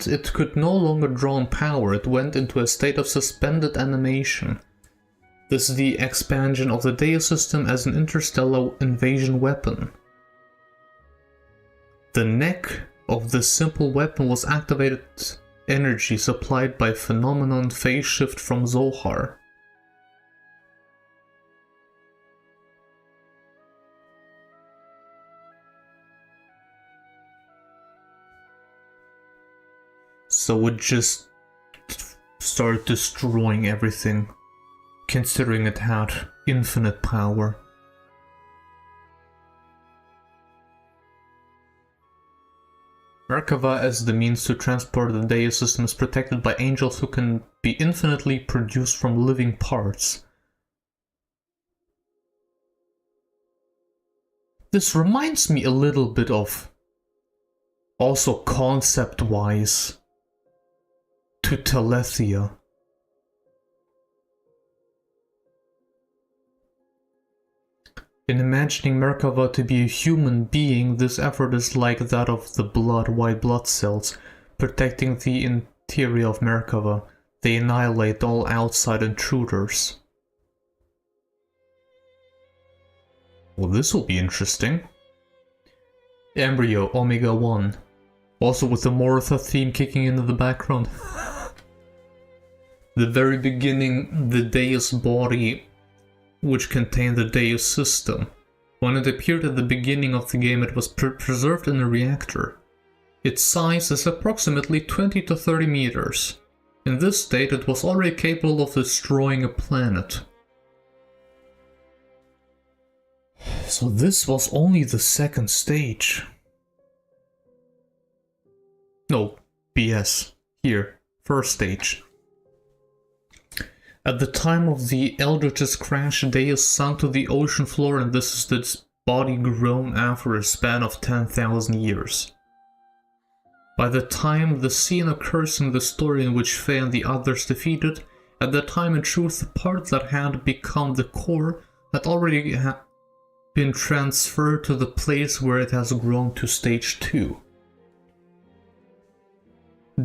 it could no longer draw on power, it went into a state of suspended animation. This is the expansion of the Deus system as an interstellar invasion weapon. The neck of this simple weapon was activated energy supplied by phenomenon phase shift from Zohar. So it just started destroying everything, considering it had infinite power. Merkava as the means to transport the Deus system is protected by angels who can be infinitely produced from living parts. This reminds me a little bit of, also concept-wise, to Telethia. In imagining Merkava to be a human being, this effort is like that of the white blood cells, protecting the interior of Merkava. They annihilate all outside intruders. Well, this will be interesting. Embryo Omega 1. Also with the Mortha theme kicking into the background. The very beginning, the Deus body, which contained the Deus system. When it appeared at the beginning of the game, it was preserved in a reactor. Its size is approximately 20 to 30 meters. In this state, it was already capable of destroying a planet. So this was only the second stage. No, BS. Here, first stage. At the time of the Eldritch's crash, Deus sunk to the ocean floor, and this is its body grown after a span of 10,000 years. By the time the scene occurs in the story in which Faye and the others defeated, at that time in truth the part that had become the core had already been transferred to the place where it has grown to stage 2.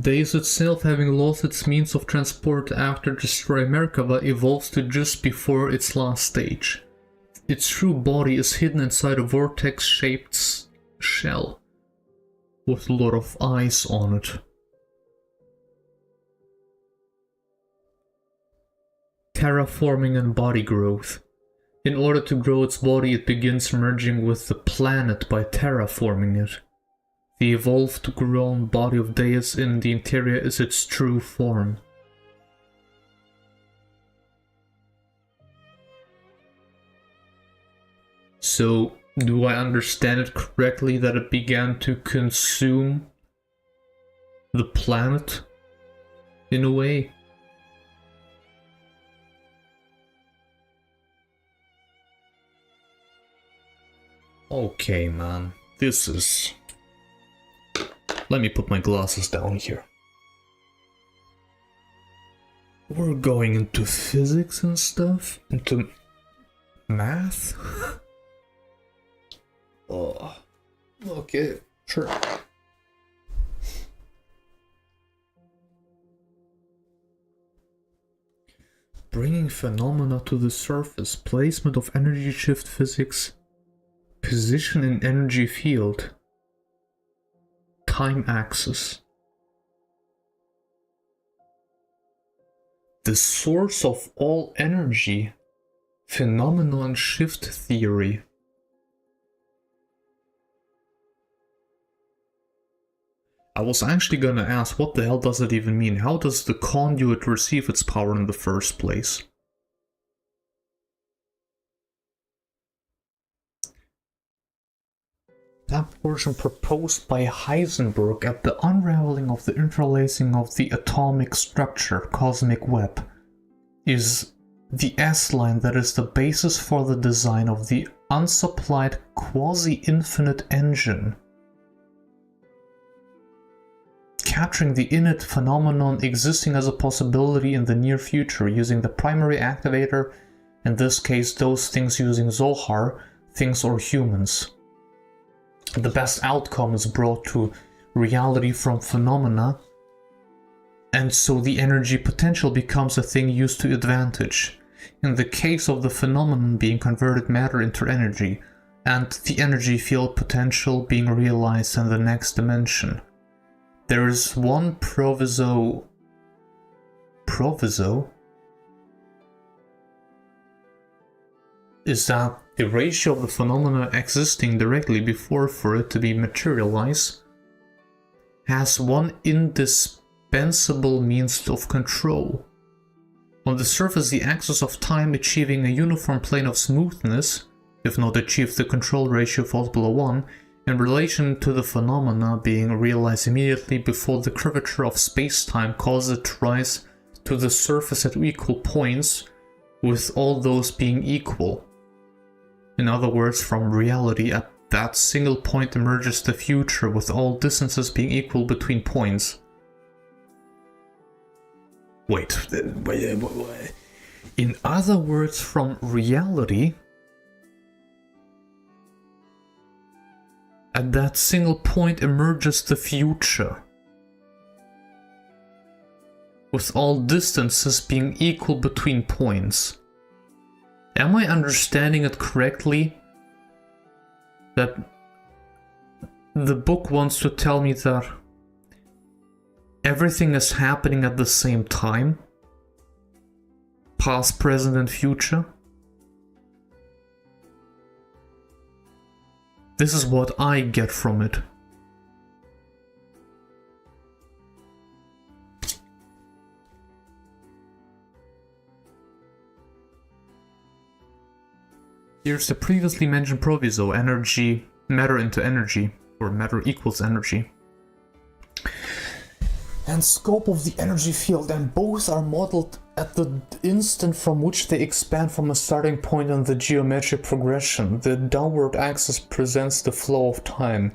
Deus itself, having lost its means of transport after destroying Merkaba, evolves to just before its last stage. Its true body is hidden inside a vortex-shaped shell, with a lot of eyes on it. Terraforming and body growth. In order to grow its body, it begins merging with the planet by terraforming it. The evolved, grown body of Deus in the interior is its true form. So, do I understand it correctly that it began to consume the planet in a way? Okay, man, this is... Let me put my glasses down here. We're going into physics and stuff? Into math? Oh, okay, sure. Bringing phenomena to the surface, placement of energy shift physics, position in energy field, time axis. The source of all energy, phenomenon shift theory. I was actually gonna ask, what the hell does it even mean? How does the conduit receive its power in the first place? That portion proposed by Heisenberg at the unraveling of the interlacing of the atomic structure, cosmic web, is the S-line that is the basis for the design of the unsupplied quasi-infinite engine, capturing the innate phenomenon existing as a possibility in the near future using the primary activator, in this case those things using Zohar, things or humans. The best outcome is brought to reality from phenomena, and so the energy potential becomes a thing used to advantage. In the case of the phenomenon being converted matter into energy, and the energy field potential being realized in the next dimension. There is one proviso is that the ratio of the phenomena existing directly before for it to be materialized has one indispensable means of control. On the surface, the axis of time achieving a uniform plane of smoothness, if not achieve the control ratio falls below 1, in relation to the phenomena being realized immediately before the curvature of space-time causes it to rise to the surface at equal points, with all those being equal. In other words, from reality, at that single point emerges the future, with all distances being equal between points. Wait. In other words, from reality, at that single point emerges the future, with all distances being equal between points. Am I understanding it correctly? That the book wants to tell me that everything is happening at the same time? past, present, and future. This is what I get from it. Here's the previously mentioned proviso, energy, matter into energy, or matter equals energy. And scope of the energy field, and both are modeled at the instant from which they expand from a starting point on the geometric progression. The downward axis presents the flow of time,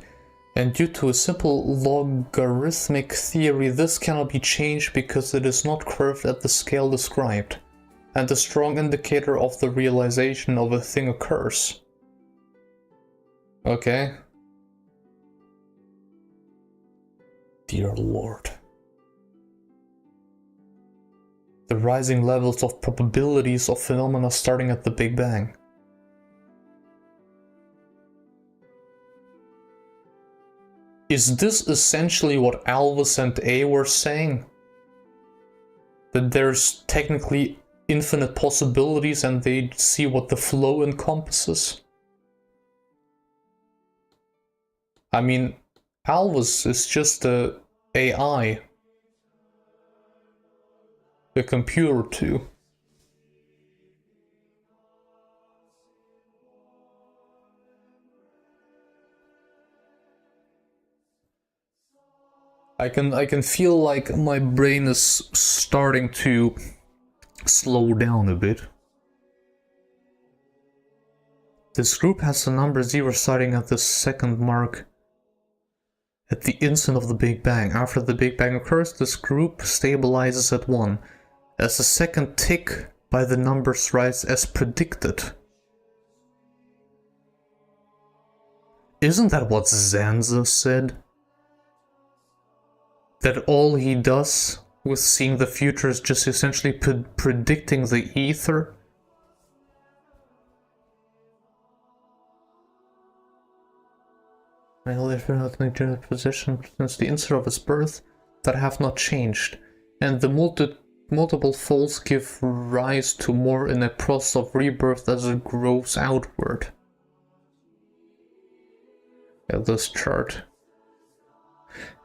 and due to a simple logarithmic theory, this cannot be changed because it is not curved at the scale described, and a strong indicator of the realization of a thing occurs. Okay. Dear Lord. The rising levels of probabilities of phenomena starting at the Big Bang. Is this essentially what Alvis and A were saying? That there's technically infinite possibilities and they see what the flow encompasses? I mean, Alvis is just a AI. A computer too. I can feel like my brain is starting to slow down a bit. This group has the number 0 starting at the second mark at the instant of the Big Bang. After the Big Bang occurs, this group stabilizes at 1. As the second tick by the numbers rise as predicted. Isn't that what Zanza said? That all he does with seeing the future is just essentially predicting the ether? I live in a position since the instant of his birth that have not changed, and the multiple folds give rise to more in a process of rebirth as it grows outward. At this chart.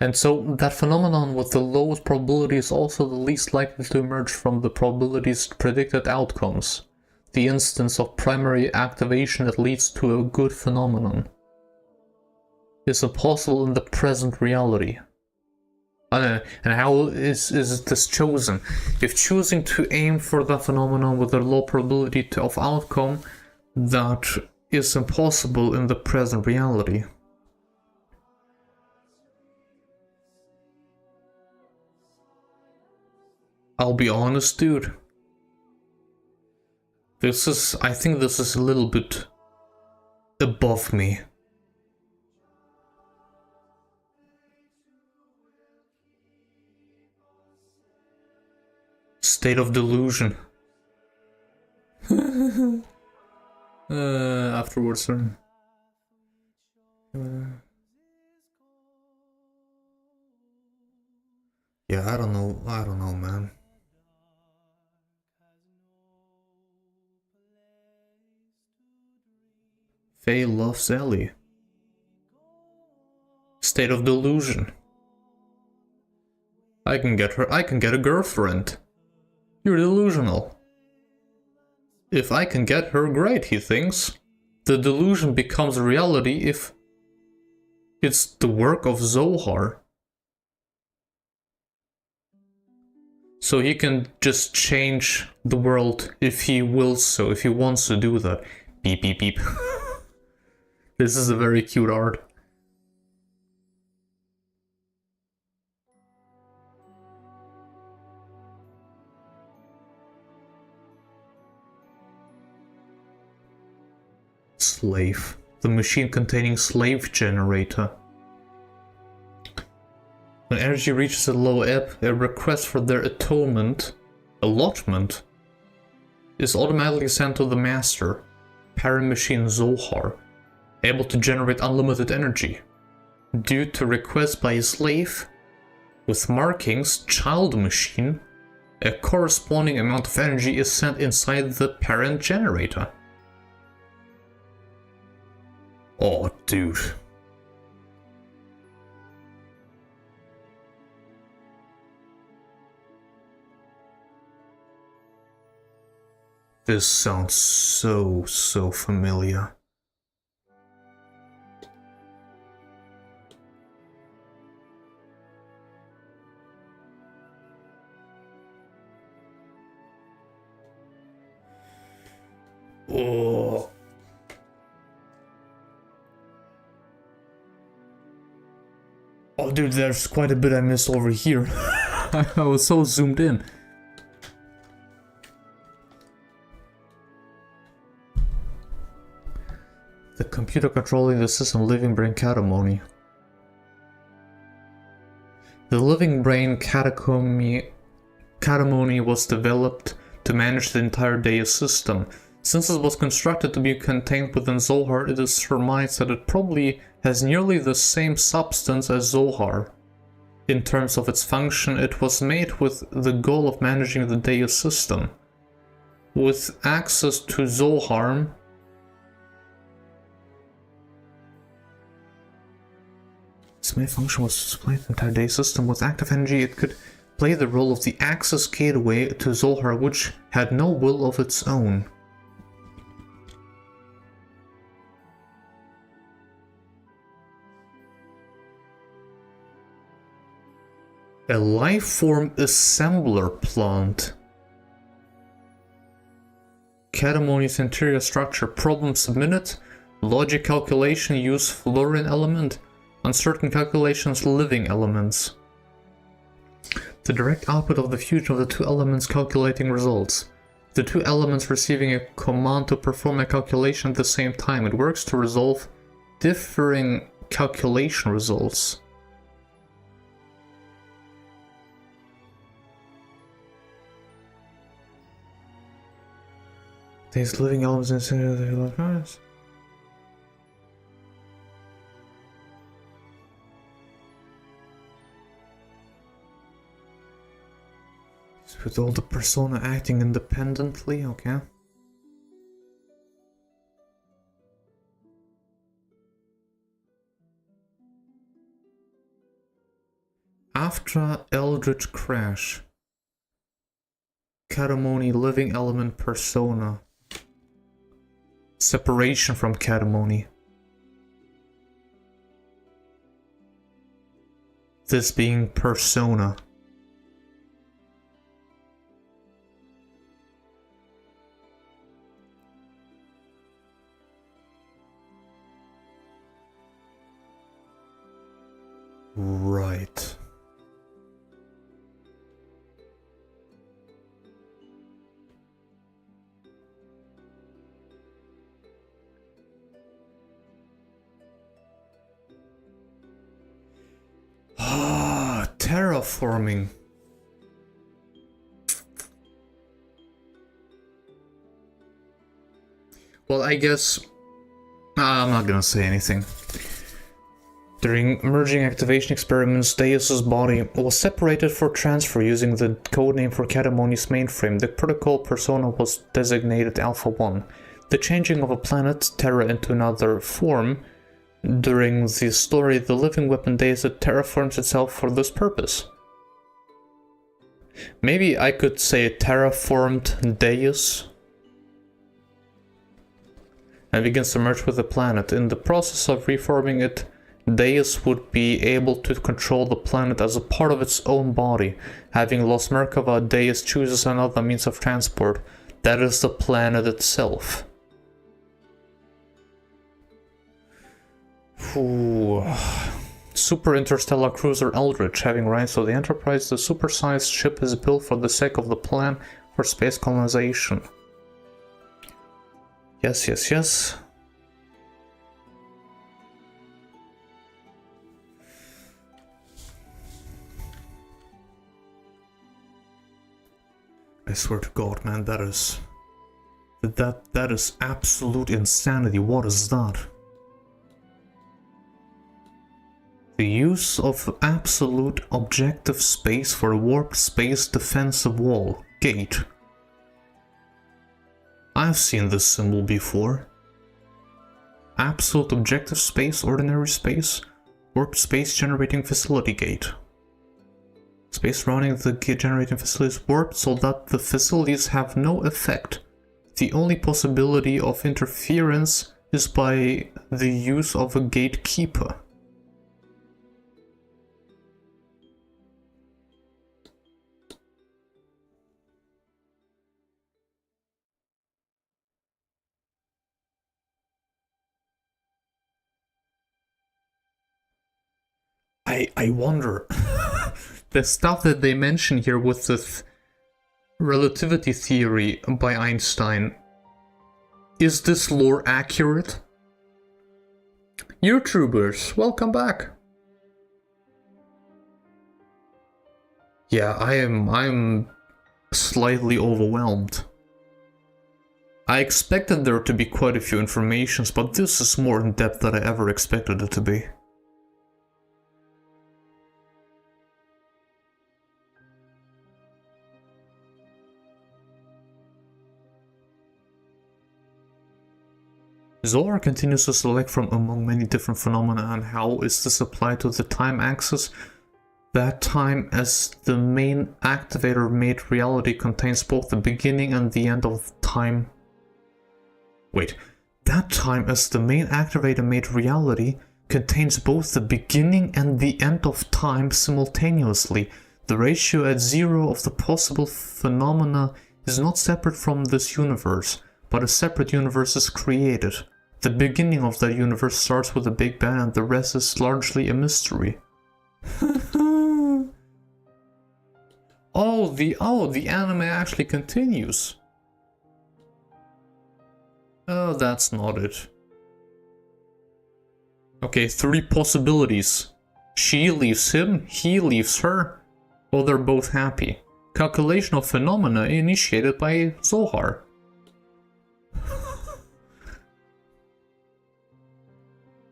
And so that phenomenon with the lowest probability is also the least likely to emerge from the probabilities predicted outcomes. The instance of primary activation that leads to a good phenomenon is impossible in the present reality. And how is this chosen? If choosing to aim for the phenomenon with a low probability of outcome, that is impossible in the present reality. I'll be honest, dude. I think this is a little bit above me. State of delusion. Afterwards, sir. Yeah, I don't know, man. Faye loves Ellie. State of delusion. I can get a girlfriend. You're delusional. If I can get her, great, he thinks. The delusion becomes reality if it's the work of Zohar. So he can just change the world if he wills so, if he wants to do that. Beep beep beep. This is a very cute art. Slave. The machine containing slave generator. When energy reaches a low ebb, a request for their allotment, is automatically sent to the master, parent machine Zohar, able to generate unlimited energy. Due to request by a slave, with markings child machine, A corresponding amount of energy is sent inside the parent generator. Oh, dude. This sounds so familiar. Oh. Oh, dude, there's quite a bit I missed over here. I was so zoomed in. The computer controlling the system, living brain catacomony. The living brain catacomony was developed to manage the entire Deus system. Since it was constructed to be contained within Zohar, it is surmised that it probably has nearly the same substance as Zohar. In terms of its function, it was made with the goal of managing the Deus system. With access to Zohar, its main function was to display the entire Deus system. With active energy, it could play the role of the access gateway to Zohar, which had no will of its own. A life-form assembler plant. Catacomony's interior structure. Problem submitted. Logic calculation use fluorine element. Uncertain calculations living elements. The direct output of the fusion of the two elements calculating results. The two elements receiving a command to perform a calculation at the same time. It works to resolve differing calculation results. These living elements inside of the electronics. With all the persona acting independently, okay. After Eldritch Crash. Catacomony living element persona. Separation from Catacomony. This being persona. Right. Terraforming. Well, I guess I'm not gonna say anything. During merging activation experiments, Deus's body was separated for transfer using the codename for Catacomony's mainframe. The protocol persona was designated Alpha 1. The changing of a planet, Terra, into another form. During the story, the living weapon Deus terraforms itself for this purpose. Maybe I could say terraformed Deus. And begins to merge with the planet. In the process of reforming it, Deus would be able to control the planet as a part of its own body. Having lost Merkava, Deus chooses another means of transport. That is the planet itself. Ooh. Super Interstellar Cruiser Eldritch. Having rights to the Enterprise, the supersized ship is built for the sake of the plan for space colonization. Yes, yes, yes. I swear to God, man, that is absolute insanity. What is that? The use of absolute objective space for a warped space defensive wall. Gate. I've seen this symbol before. Absolute objective space, ordinary space, warped space generating facility gate. Space surrounding the generating facility is warped so that the facilities have no effect. The only possibility of interference is by the use of a gatekeeper. I wonder, the stuff that they mention here with the relativity theory by Einstein, is this lore accurate? YouTubers, welcome back. Yeah, I'm slightly overwhelmed. I expected there to be quite a few informations, but this is more in depth than I ever expected it to be. Zohar continues to select from among many different phenomena, and how is this applied to the time axis? That time as the main activator made reality contains both the beginning and the end of time. Wait, that time as the main activator made reality contains both the beginning and the end of time simultaneously. The ratio at 0 of the possible phenomena is not separate from this universe, but a separate universe is created. The beginning of that universe starts with a Big Bang and the rest is largely a mystery. Oh, the anime actually continues. Oh, that's not it. Okay, 3 possibilities. She leaves him, he leaves her, or they're both happy. Calculation of phenomena initiated by Zohar.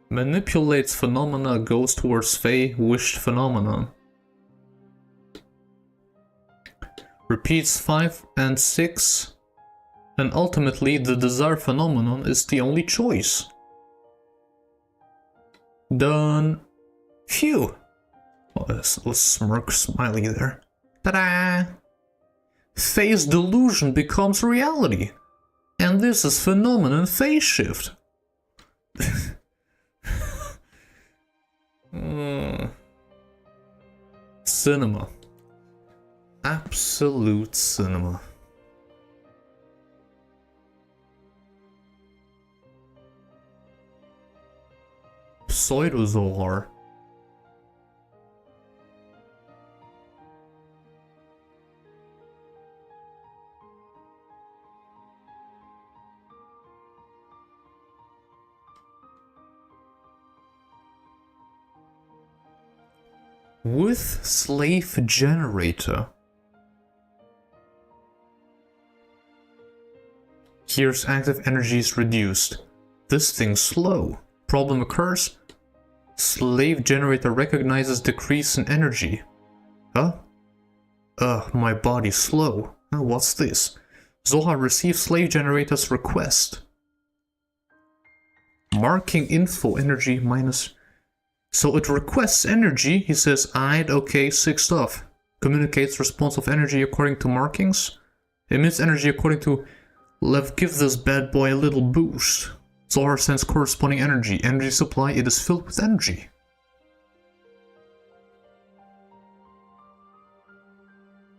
Manipulates phenomena, goes towards Fae, wished phenomenon. Repeats 5 and 6, and ultimately the desired phenomenon is the only choice. Done. Phew. Oh, there's a smirk smiley there. Ta-da! Phase delusion becomes reality. And this is phenomenon phase shift. Cinema. Absolute cinema. Pseudo-Zohar. With slave generator. Here's active energy is reduced. This thing's slow. Problem occurs. Slave generator recognizes decrease in energy. Huh? My body's slow. What's this? Zohar receives slave generator's request. Marking info energy minus. So it requests energy. He says, I'd okay, sick stuff. Communicates response of energy according to markings. Emits energy according to. Give this bad boy a little boost. Zohar sends corresponding energy. Energy supply, it is filled with energy.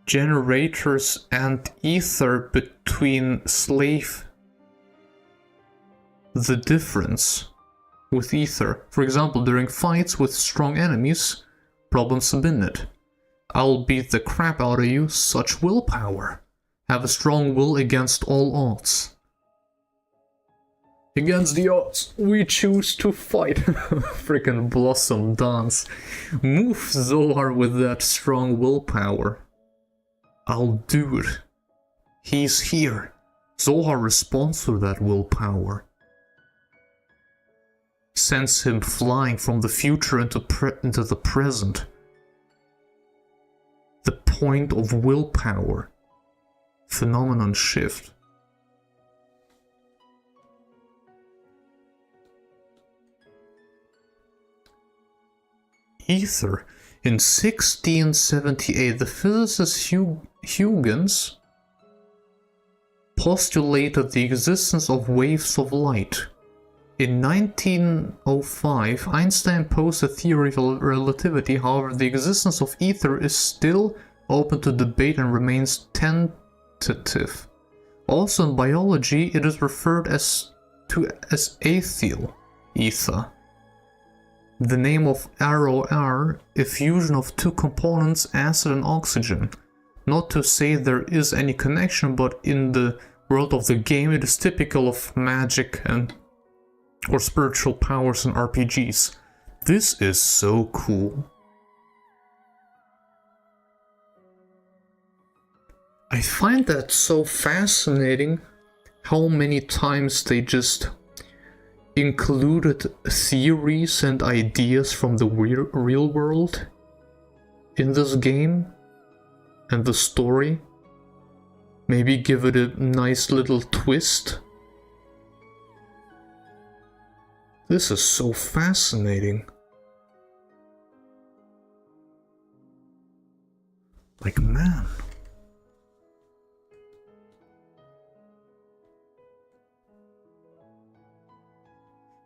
Generators and ether between slave. The difference with ether. For example, during fights with strong enemies, problems submit. I'll beat the crap out of you, such willpower. Have a strong will against all odds. Against the odds, we choose to fight. Frickin' Blossom dance. Move Zohar with that strong willpower. I'll do it. He's here. Zohar responds to that willpower. sends him flying from the future into the present. The point of willpower. Phenomenon shift. Ether. In 1678, the physicist Huygens postulated the existence of waves of light. In 1905, Einstein posed a theory of relativity. However, the existence of ether is still open to debate and remains tentative. Also in biology, it is referred to as aethyl ether. The name of ROR, a fusion of two components, acid and oxygen. Not to say there is any connection, but in the world of the game it is typical of magic or spiritual powers in RPGs. This is so cool. I find that so fascinating how many times they just included theories and ideas from the real world in this game and the story. Maybe give it a nice little twist. This is so fascinating. Like, man.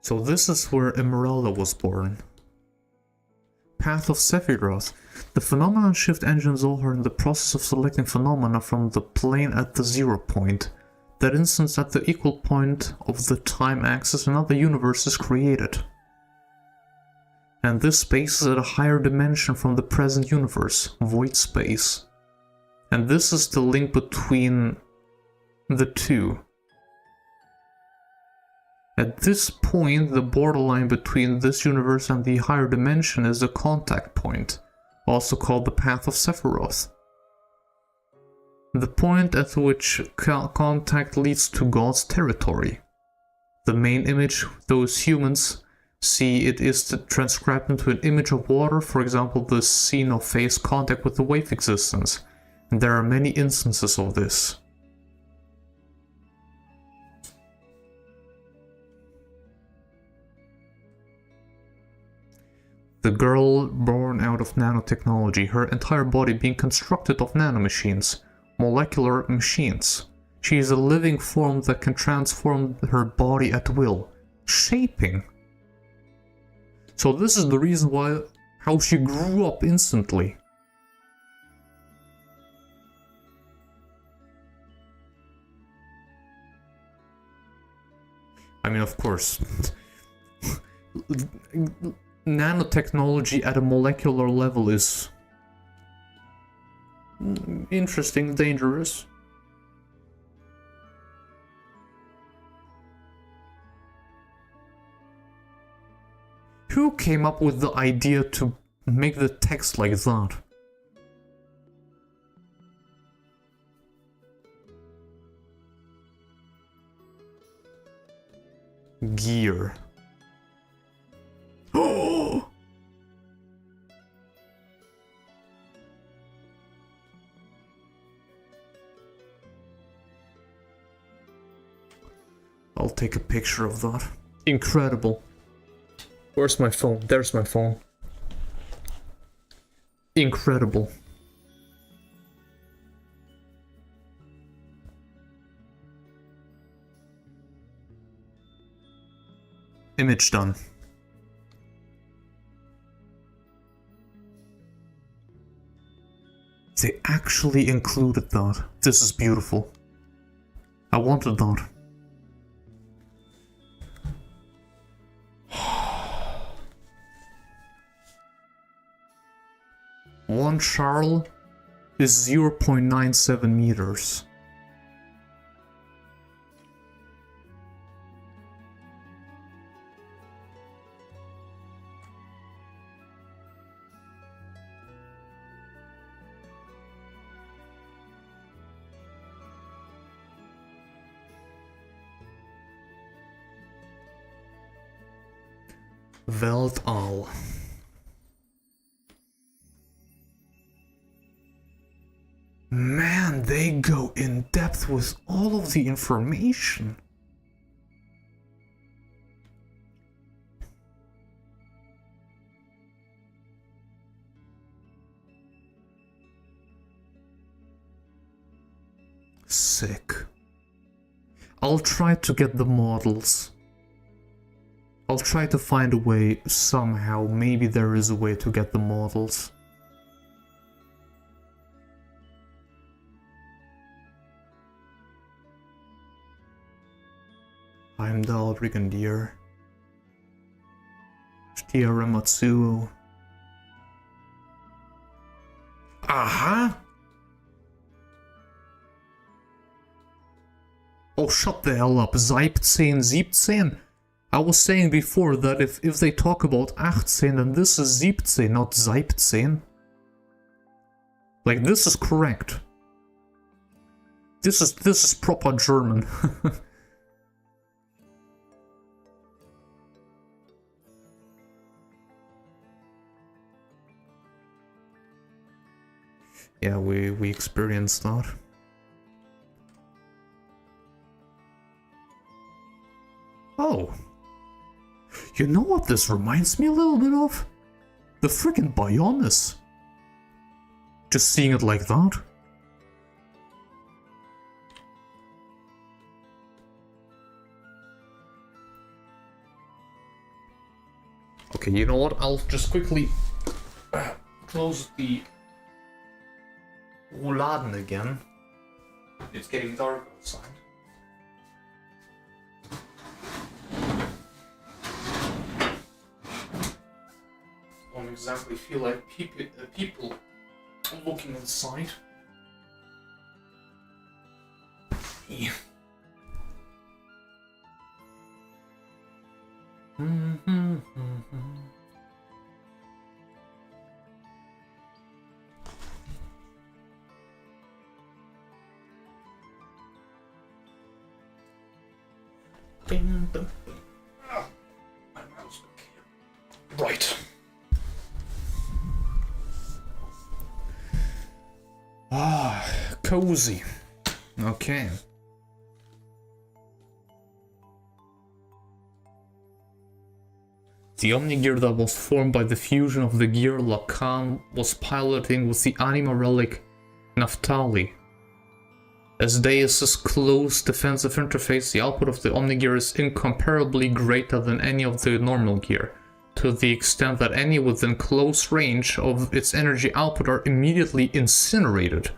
So this is where Emeralda was born. Path of Sephiroth. The phenomenon shift engine Zohar in the process of selecting phenomena from the plane at the 0 point. That instance at the equal point of the time axis, another universe is created. And this space is at a higher dimension from the present universe, void space. And this is the link between the two. At this point, the borderline between this universe and the higher dimension is the contact point, also called the Path of Sephiroth. The point at which contact leads to God's territory. The main image those humans see it is transcribed into an image of water, for example the scene of face contact with the wave existence, and there are many instances of this. The girl born out of nanotechnology, her entire body being constructed of nanomachines, molecular machines. She is a living form that can transform her body at will, shaping. So this is the reason why, how she grew up instantly. I mean, of course. Nanotechnology at a molecular level is interesting, dangerous. Who came up with the idea to make the text like that? Gear. Oh! I'll take a picture of that. Incredible. Where's my phone? There's my phone. Incredible. Image done. They actually included that. This is beautiful. I wanted that. One Charles is 0.97 meters. Weltall. Man, they go in depth with all of the information. Sick. I'll try to get the models. I'll try to find a way somehow. Maybe there is a way to get the models. Heimdall, Brigadier. Shtiara Matsuo. Aha! Oh, shut the hell up. 17, 17. I was saying before that if they talk about 18, then this is 17, not 17. Like, this is correct. This is proper German. Yeah, we experienced that. Oh. You know what this reminds me a little bit of? The frickin' Bionis. Just seeing it like that. Okay, you know what? I'll just quickly close the Rouladen again. It's getting dark outside. Don't exactly feel like people looking inside. Yeah. My mouse. Right. Ah, cozy. Okay. The Omnigear that was formed by the fusion of the gear Lacan was piloting with the anima relic Naphtali. As Deus's close defensive interface, the output of the Omnigear is incomparably greater than any of the normal gear, to the extent that any within close range of its energy output are immediately incinerated.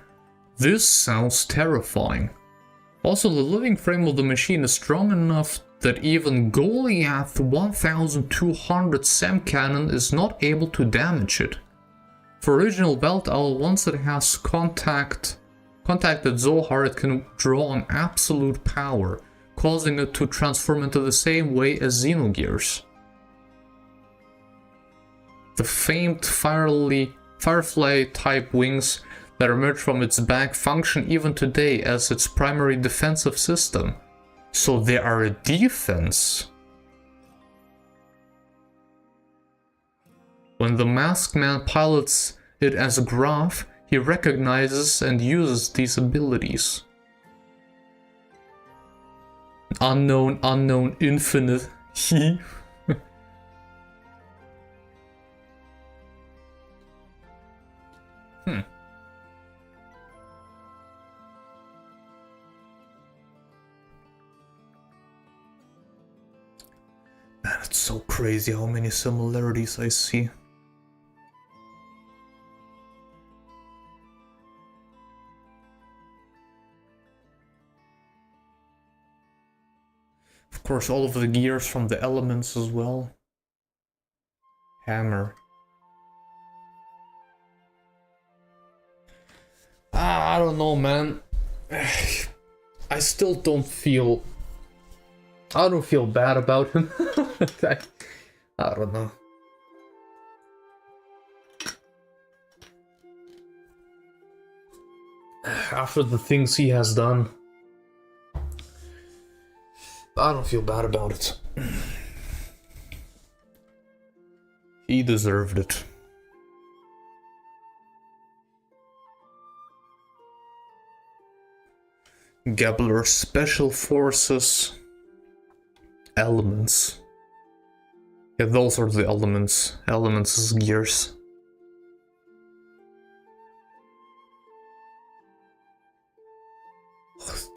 This sounds terrifying. Also, the living frame of the machine is strong enough that even Goliath 1200 SEM cannon is not able to damage it. For original Weltall, once it has contacted Zohar, it can draw on absolute power, causing it to transform into the same way as Xenogears. The famed firefly-type wings that emerge from its back function even today as its primary defensive system. So they are a defense. When the masked man pilots it as a Graph, he recognizes and uses these abilities. Unknown, unknown, infinite, he. Man, it's so crazy how many similarities I see. Of course, all of the gears from the elements as well. Hammer. I don't know, man. I still don't feel... I don't feel bad about him. I don't know. After the things he has done, I don't feel bad about it. He deserved it. Gabler Special Forces. Elements. Yeah, those are the elements. Elements is gears.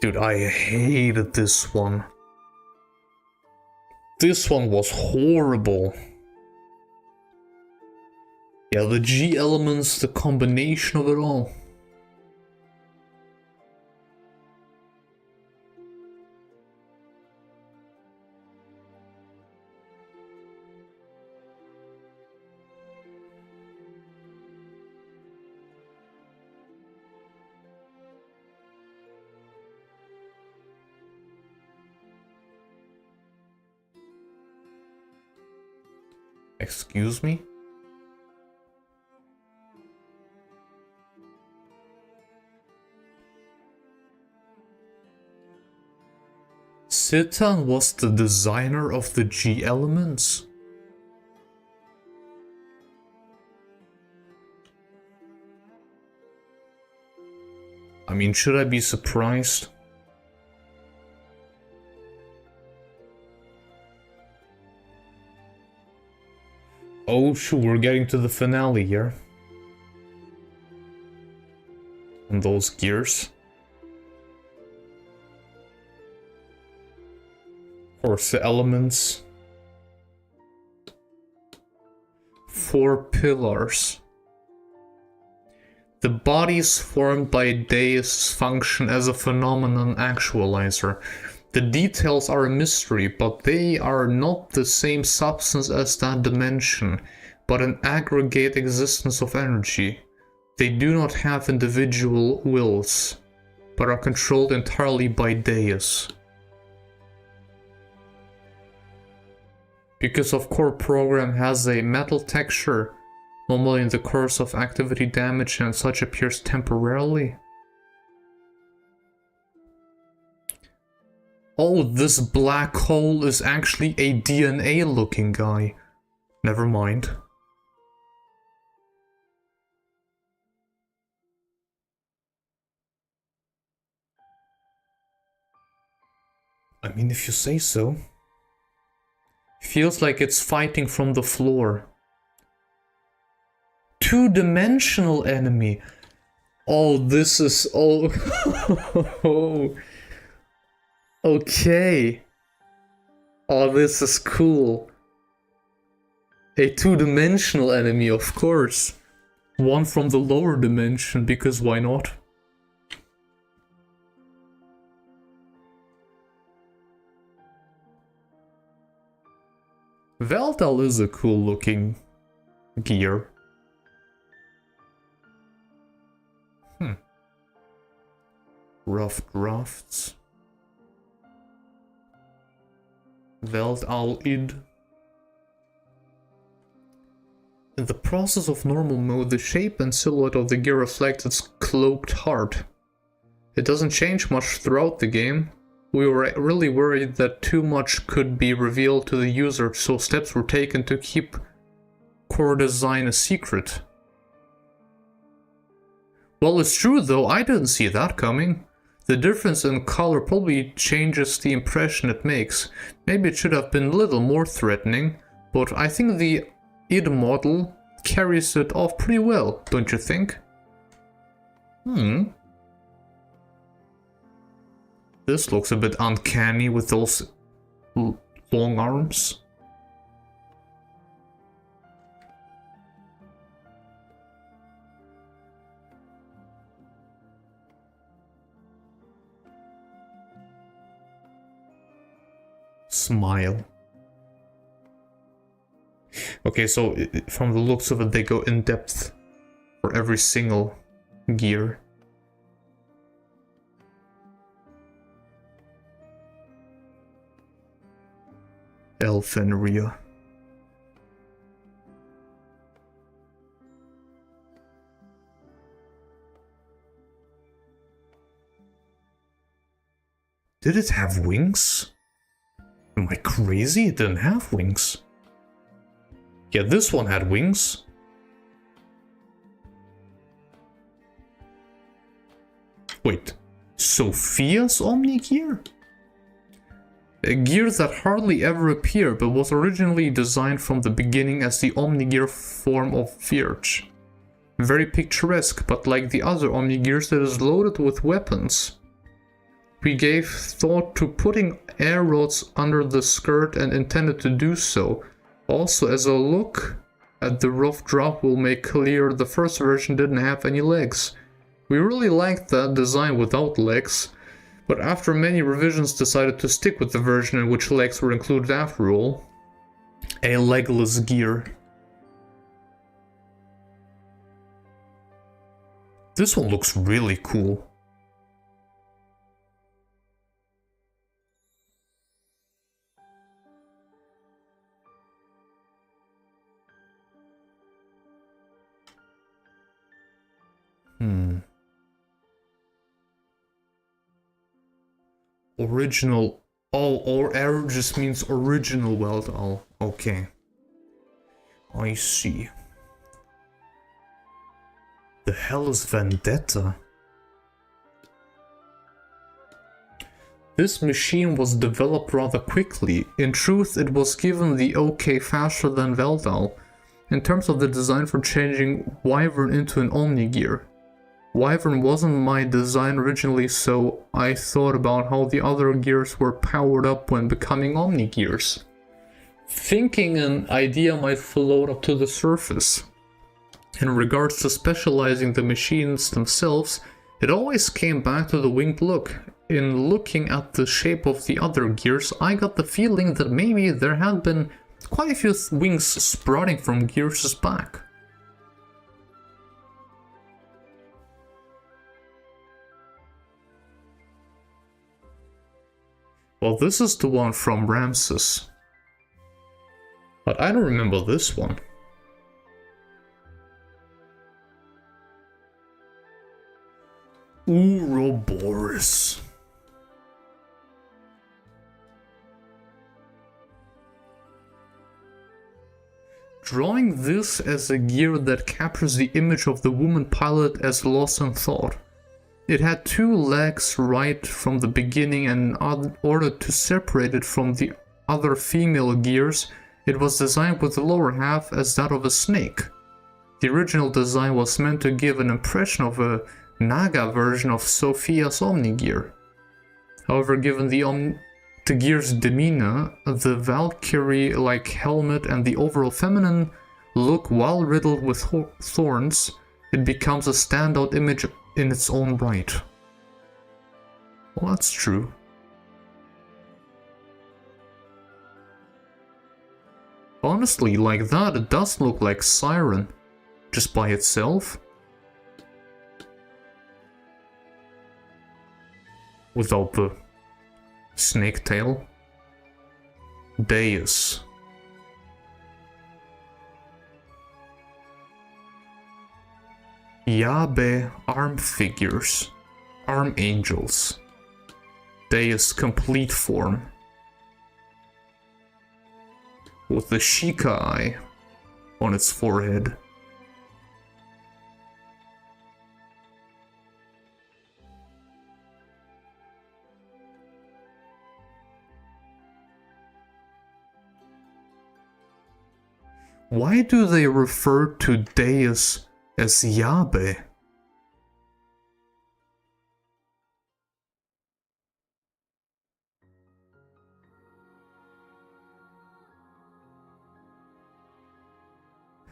Dude, I hated this one. This one was horrible. Yeah, the G elements, the combination of it all. Excuse me? Citan was the designer of the G elements? I mean, should I be surprised? Oh sure, we're getting to the finale here. And those gears. Of course, the elements. 4 pillars. The bodies formed by Deus function as a phenomenon actualizer. The details are a mystery, but they are not the same substance as that dimension, but an aggregate existence of energy. They do not have individual wills, but are controlled entirely by Deus. Because of core program has a metal texture, normally in the course of activity damage and such appears temporarily. Oh, this black hole is actually a DNA looking guy. Never mind. I mean, if you say so. Feels like it's fighting from the floor. Two-dimensional enemy. Oh, this is... Oh... Okay. Oh, this is cool. A two-dimensional enemy, of course. One from the lower dimension, because why not? Veldal is a cool looking gear. Rough drafts. Veldal-id. In the process of normal mode, the shape and silhouette of the gear reflect its cloaked heart. It doesn't change much throughout the game. We were really worried that too much could be revealed to the user, so steps were taken to keep core design a secret. Well, it's true though, I didn't see that coming. The difference in color probably changes the impression it makes. Maybe it should have been a little more threatening, but I think the id model carries it off pretty well, don't you think? This looks a bit uncanny with those long arms. Smile. Okay, so from the looks of it, they go in depth for every single gear. Elfenria. Did it have wings? Am I crazy? It didn't have wings. Yeah, this one had wings. Wait, Sophia's Omni Gear? A gear that hardly ever appeared, but was originally designed from the beginning as the Omni Gear form of Virge. Very picturesque, but like the other Omni Gears, it is loaded with weapons. We gave thought to putting air rods under the skirt and intended to do so. Also, as a look at the rough drop will make clear, the first version didn't have any legs. We really liked that design without legs, but after many revisions decided to stick with the version in which legs were included after all. A legless gear. This one looks really cool. Original. Oh, or error just means original weld. Oh, okay. I see. The hell is Vendetta? This machine was developed rather quickly. In truth, it was given the OK faster than Veldal, in terms of the design for changing Wyvern into an Omni Gear. Wyvern wasn't my design originally, so I thought about how the other gears were powered up when becoming Omni Gears. Thinking an idea might float up to the surface. In regards to specializing the machines themselves, it always came back to the winged look. In looking at the shape of the other gears, I got the feeling that maybe there had been quite a few wings sprouting from Gears' back. Well, this is the one from Ramses. But I don't remember this one. Ouroboros. Drawing this as a gear that captures the image of the woman pilot as lost in thought. It had two legs right from the beginning, and in order to separate it from the other female gears, it was designed with the lower half as that of a snake. The original design was meant to give an impression of a Naga version of Sophia's Omni Gear. However, given the gear's demeanor, the Valkyrie-like helmet and the overall feminine look while riddled with thorns, it becomes a standout image in its own right. Well, that's true. Honestly, like that, it does look like Siren, just by itself. Without the snake tail. Deus. Yabe arm figures. Arm angels. Deus complete form. With the Sheikah eye on its forehead. Why do they refer to Deus as Yabe?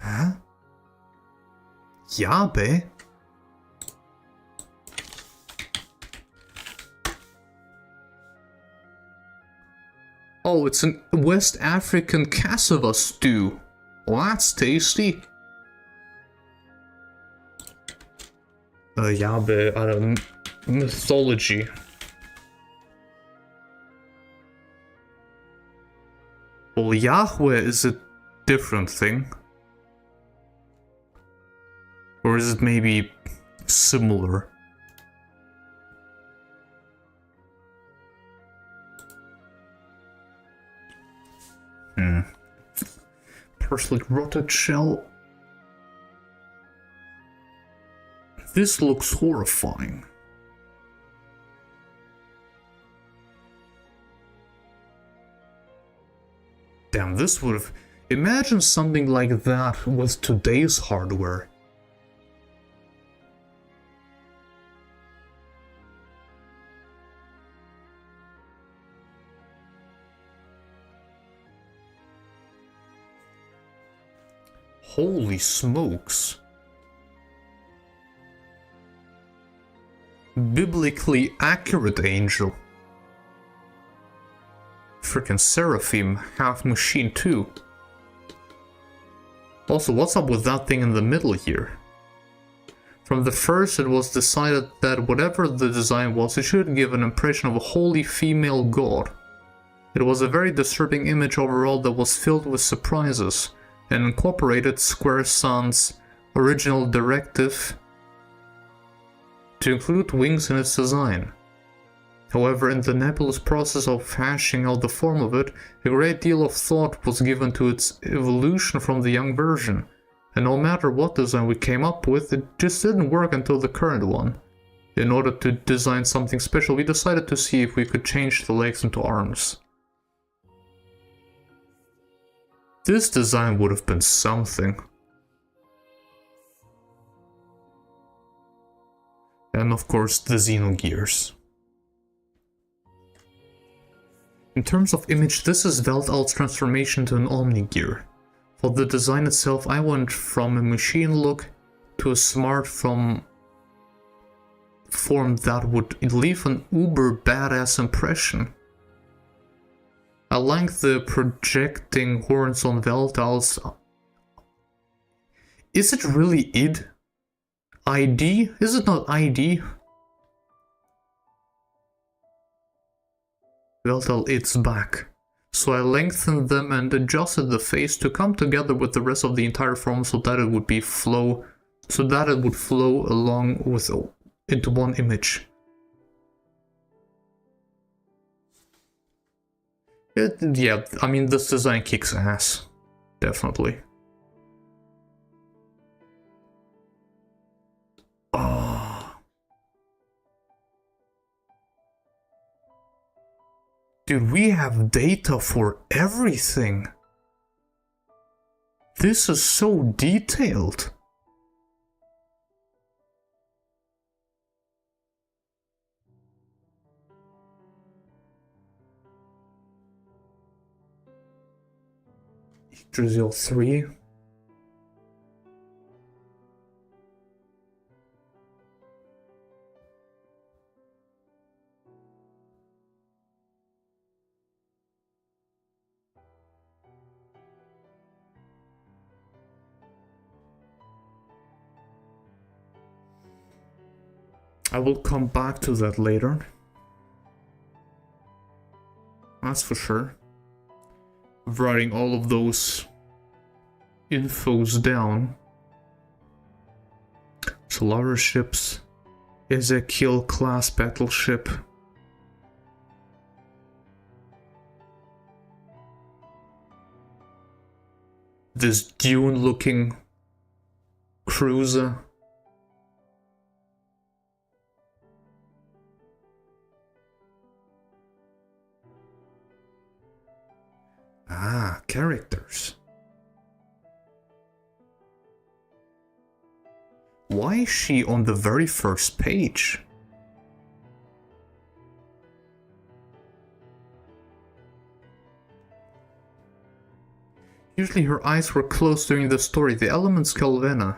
Huh? Yabe? Oh, it's a West African cassava stew. Well, that's tasty. Yabe, mythology. Well, Yahweh is a different thing. Or is it maybe similar? partially rotted shell. This looks horrifying. Damn, this would have... Imagine something like that with today's hardware. Holy smokes. Biblically accurate angel. Frickin' Seraphim, half machine too. Also, what's up with that thing in the middle here? From the first, it was decided that whatever the design was, it should give an impression of a holy female god. It was a very disturbing image overall that was filled with surprises, and incorporated Square Sun's original directive to include wings in its design. However, in the nebulous process of hashing out the form of it, a great deal of thought was given to its evolution from the young version, and no matter what design we came up with, it just didn't work until the current one. In order to design something special, we decided to see if we could change the legs into arms. This design would have been something. And of course the Xenogears. In terms of image, this is Weltall's transformation to an Omnigear. For the design itself, I went from a machine look to a smart form that would leave an uber badass impression. I like the projecting horns on Weltall's... Is it really id? ID? Is it not ID? Weltall id's back. So I lengthened them and adjusted the face to come together with the rest of the entire form so that it would flow along with into one image. Yeah, I mean, this design kicks ass. Definitely. Oh. Dude, we have data for everything. This is so detailed. Drizzle 3. I will come back to that later. That's for sure. Writing all of those infos down. Solaris ships. Ezekiel class battleship. This Dune looking cruiser. Ah, characters. Why is she on the very first page? Usually her eyes were closed during the story. The element's Calvena.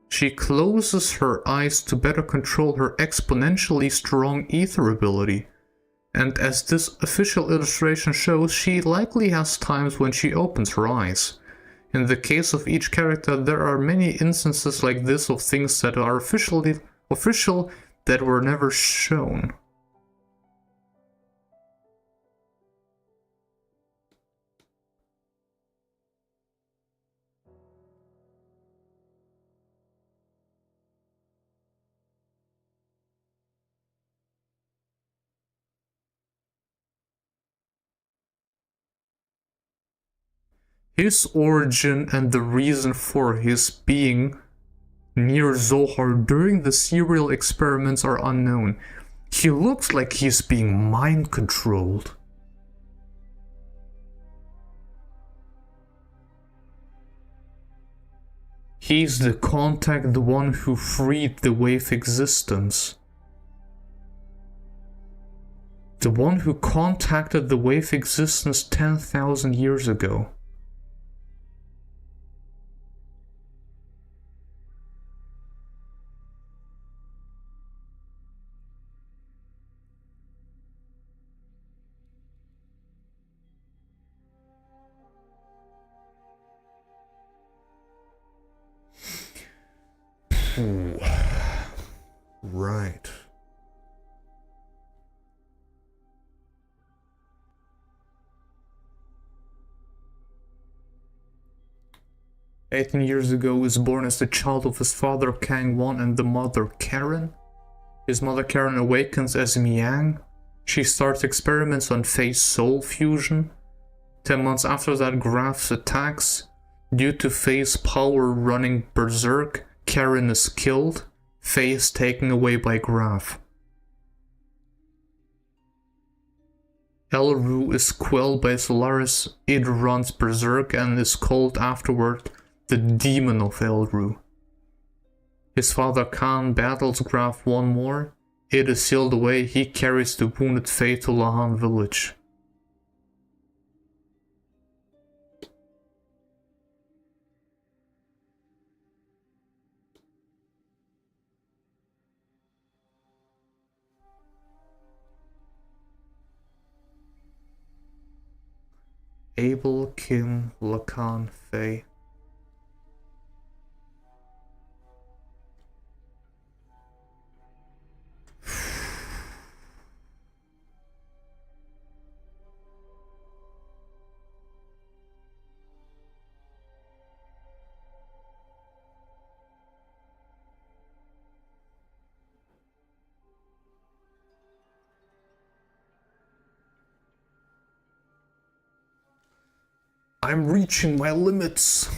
She closes her eyes to better control her exponentially strong ether ability. And as this official illustration shows, she likely has times when she opens her eyes. In the case of each character, there are many instances like this of things that are official that were never shown. His origin and the reason for his being near Zohar during the serial experiments are unknown. He looks like he's being mind controlled. He's the contact, the one who freed the wave existence. The one who contacted the wave existence 10,000 years ago. Ooh. Right. "18 years ago, he was born as the child of his father Kang-won and the mother Karen. His mother Karen awakens as Miang. She starts experiments on phase soul fusion. 10 months after that, Graf's attacks. Due to phase power running berserk, Karen is killed, phase taken away by Graf. Elru is quelled by Solaris, it runs berserk and is called afterward the Demon of Elru. His father Khan battles Graf one more, it is sealed away, he carries the wounded Fae to Lahan village. Abel, Kim, Lacan, Faye. I'm reaching my limits.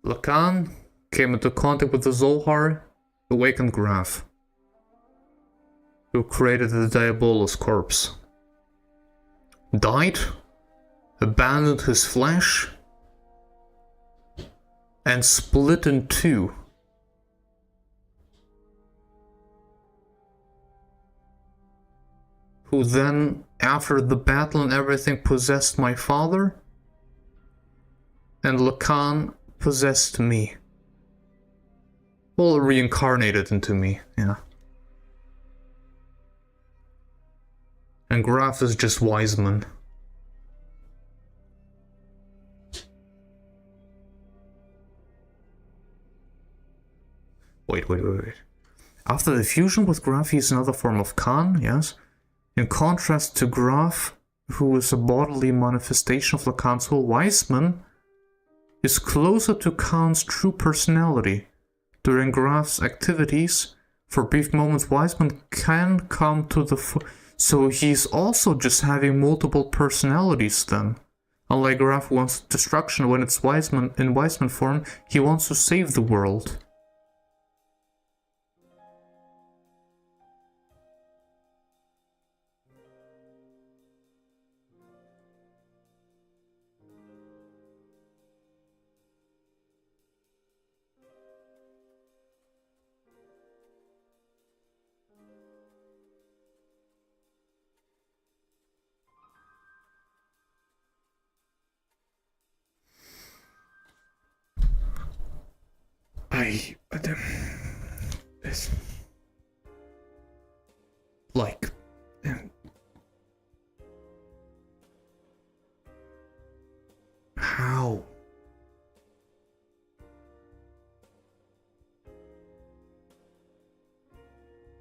Lacan came into contact with the Zohar, awakened Graf, who created the Diabolus corpse. Died, abandoned his flesh, and split in two. Who then, after the battle and everything, possessed my father, and Lacan possessed me. Well, reincarnated into me, yeah. And Graf is just Wiseman. Wait. After the fusion with Graf, he is another form of Khan, yes. In contrast to Graf, who is a bodily manifestation of Lacan's soul, Wiseman is closer to Khan's true personality. During Graf's activities, for brief moments, Wiseman can come to the so he's also just having multiple personalities then. Unlike Graf who wants destruction when it's Wiseman in Wiseman form, he wants to save the world. This, like, how?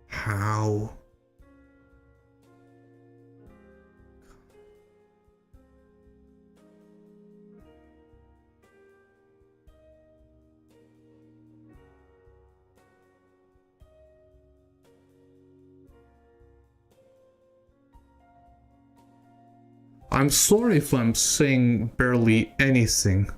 How? I'm sorry if I'm saying barely anything.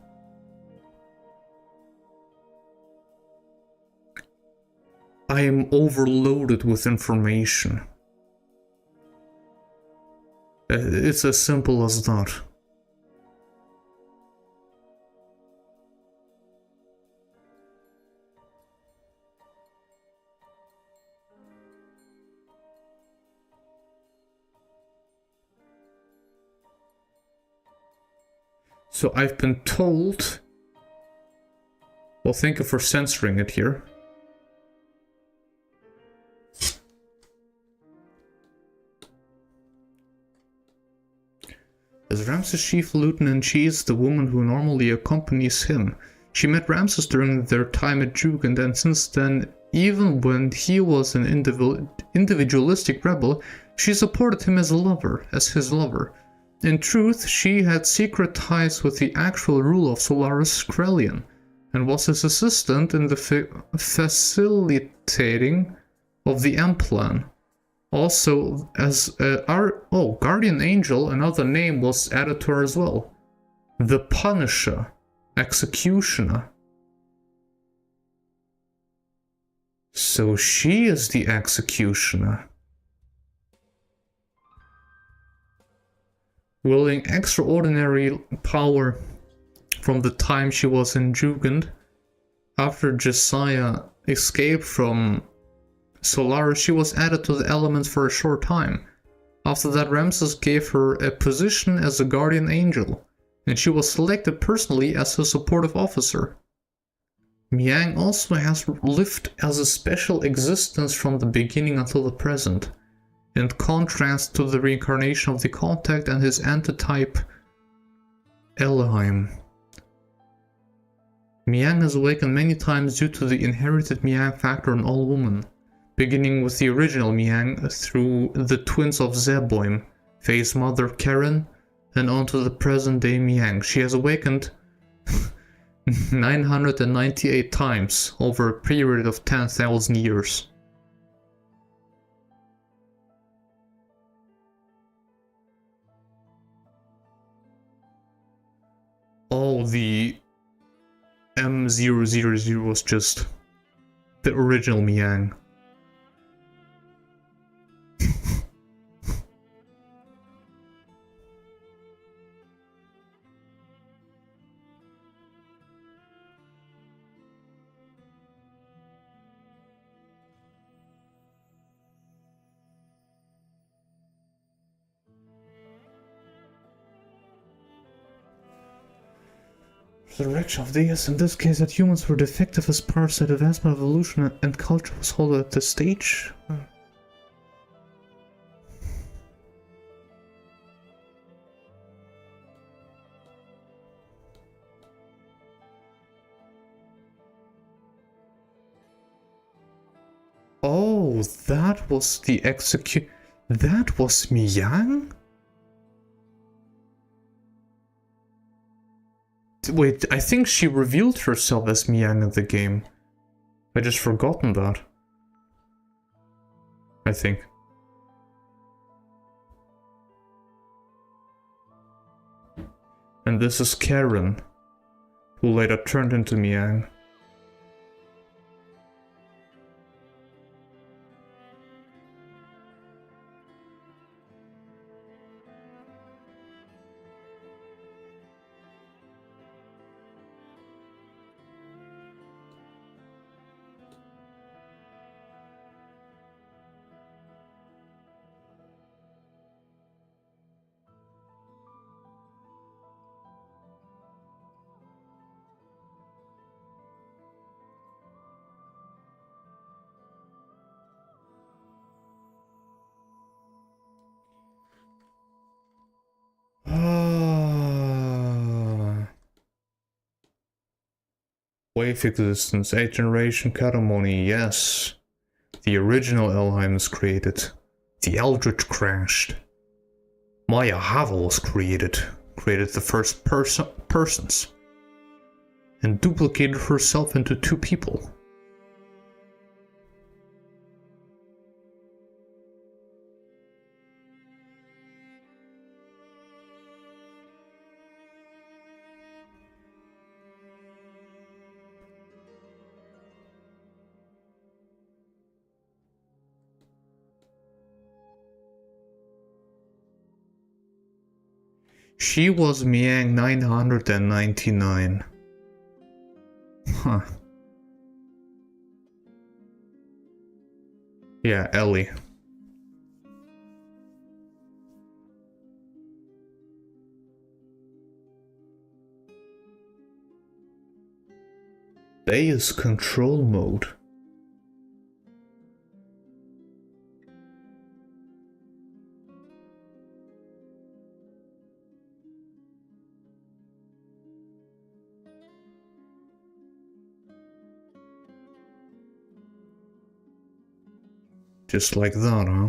I am overloaded with information. It's as simple as that. So I've been told... Well, thank you for censoring it here. As Ramses' chief lieutenant, she is the woman who normally accompanies him. She met Ramses during their time at Jugend, and since then, even when he was an individualistic rebel, she supported him as his lover. In truth, she had secret ties with the actual ruler of Solaris, Krelian, and was his assistant in the facilitating of the M-Plan. Also, as Guardian Angel, another name was added to her as well. The Punisher, Executioner. So she is the Executioner. Wielding extraordinary power from the time she was in Jugend, after Josiah escaped from Solaris, she was added to the elements for a short time. After that, Ramses gave her a position as a guardian angel, and she was selected personally as a supportive officer. Miang also has lived as a special existence from the beginning until the present, in contrast to the reincarnation of the Contact and his antitype, Elohim. Miang has awakened many times due to the inherited Miang factor in all women, beginning with the original Miang through the twins of Zeboim, Faye's mother Karen, and on to the present-day Miang. She has awakened 998 times over a period of 10,000 years. Oh, the M000 was just the original Miang. The resurrection of deists, in this case that humans were defective as parts of the advancement of evolution and culture was held at this stage. Oh, that was the that was Miang? Wait, I think she revealed herself as Miang in the game. I just forgotten that. I think. And this is Karen, who later turned into Miang. Wave existence, 8th generation Katamoni, yes. The original Elheim is created. The Eldritch crashed. Maya Havel was created the first persons. And duplicated herself into 2 people. She was Miang 999. Huh. Yeah, Ellie. Deus control mode. Just like that, huh?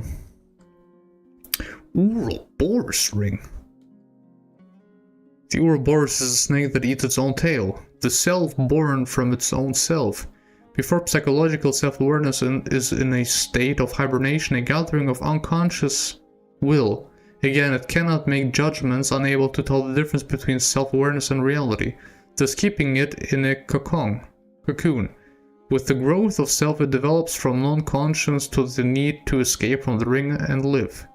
Ouroboros ring. The Ouroboros is a snake that eats its own tail. The self born from its own self. Before psychological self-awareness is in a state of hibernation, a gathering of unconscious will. Again, it cannot make judgments, unable to tell the difference between self-awareness and reality, thus keeping it in a cocoon. With the growth of self, it develops from non-conscience to the need to escape from the ring and live,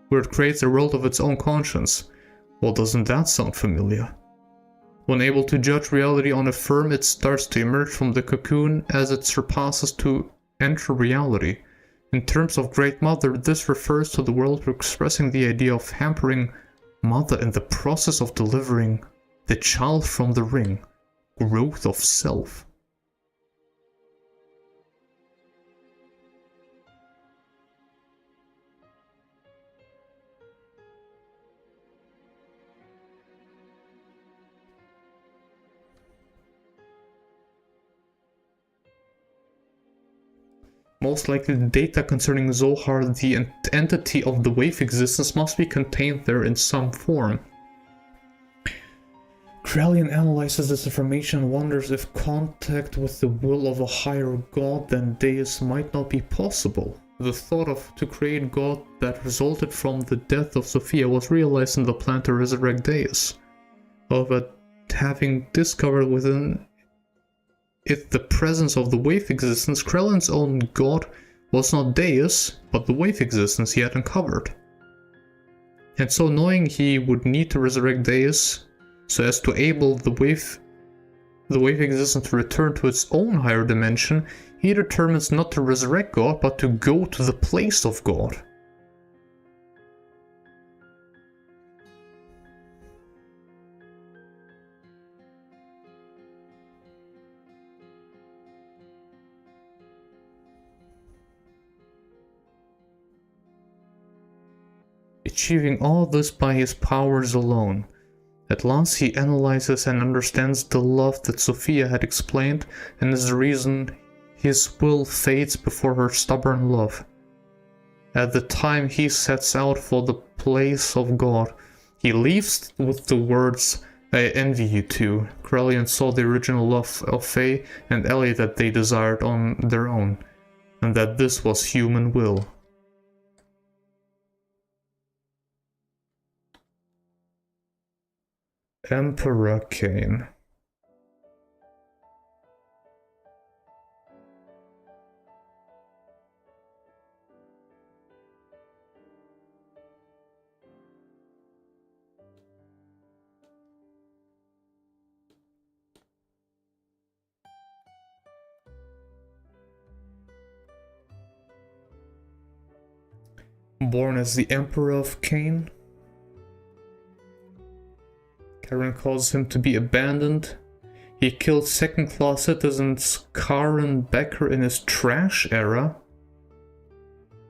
where it creates a world of its own conscience. Well, doesn't that sound familiar? When able to judge reality on a firm, it starts to emerge from the cocoon as it surpasses to enter reality. In terms of Great Mother, this refers to the world expressing the idea of hampering Mother in the process of delivering the child from the ring. Growth of self. Most likely the data concerning Zohar, the entity of the wave existence, must be contained there in some form. Krelian analyzes this information and wonders if contact with the will of a higher god than Deus might not be possible. The thought of to create God that resulted from the death of Sophia was realized in the plan to resurrect Deus. However, having discovered within it the presence of the wave existence, Krellin's own god was not Deus, but the wave existence he had uncovered. And so knowing he would need to resurrect Deus so as to enable the wave existence to return to its own higher dimension, he determines not to resurrect God, but to go to the place of God. Achieving all this by his powers alone. At last he analyzes and understands the love that Sophia had explained, and is the reason his will fades before her stubborn love. At the time he sets out for the place of God, he leaves with the words, "I envy you two." Krelian saw the original love of Faye and Ellie that they desired on their own, and that this was human will. Emperor Cain. Born as the Emperor of Cain, Karen calls him to be abandoned. He killed second-class citizens Karen Becker in his trash era.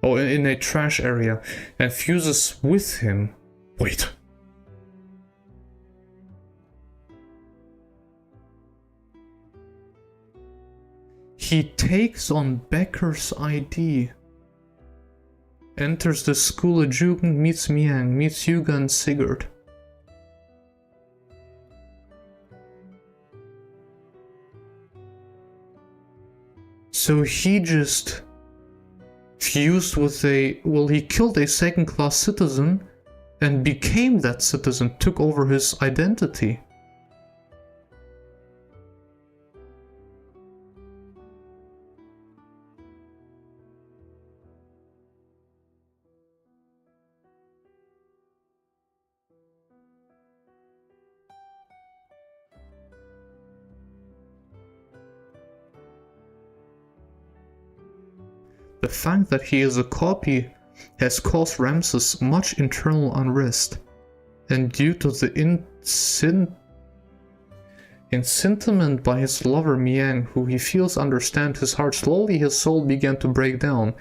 Oh, in a trash area, and fuses with him. Wait. He takes on Becker's ID. Enters the school at Jugend, meets Miang, meets Yuga and Sigurd. So he just fused with he killed a second-class citizen and became that citizen, took over his identity. The fact that he is a copy has caused Ramses much internal unrest, and due to the insentiment by his lover Miang, who he feels understand his heart, slowly his soul began to break down.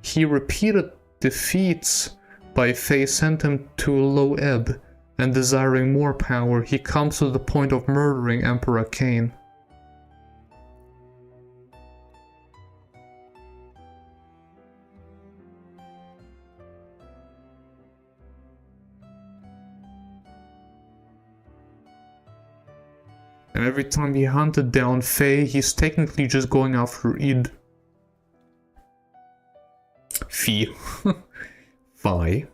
He repeated defeats by Faye sent him to a low ebb, and desiring more power, he comes to the point of murdering Emperor Cain. And every time he hunted down Faye, he's technically just going after Id. Fee. Fi.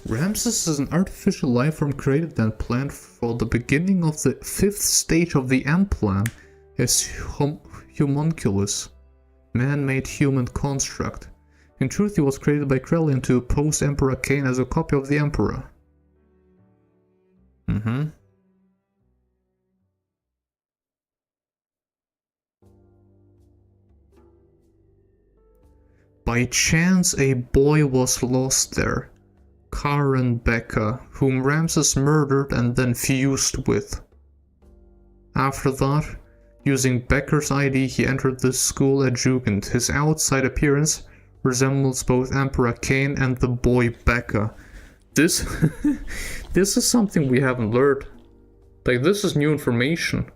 Ramses is an artificial life form created and planned for the beginning of the 5th stage of the M plan as homunculus, man-made human construct. In truth, he was created by Krelian to oppose Emperor Cain as a copy of the Emperor. By chance, a boy was lost there. Karen Becca, whom Ramses murdered and then fused with. After that, using Becker's ID, he entered the school at Jugend. His outside appearance resembles both Emperor Cain and the boy Becca. This this is something we haven't learned. Like, this is new information.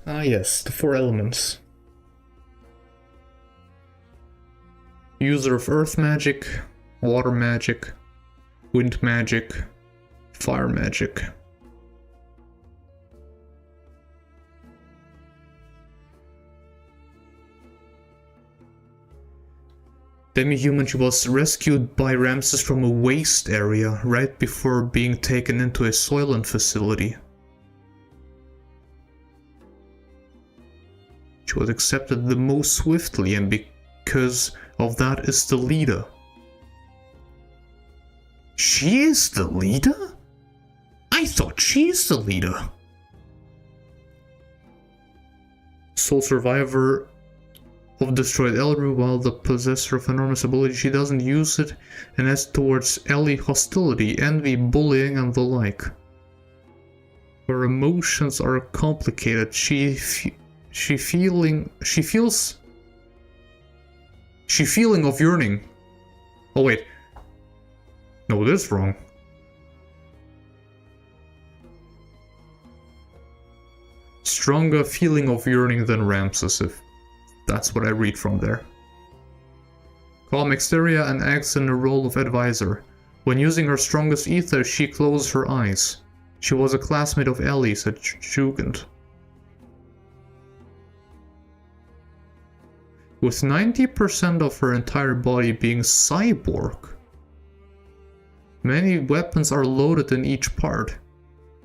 Ah yes, the 4 elements. User of earth magic, water magic, wind magic, fire magic. Demi-human, she was rescued by Ramses from a waste area right before being taken into a Soylent facility. She was accepted the most swiftly, and because of that is the leader. She is the leader? I thought she is the leader. Sole survivor of destroyed Elru, while the possessor of enormous ability, she doesn't use it and has towards Ellie hostility, envy, bullying, and the like. Her emotions are complicated. She feeling of yearning. Oh wait. No, this is wrong. Stronger feeling of yearning than Ramses, if that's what I read from there. Calm exterior and acts in the role of advisor. When using her strongest ether, she closes her eyes. She was a classmate of Ellie's at Jugend. With 90% of her entire body being cyborg. Many weapons are loaded in each part.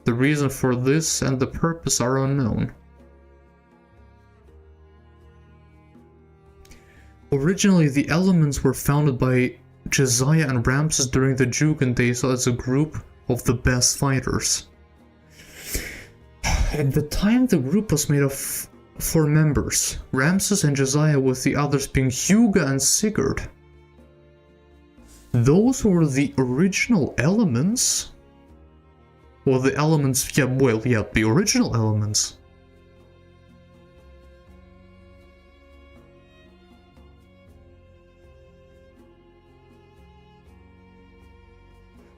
The reason for this and the purpose are unknown. Originally, the elements were founded by Josiah and Ramses during the Jugend days as a group of the best fighters. At the time, the group was made of 4 members, Ramses and Josiah, with the others being Hugo and Sigurd. Those were the original elements? Well, the elements, the original elements.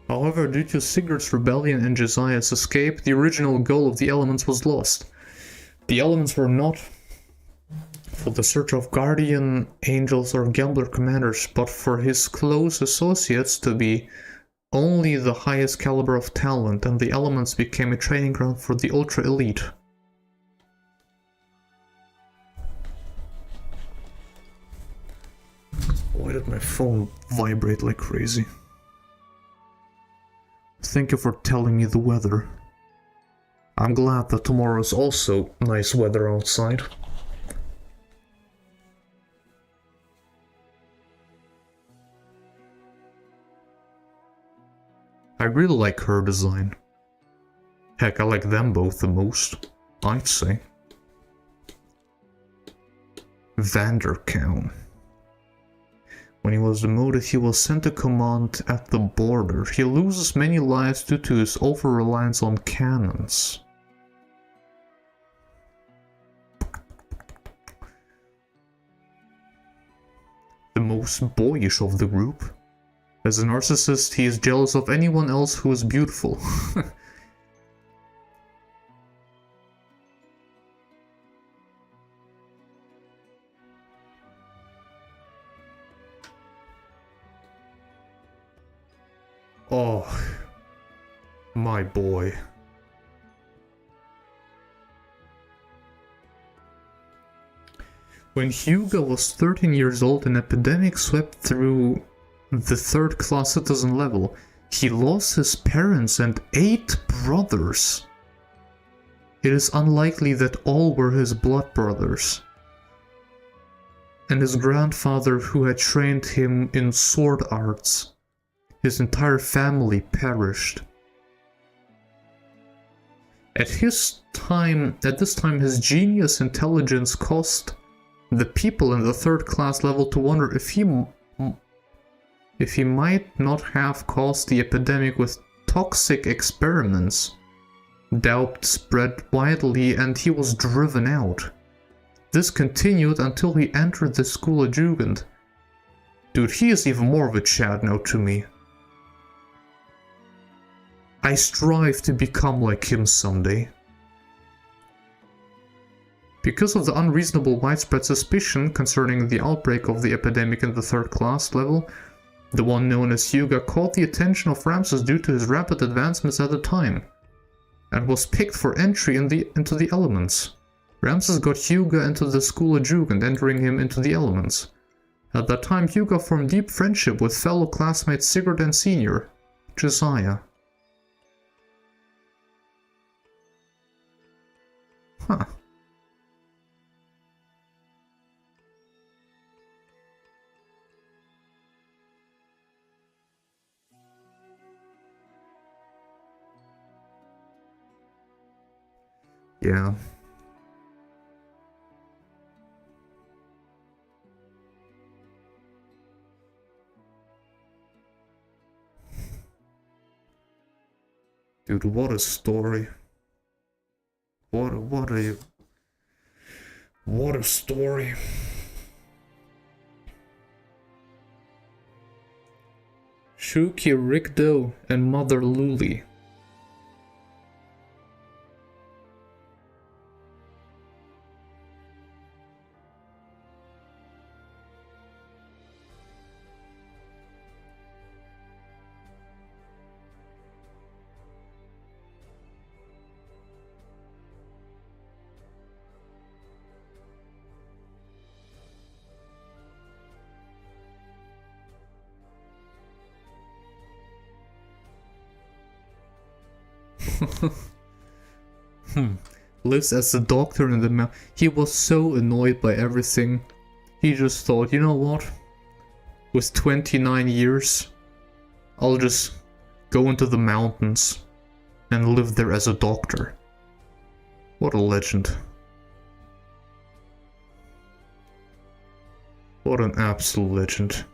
However, due to Sigurd's rebellion and Josiah's escape, the original goal of the elements was lost. The elements were not for the search of guardian angels or gambler commanders, but for his close associates to be only the highest caliber of talent, and the elements became a training ground for the ultra elite. Why did my phone vibrate like crazy? Thank you for telling me the weather. I'm glad that tomorrow is also nice weather outside. I really like her design. Heck, I like them both the most, I'd say. Vanderkow. When he was demoted, he was sent to command at the border. He loses many lives due to his over-reliance on cannons. The most boyish of the group. As a narcissist, he is jealous of anyone else who is beautiful. Oh, my boy. When Hugo was 13 years old, an epidemic swept through the third-class citizen level. He lost his parents and 8 brothers. It is unlikely that all were his blood brothers. And his grandfather, who had trained him in sword arts. His entire family perished. At this time, his genius intelligence caused the people in the third-class level to wonder if he might not have caused the epidemic with toxic experiments. Doubt spread widely and he was driven out. This continued until he entered the school of Jugend. Dude, he is even more of a Chad now to me. I strive to become like him someday. Because of the unreasonable widespread suspicion concerning the outbreak of the epidemic in the third-class level, the one known as Hyuga caught the attention of Ramses due to his rapid advancements at the time, and was picked for entry into the elements. Ramses got Hyuga into the school of Jugend, entering him into the elements. At that time, Hyuga formed deep friendship with fellow classmates Sigurd and Senior, Josiah. Huh. Yeah. Dude, what a story. What a story. Shuki Rikdo and Mother Luli. Lives as a doctor in the mountain. He was so annoyed by everything. He just thought, you know what? With 29 years, I'll just go into the mountains and live there as a doctor. What a legend. What an absolute legend.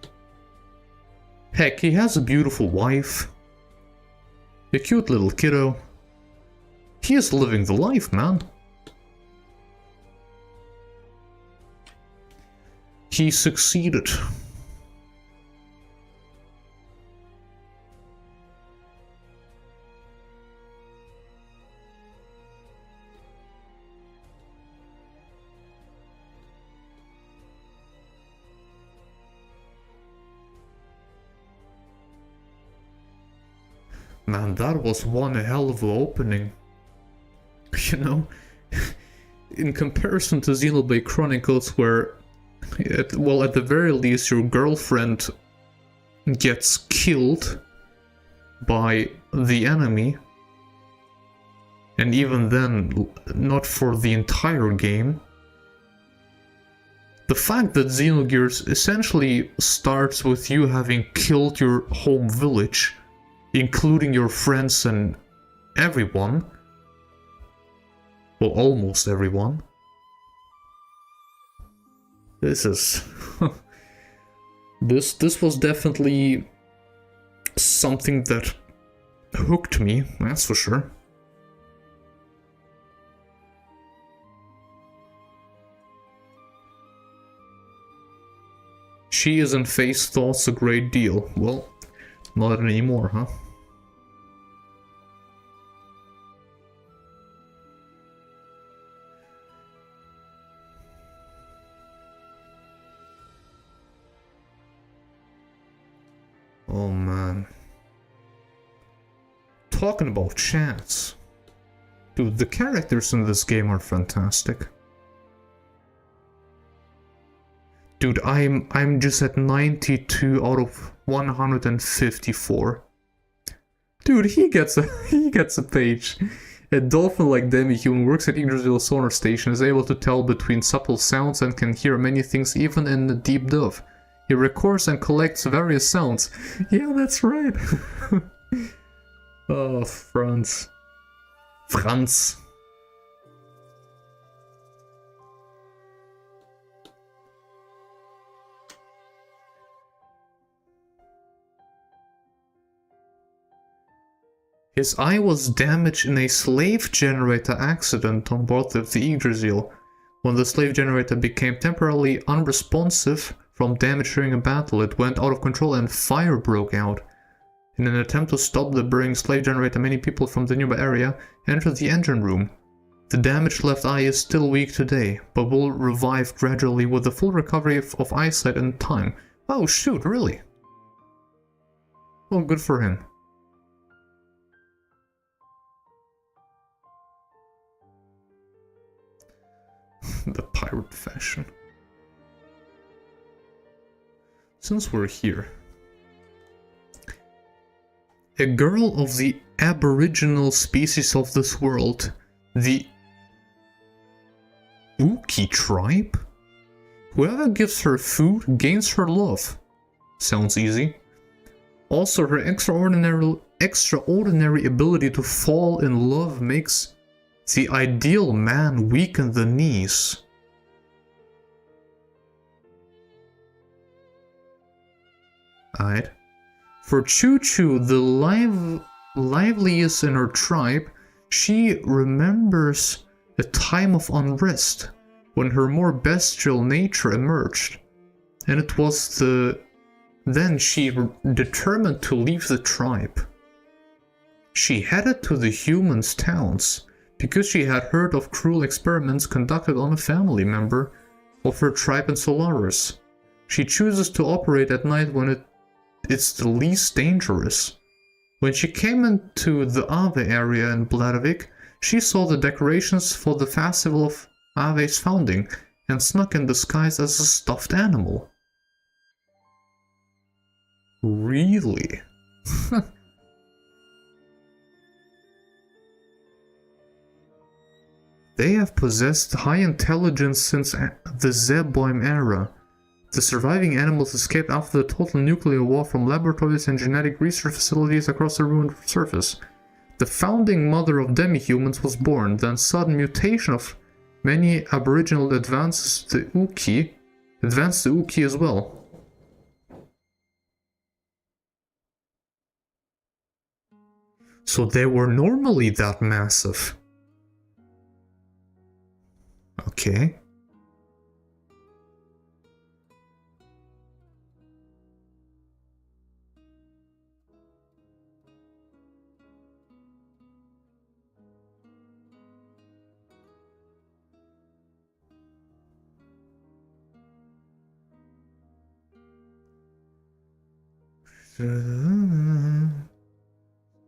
Heck, he has a beautiful wife. A cute little kiddo. He is living the life, man. He succeeded. Man, that was one hell of an opening. You know? In comparison to Xenoblade Chronicles, where, at the very least, your girlfriend gets killed by the enemy, and even then, not for the entire game. The fact that Xenogears essentially starts with you having killed your home village, including your friends and everyone, well, almost everyone. This is... this was definitely something that hooked me, that's for sure. She isn't face thoughts a great deal. Well, not anymore, huh? Oh man. Talking about chats. Dude, the characters in this game are fantastic. Dude, I'm just at 92 out of 154. Dude, he gets a page. A dolphin like demi-human works at Yggdrasil sonar station, is able to tell between subtle sounds and can hear many things even in the deep dove. He records and collects various sounds. Yeah, that's right. Oh, Franz. Franz. His eye was damaged in a slave generator accident on board of the Yggdrasil. When the slave generator became temporarily unresponsive from damage during a battle, it went out of control and fire broke out. In an attempt to stop the burning slave generator, many people from the nearby area entered the engine room. The damaged left eye is still weak today, but will revive gradually with the full recovery of eyesight in time. Oh shoot, really? Well, good for him. The pirate fashion. Since we're here, a girl of the aboriginal species of this world, the Uki tribe? Whoever gives her food gains her love. Sounds easy. Also, her extraordinary ability to fall in love makes the ideal man weak in the knees. Alright. For Choo Choo, the liveliest in her tribe, she remembers a time of unrest when her more bestial nature emerged. And it was then she determined to leave the tribe. She headed to the humans' towns because she had heard of cruel experiments conducted on a family member of her tribe in Solaris. She chooses to operate at night when it's the least dangerous. When she came into the Ave area in Bladovik, she saw the decorations for the festival of Ave's founding and snuck in disguised as a stuffed animal. Really? They have possessed high intelligence since the Zeboim era. The surviving animals escaped after the total nuclear war from laboratories and genetic research facilities across the ruined surface. The founding mother of demi-humans was born, then sudden mutation of many aboriginal advanced the Uki as well. So they were normally that massive. Okay.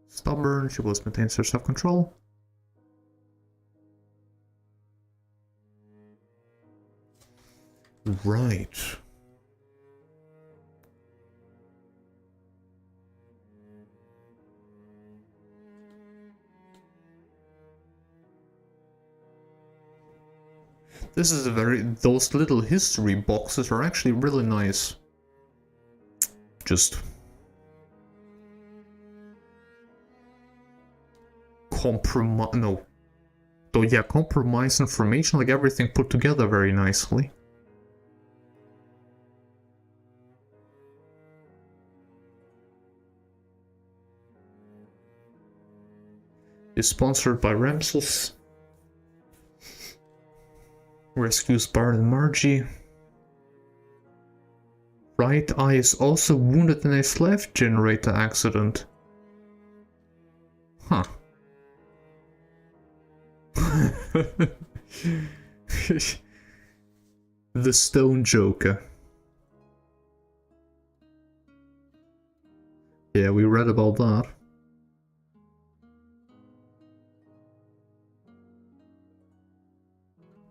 Stop concerned, she was maintains her self-control. Right. This is a those little history boxes are actually really nice. Just compromise information, like everything put together very nicely. Is sponsored by Ramses. Rescues Bart and Margie. Right eye is also wounded in a slave generator accident. Huh. The Stone Joker. Yeah, we read about that.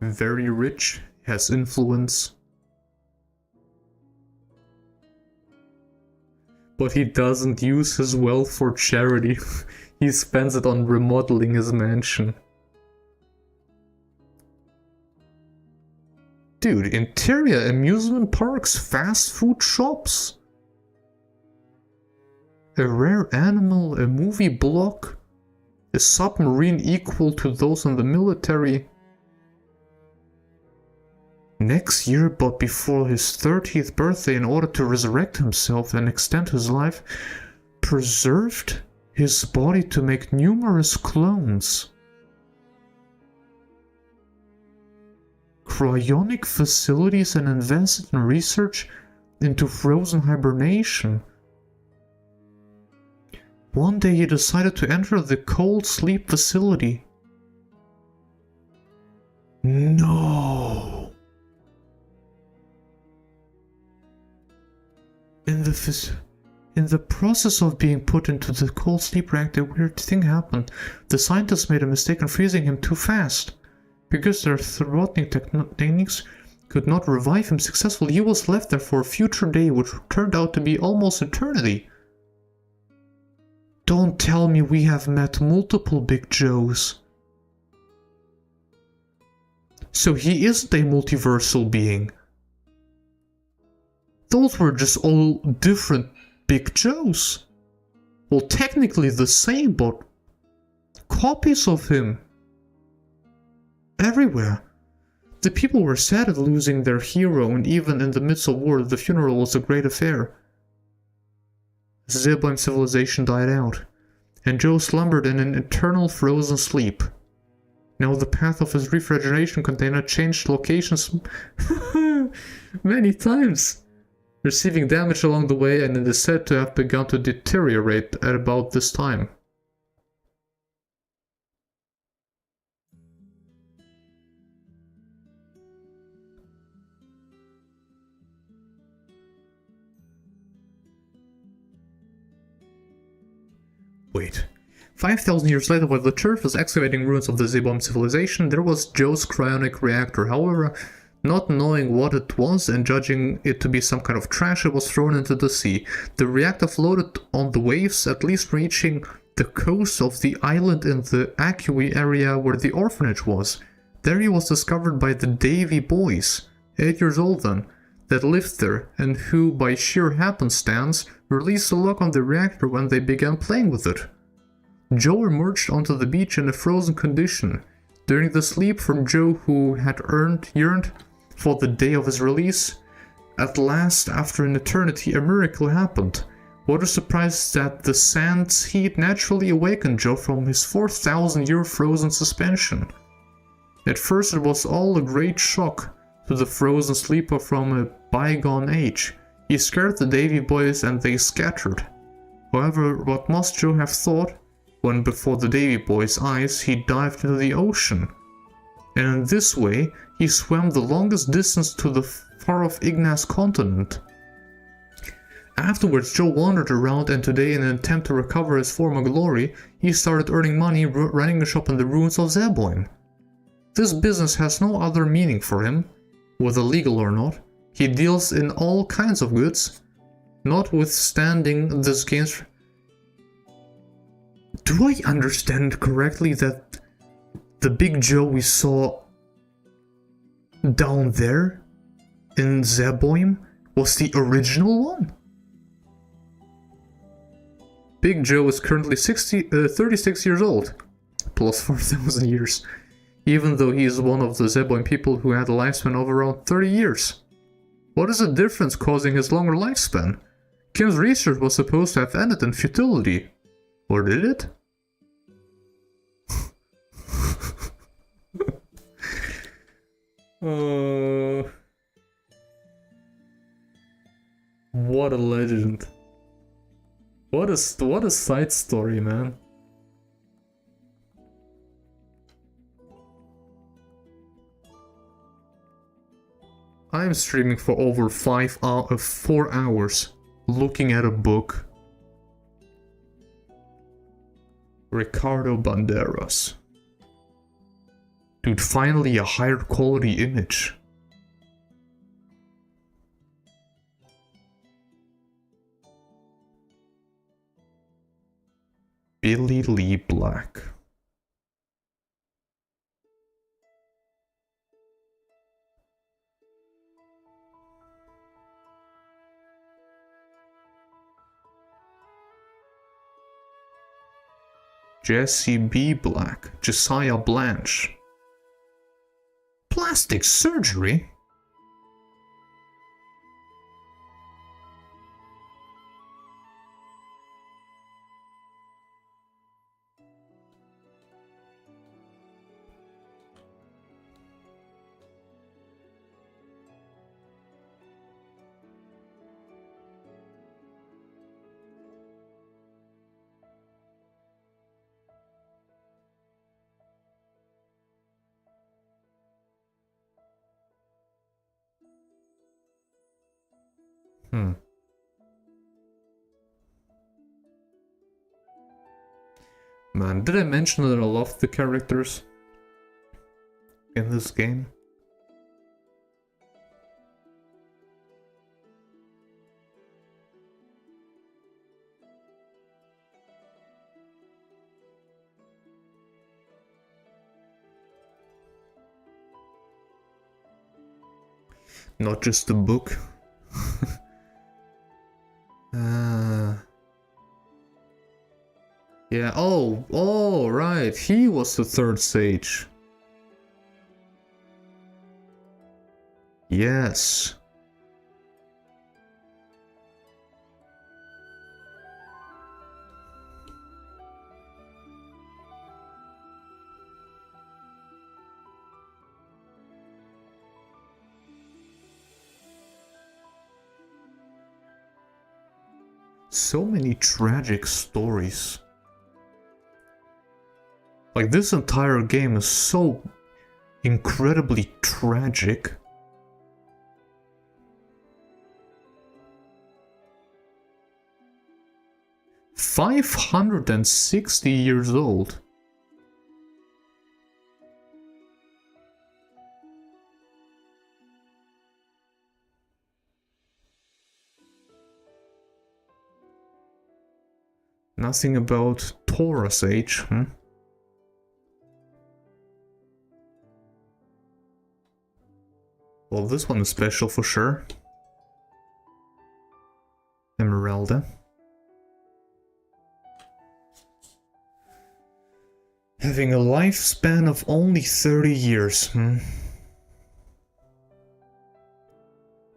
Very rich, has influence. But he doesn't use his wealth for charity. He spends it on remodeling his mansion. Dude, interior amusement parks, fast food shops. A rare animal, a movie block, a submarine equal to those in the military. Next year, but before his 30th birthday, in order to resurrect himself and extend his life, preserved his body to make numerous clones. Cryonic facilities and invested in research into frozen hibernation. One day he decided to enter the cold sleep facility. No! In the process of being put into the cold sleep reactor, a weird thing happened. The scientists made a mistake in freezing him too fast. Because their throttling techniques could not revive him successfully, he was left there for a future day, which turned out to be almost eternity. Don't tell me we have met multiple Big Joes. So he isn't a multiversal being. Those were just all different Big Joes. Well, technically the same, but copies of him. Everywhere. The people were sad at losing their hero, and even in the midst of war, the funeral was a great affair. Zebulon civilization died out, and Joe slumbered in an eternal frozen sleep. Now the path of his refrigeration container changed locations many times, receiving damage along the way, and it is said to have begun to deteriorate at about this time. Wait. 5,000 years later, while the church was excavating ruins of the Zebulon civilization, there was Joe's cryonic reactor. However, not knowing what it was and judging it to be some kind of trash, it was thrown into the sea. The reactor floated on the waves, at least reaching the coast of the island in the Acui area where the orphanage was. There he was discovered by the Davy boys, 8 years old then, that lived there, and who, by sheer happenstance, released the lock on the reactor when they began playing with it. Joe emerged onto the beach in a frozen condition. During the sleep from Joe, who had yearned for the day of his release, at last, after an eternity, a miracle happened. What a surprise that the sand's heat naturally awakened Joe from his 4,000-year frozen suspension. At first it was all a great shock to the frozen sleeper from a bygone age. He scared the Davy boys and they scattered. However, what must Joe have thought when before the Davy boys' eyes he dived into the ocean? And in this way, he swam the longest distance to the far-off Ignace continent. Afterwards, Joe wandered around, and today, in an attempt to recover his former glory, he started earning money running a shop in the ruins of Zeboim. This business has no other meaning for him, whether legal or not. He deals in all kinds of goods, notwithstanding this game's... Do I understand correctly that the Big Joe we saw down there in Zeboim was the original one? Big Joe is currently 36 years old, plus 4,000 years, even though he is one of the Zeboim people who had a lifespan of around 30 years. What is the difference causing his longer lifespan? Kim's research was supposed to have ended in futility. Or did it? What a legend. What a side story, man. I'm streaming for over 4 hours, looking at a book. Ricardo Banderas. Dude, finally a higher quality image. Billy Lee Black. Jesse B. Black. Josiah Blanche. Plastic surgery? Man, did I mention that I love the characters in this game? Not just the book. Yeah, oh, right, he was the third sage. Yes. So many tragic stories. Like, this entire game is so incredibly tragic. "560 years old. Nothing about Taurus age, Well, this one is special for sure. Emeralda. Having a lifespan of only 30 years,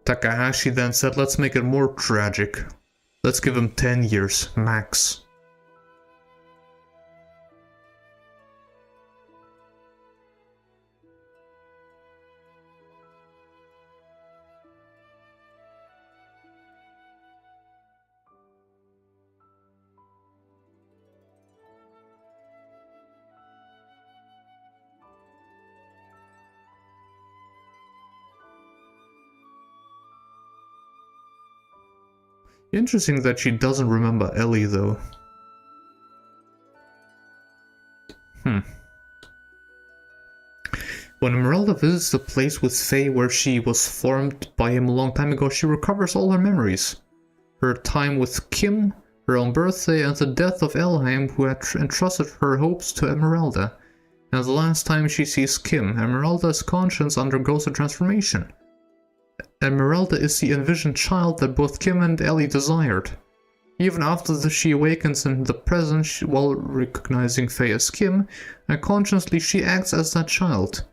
Takahashi then said, let's make it more tragic. Let's give him 10 years, max. Interesting that she doesn't remember Ellie, though. When Esmeralda visits the place with Faye where she was formed by him a long time ago, she recovers all her memories. Her time with Kim, her own birthday, and the death of Elheim, who had entrusted her hopes to Esmeralda. And the last time she sees Kim, Esmeralda's conscience undergoes a transformation. Esmeralda is the envisioned child that both Kim and Ellie desired. Even after she awakens in the present while recognizing Faye as Kim, unconsciously she acts as that child,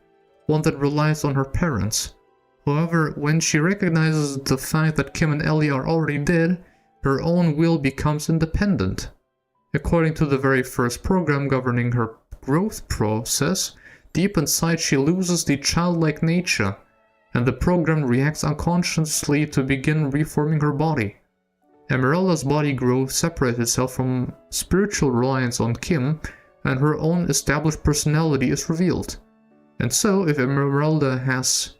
one that relies on her parents. However, when she recognizes the fact that Kim and Ellie are already dead, her own will becomes independent. According to the very first program governing her growth process, deep inside she loses the childlike nature, and the program reacts unconsciously to begin reforming her body. Esmeralda's body growth separates itself from spiritual reliance on Kim, and her own established personality is revealed. And so, if Esmeralda has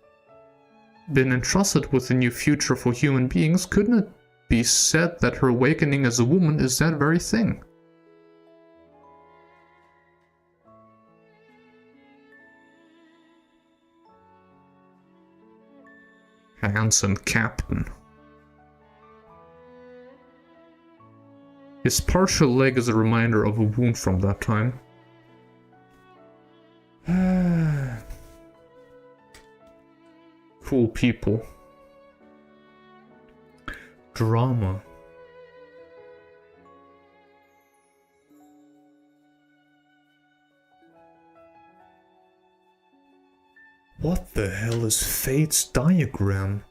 been entrusted with a new future for human beings, couldn't it be said that her awakening as a woman is that very thing? Handsome captain. His partial leg is a reminder of a wound from that time. Cool people. Drama. What the hell is Fate's diagram?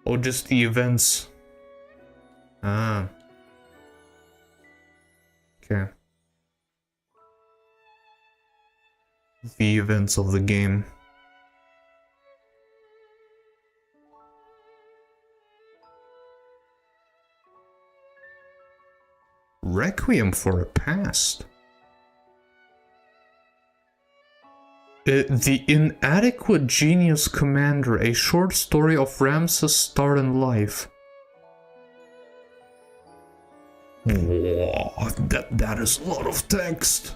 Or just the events? Ah. Okay. The events of the game. Requiem for a Past. The Inadequate Genius Commander, a short story of Ramses' start in life. Whoa, that is a lot of text.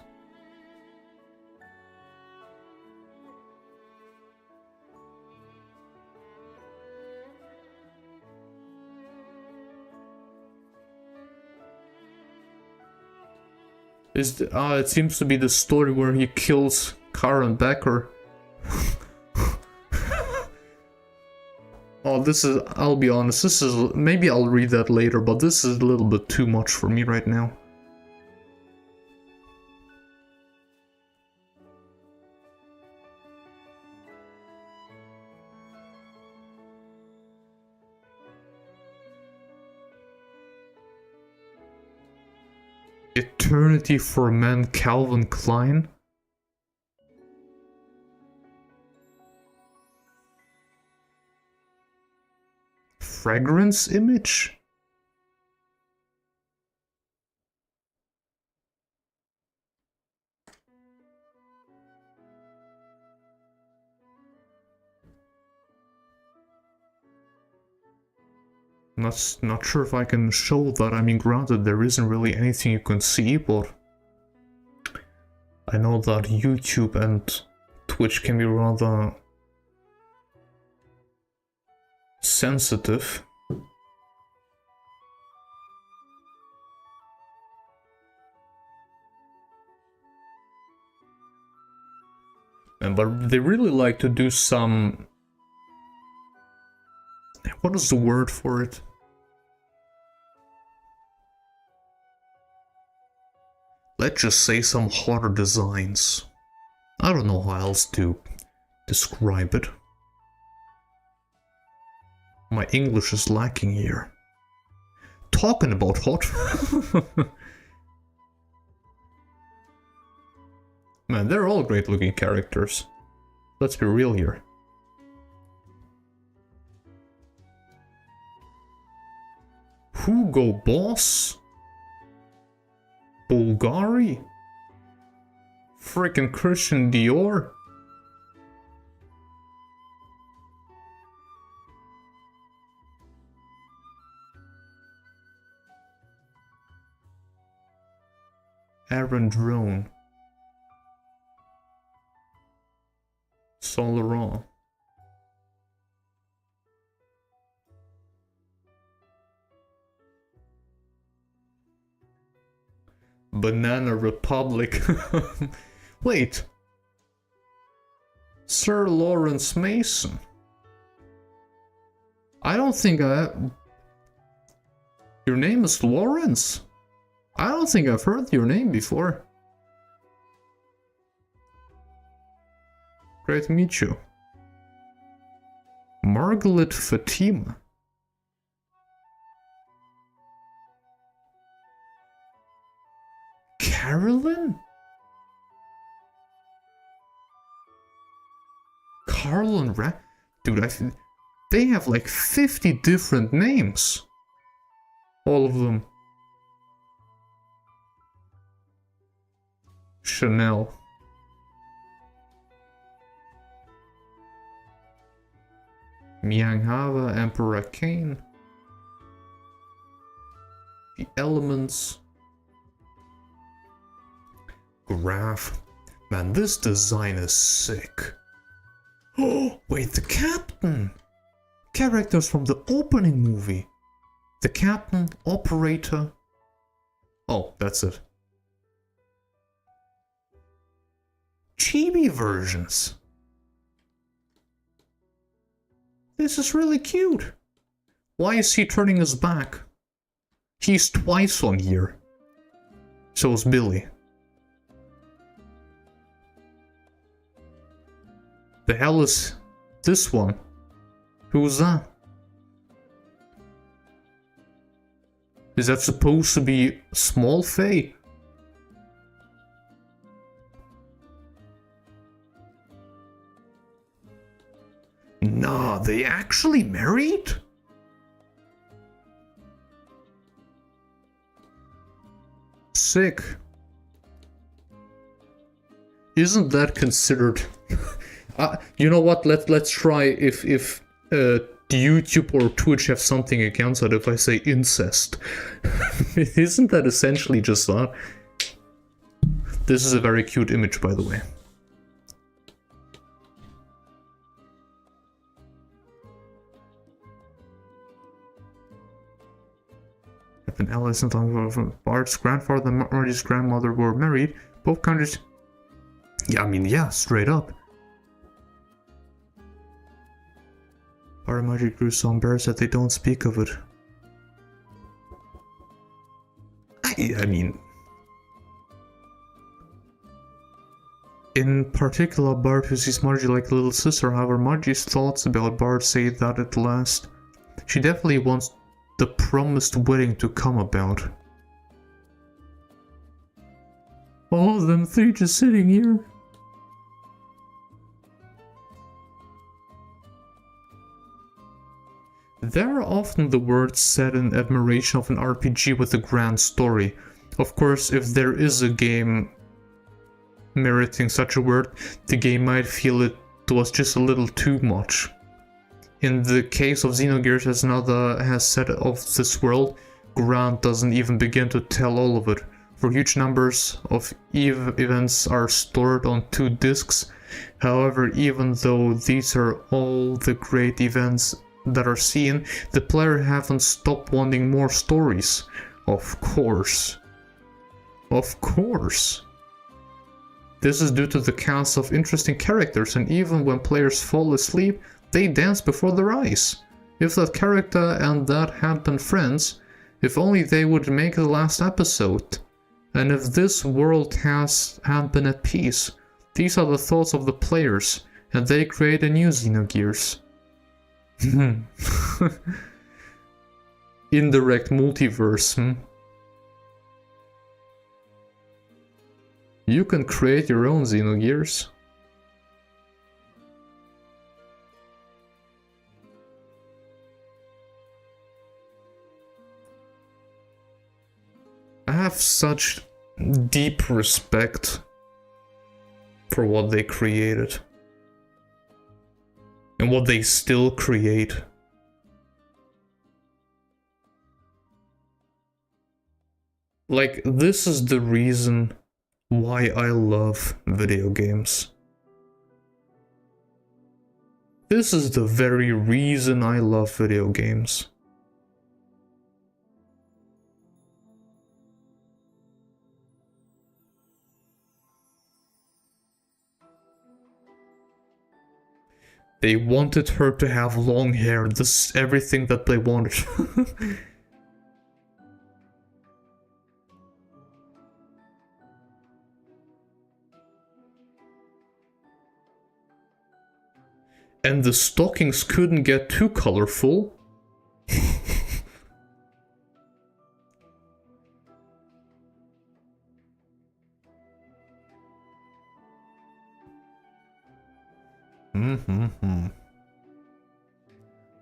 It seems to be the story where he kills Karen Becker. Oh, this is, I'll be honest, this is, maybe I'll read that later, but this is a little bit too much for me right now. Eternity for Men, Calvin Klein. Fragrance image? Not sure if I can show that. I mean, granted, there isn't really anything you can see, but I know that YouTube and Twitch can be rather sensitive. But they really like to do some... What is the word for it? Let's just say some harder designs. I don't know how else to describe it. My English is lacking here. Talking about hot. Man, they're all great looking characters. Let's be real here. Hugo Boss? Bulgari? Freaking Christian Dior? Aaron Drone. Saint Laurent. Banana Republic. Wait. Sir Lawrence Mason. I don't think Your name is Lawrence? I don't think I've heard your name before. Great to meet you. Margaret Fatima. Carolyn? Carlin Dude, they have like 50 different names. All of them. Chanel. Miang Hava, Emperor Kane. The Elements. Graph. Man, this design is sick. Oh, wait, the captain! Characters from the opening movie. The captain, operator. Oh, that's it. Chibi versions. This is really cute. Why is he turning his back? He's twice on here. So is Billy. The hell is this one? Who's that? Is that supposed to be Small Faye? Nah, they actually married? Sick. Isn't that considered... you know what? Let's try if YouTube or Twitch have something against it if I say incest. Isn't that essentially just that? This is a very cute image, by the way. Captain Alice and Bart's grandfather and Marty's grandmother were married. Both countries... Yeah, I mean, yeah, straight up. Our magic grew so embarrassed that they don't speak of it. I mean... In particular, Bart who sees Margie like a little sister, however, Margie's thoughts about Bart say that at last. She definitely wants the promised wedding to come about. All of them three just sitting here. There are often the words said in admiration of an RPG with a grand story. Of course, if there is a game meriting such a word, the game might feel it was just a little too much. In the case of Xenogears, as another has said of this world, Grant doesn't even begin to tell all of it, for huge numbers of events are stored on 2 discs. However, even though these are all the great events that are seen, the player haven't stopped wanting more stories. Of course. Of course. This is due to the cast of interesting characters, and even when players fall asleep, they dance before their eyes. If that character and that had been friends, if only they would make the last episode. And if this world had been at peace, these are the thoughts of the players, and they create a new Xenogears. Indirect multiverse, You can create your own Xenogears. I have such deep respect for what they created. And what they still create. Like, this is the reason why I love video games. This is the very reason I love video games. They wanted her to have long hair. This is everything that they wanted. And the stockings couldn't get too colorful.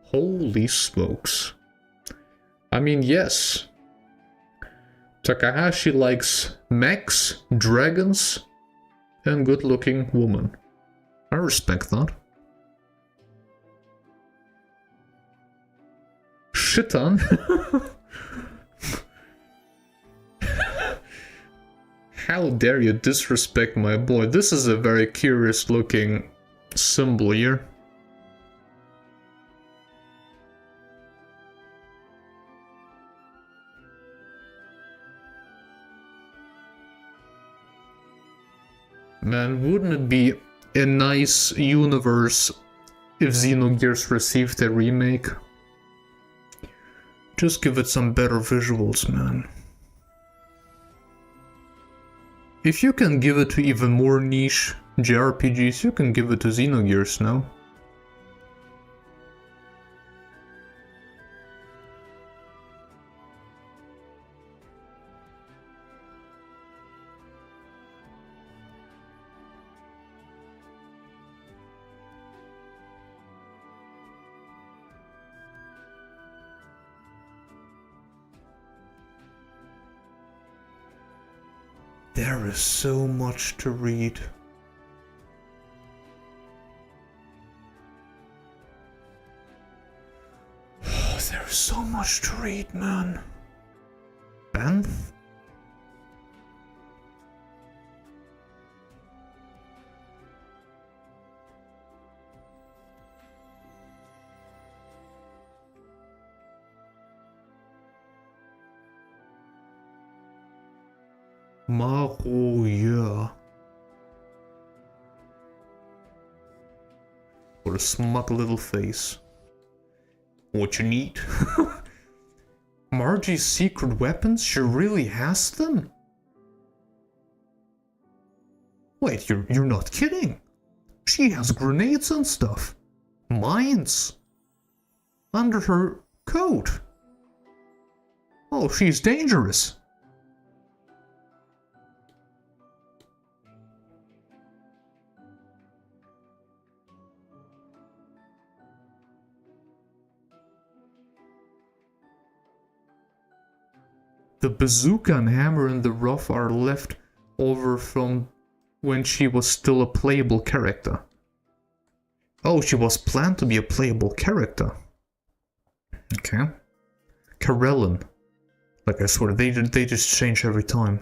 Holy smokes. I mean, yes. Takahashi likes mechs, dragons, and good-looking women. I respect that. Shitan? How dare you disrespect my boy? This is a very curious looking symbol here. Man, wouldn't it be a nice universe if Xenogears received a remake? Just give it some better visuals, man. If you can give it to even more niche JRPGs, you can give it to Xenogears now. There is so much to read. There's so much to read, man. Banff? Maruya. What a smug little face. What you need? Margie's secret weapons? She really has them? Wait, you're not kidding? She has grenades and stuff. Mines. Under her coat. Oh, she's dangerous. The bazooka and hammer in the rough are left over from when she was still a playable character. Oh, she was planned to be a playable character. Okay. Karelin. Like I swear, they just change every time.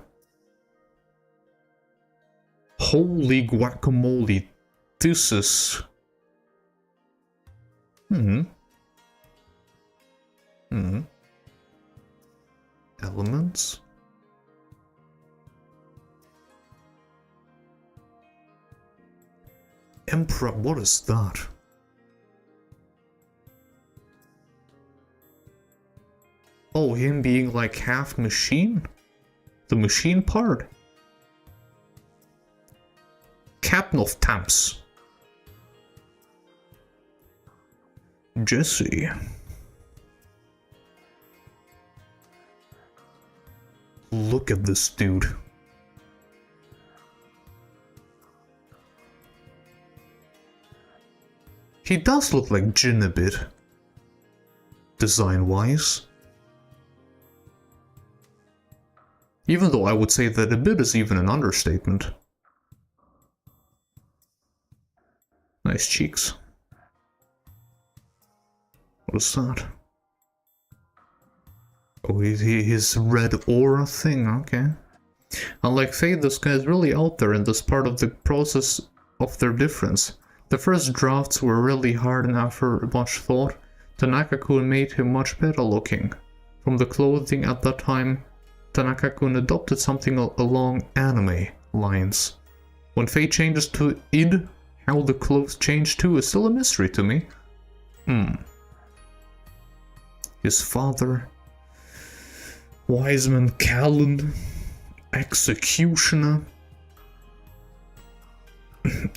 Holy guacamole. This is... Elements? Emperor, what is that? Oh, him being like half machine? The machine part? Captain of Tamps. Jesse. Look at this dude. He does look like Jin a bit. Design-wise. Even though I would say that a bit is even an understatement. Nice cheeks. What is that? Oh, his red aura thing, okay. Unlike Faye, this guy is really out there in this part of the process of their difference. The first drafts were really hard, and after much thought, Tanaka-kun made him much better looking. From the clothing at that time, Tanaka-kun adopted something along anime lines. When Faye changes to id, how the clothes change too is still a mystery to me. His father, Wiseman Callan, Executioner.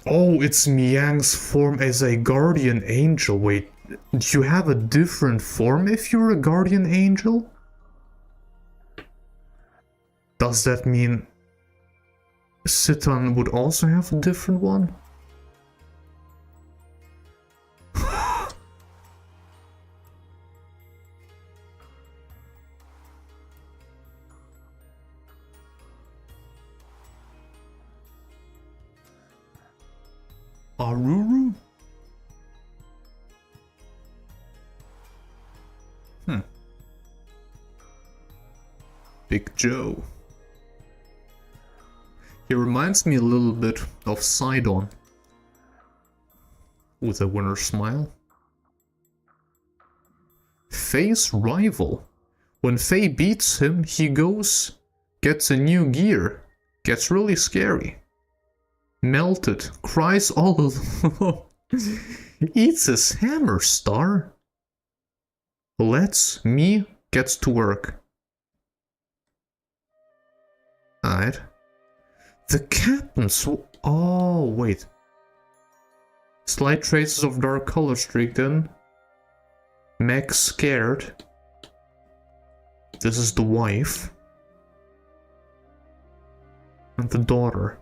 Oh, it's Miang's form as a guardian angel. Wait, you have a different form if you're a guardian angel? Does that mean Citan would also have a different one? Aruru? Big Joe. He reminds me a little bit of Sidon. With a winner smile. Faye's rival. When Faye beats him, he gets a new gear. Gets really scary. Melted, cries all alone. Eats his hammer, Star. Gets to work. Alright. The captain's... Oh, wait. Slight traces of dark color streaked in. Meg scared. This is the wife. And the daughter.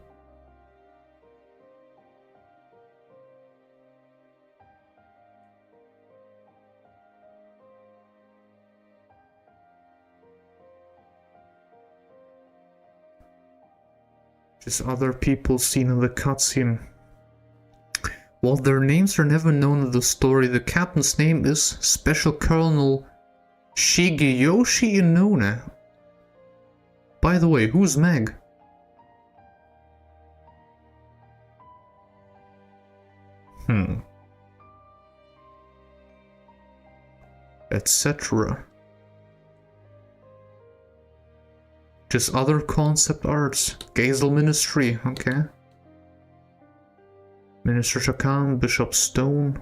Just other people seen in the cutscene. While their names are never known in the story, the captain's name is Special Colonel Shigeyoshi Inone. By the way, who's Meg? Etc. Just other concept arts. Gazel Ministry, okay. Minister Chakan, Bishop Stone.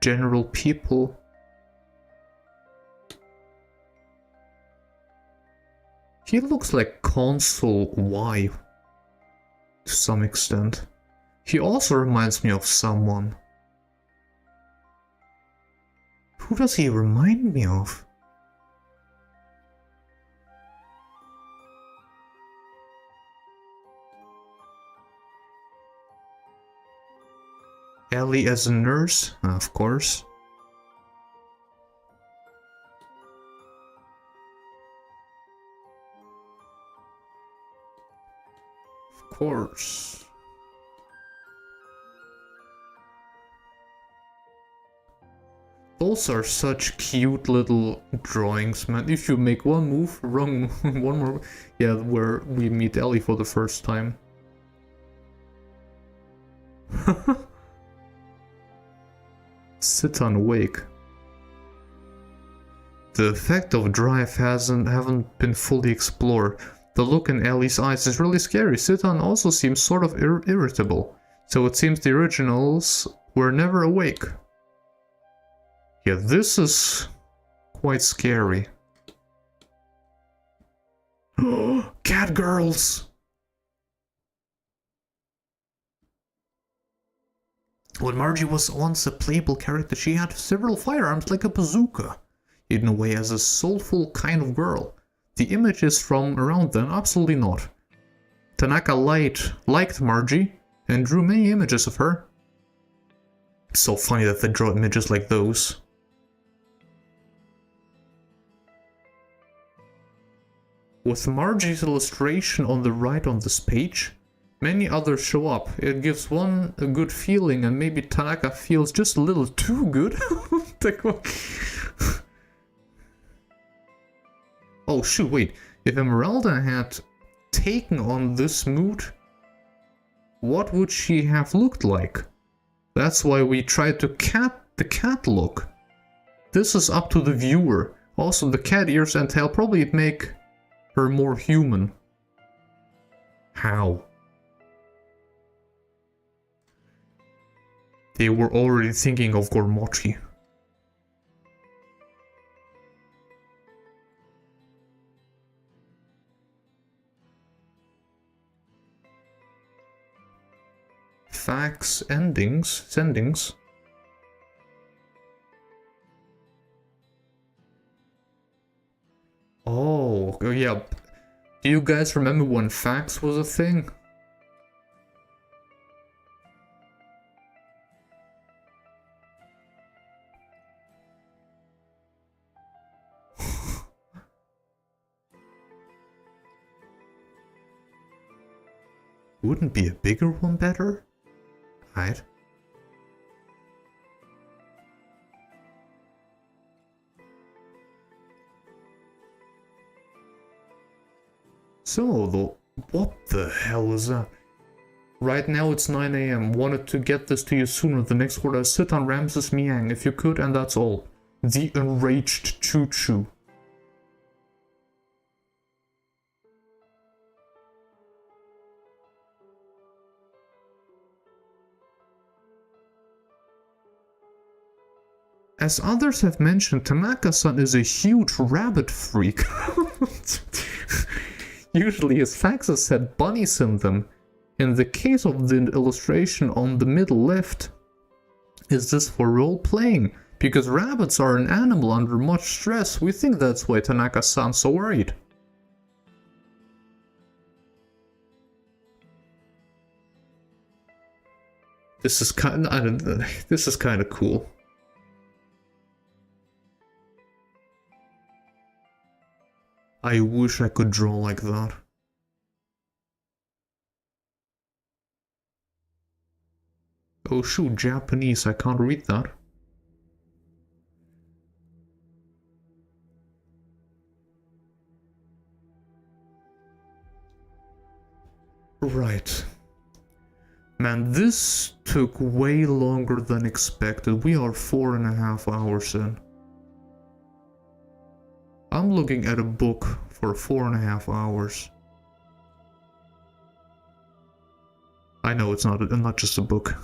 General People. He looks like Consul Y to some extent. He also reminds me of someone. Who does he remind me of? Ellie as a nurse, of course. Of course. Those are such cute little drawings, man. If you make one move, wrong move, one more... Yeah, where we meet Ellie for the first time. Sit on awake. The effect of drive haven't been fully explored. The look in Ellie's eyes is really scary. Citan also seems sort of irritable, so it seems the originals were never awake. Yeah, this is quite scary. Cat girls! When Margie was once a playable character, she had several firearms like a bazooka, hidden away as a soulful kind of girl. The images from around then, absolutely not. Tanaka liked Margie and drew many images of her. It's so funny that they draw images like those. With Margie's illustration on the right on this page, many others show up. It gives one a good feeling, and maybe Tanaka feels just a little too good. Oh shoot, wait. If Esmeralda had taken on this mood, what would she have looked like? That's why we tried to the cat look. This is up to the viewer. Also, the cat ears and tail probably make her more human. How? They were already thinking of Gormochi. Fax sendings. Oh, yeah. Do you guys remember when fax was a thing? Wouldn't be a bigger one better? Right. So, what the hell is that? Right now it's 9 AM. Wanted to get this to you sooner. The next word is sit on Ramses Miang if you could, and that's all. The enraged choo-choo. As others have mentioned, Tanaka-san is a huge rabbit freak. Usually his faxes had bunnies in them. In the case of the illustration on the middle left, is this for role-playing? Because rabbits are an animal under much stress. We think that's why Tanaka-san's so worried. This is kind of cool. I wish I could draw like that. Oh shoot, Japanese, I can't read that. Right. Man, this took way longer than expected. We are 4.5 hours in. I'm looking at a book for 4.5 hours. I know it's not just a book.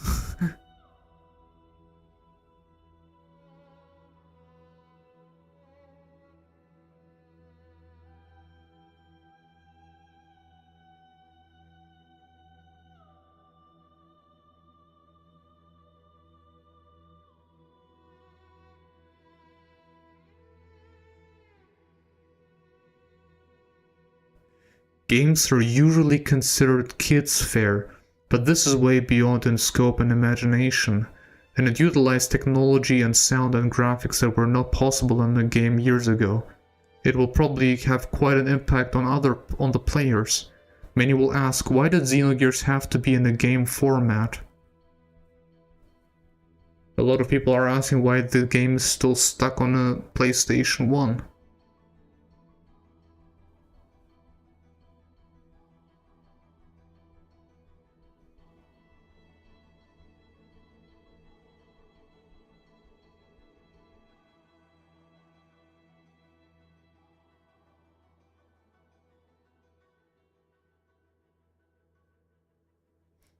Games are usually considered kids' fare, but this is way beyond in scope and imagination, and it utilized technology and sound and graphics that were not possible in the game years ago. It will probably have quite an impact on the players. Many will ask, why did Xenogears have to be in a game format? A lot of people are asking why the game is still stuck on a PlayStation 1.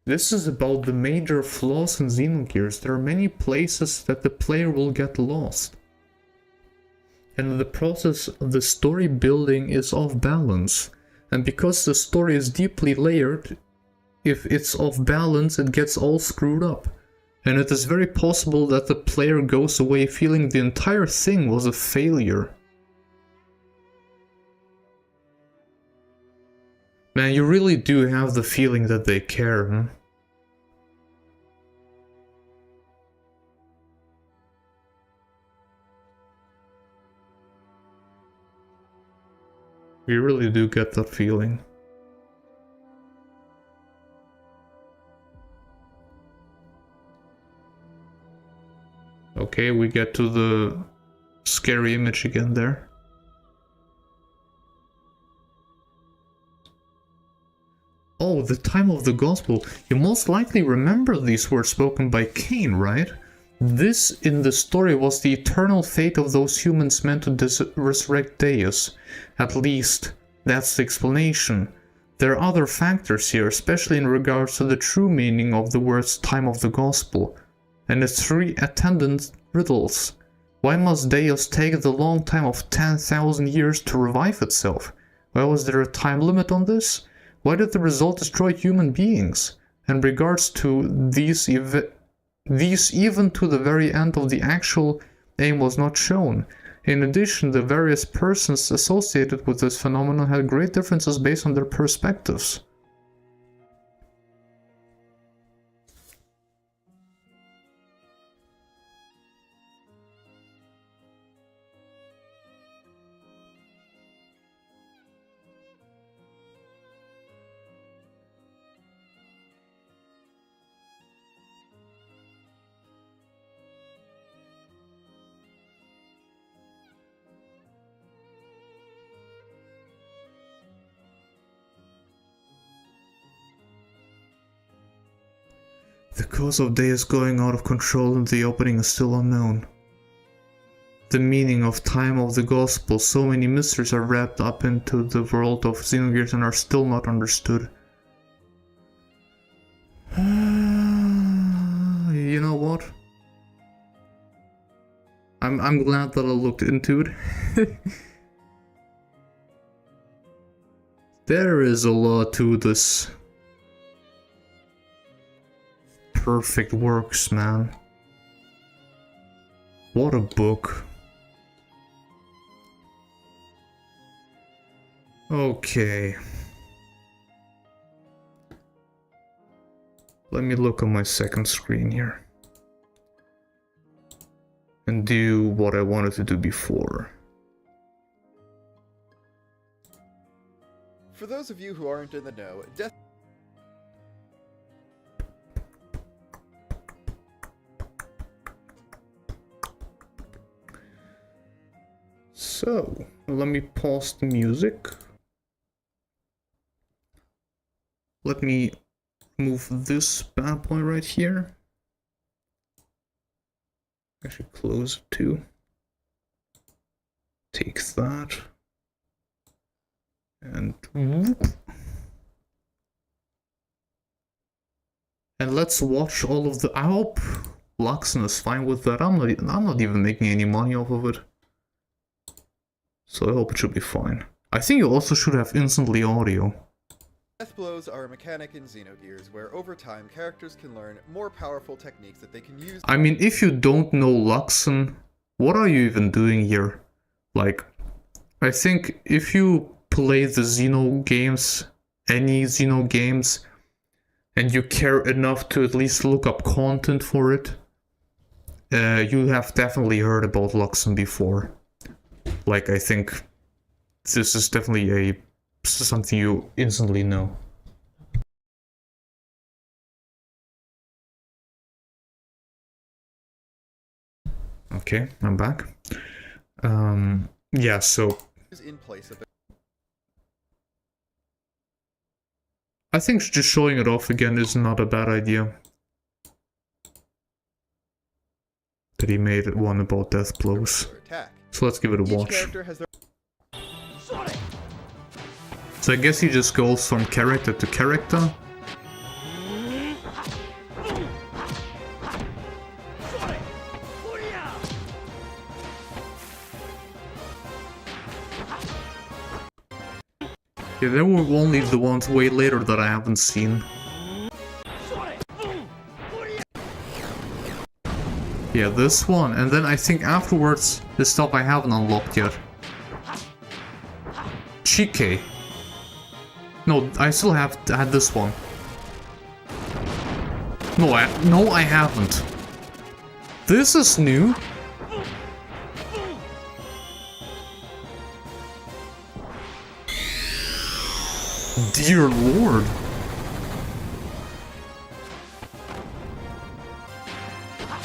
This is about the major flaws in Xenogears. There are many places that the player will get lost. And in the process, the story building is off balance. And because the story is deeply layered, if it's off balance, it gets all screwed up. And it is very possible that the player goes away feeling the entire thing was a failure. Man, you really do have the feeling that they care, huh? You really do get that feeling. Okay, we get to the scary image again there. Oh, the time of the gospel. You most likely remember these words spoken by Cain, right? This, in the story, was the eternal fate of those humans meant to resurrect Deus. At least, that's the explanation. There are other factors here, especially in regards to the true meaning of the words time of the gospel, and its 3 attendant riddles. Why must Deus take the long time of 10,000 years to revive itself? Why was there a time limit on this? Why did the result destroy human beings? In regards to these even to the very end of the actual aim was not shown. In addition, the various persons associated with this phenomenon had great differences based on their perspectives. The cause of Deus going out of control in the opening is still unknown. The meaning of time of the gospel, so many mysteries are wrapped up into the world of Xenogears and are still not understood. You know what? I'm glad that I looked into it. There is a lot to this. Perfect works, man. What a book. Okay. Let me look on my second screen here. And do what I wanted to do before. For those of you who aren't in the know, death... So, let me pause the music. Let me move this bad boy right here. I should close it too. Take that. And whoop. And let's watch all of the... I hope Luxon is fine with that. I'm not even making any money off of it. So I hope it should be fine. I think you also should have instantly audio. Death blows are a mechanic in Xenogears where over time characters can learn more powerful techniques that they can use. I mean, if you don't know Luxon, what are you even doing here? Like, I think if you play the Xeno games, any Xeno games, and you care enough to at least look up content for it, you have definitely heard about Luxon before. Like, I think this is definitely something you instantly know. Okay, I'm back. Yeah, so In place of I think just showing it off again is not a bad idea. That he made it one about death blows. So let's give it a watch. So I guess he just goes from character to character. Yeah, there were only the ones way later that I haven't seen. Yeah, this one, and then I think afterwards, the stuff I haven't unlocked yet. Chike. No, I still have had this one. No, I haven't. This is new. Dear Lord.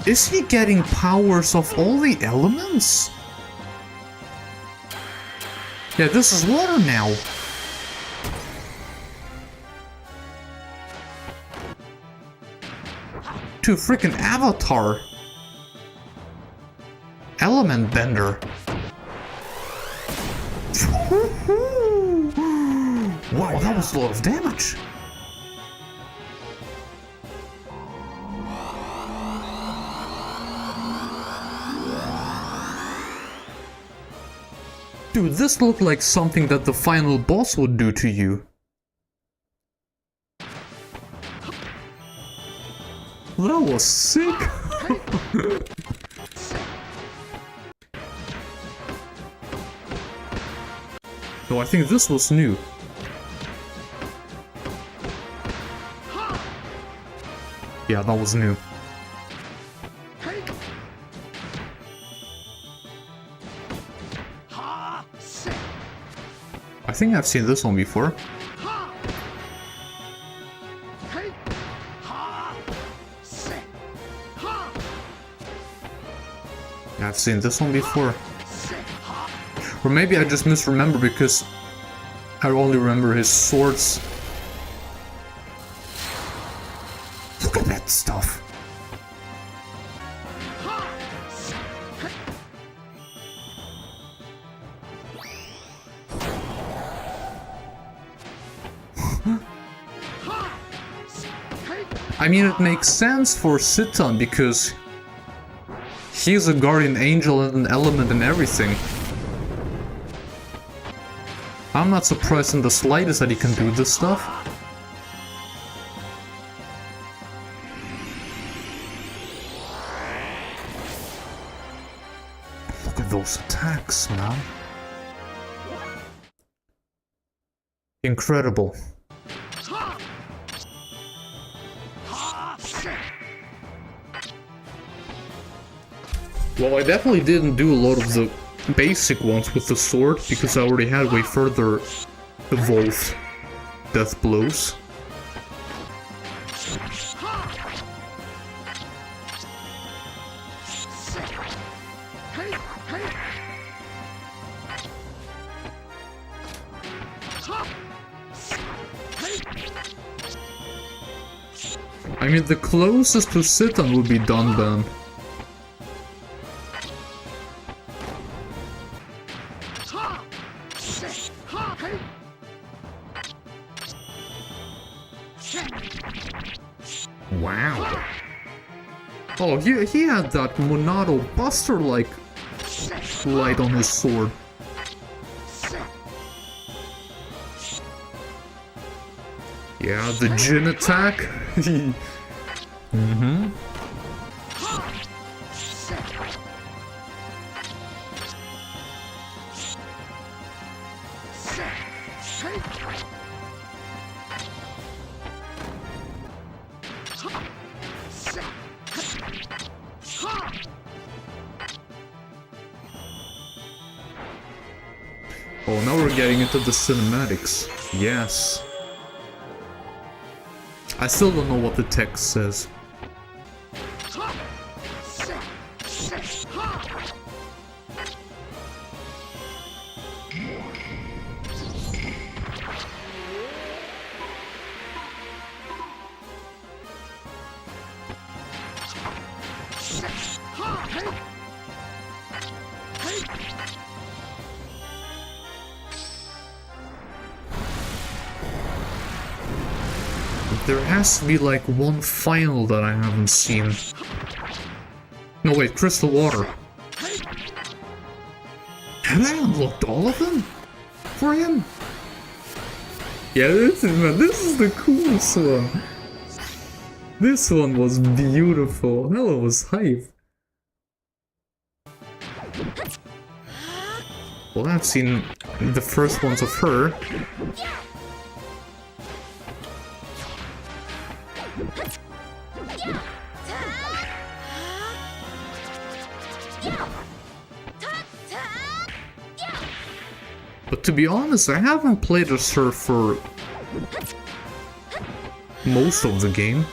Is he getting powers of all the elements? Yeah, this is water now. To freaking Avatar. Element Bender. Wow, that was a lot of damage. Dude, this looked like something that the final boss would do to you. That was sick! No, I think this was new. Yeah, that was new. I think I've seen this one before. Yeah, I've seen this one before. Or maybe I just misremember because I only remember his swords. Look at that stuff. I mean, it makes sense for Citan because he's a guardian angel and an element and everything. I'm not surprised in the slightest that he can do this stuff. Look at those attacks, man. Incredible. Well, I definitely didn't do a lot of the basic ones with the sword, because I already had way further evolved death blows. I mean, the closest to Citan would be Dunban. Wow. Oh, he had that Monado Buster-like light on his sword. Yeah, the Jin attack. Mm-hmm. Oh, now we're getting into the cinematics. Yes. I still don't know what the text says. There has to be like one final that I haven't seen. No wait, Crystal Water. Have I unlocked all of them? For him? Yeah, this is the coolest one. This one was beautiful. Hell, it was hype. Well, I've seen the first ones of her. But to be honest, I haven't played as her for Most of the game.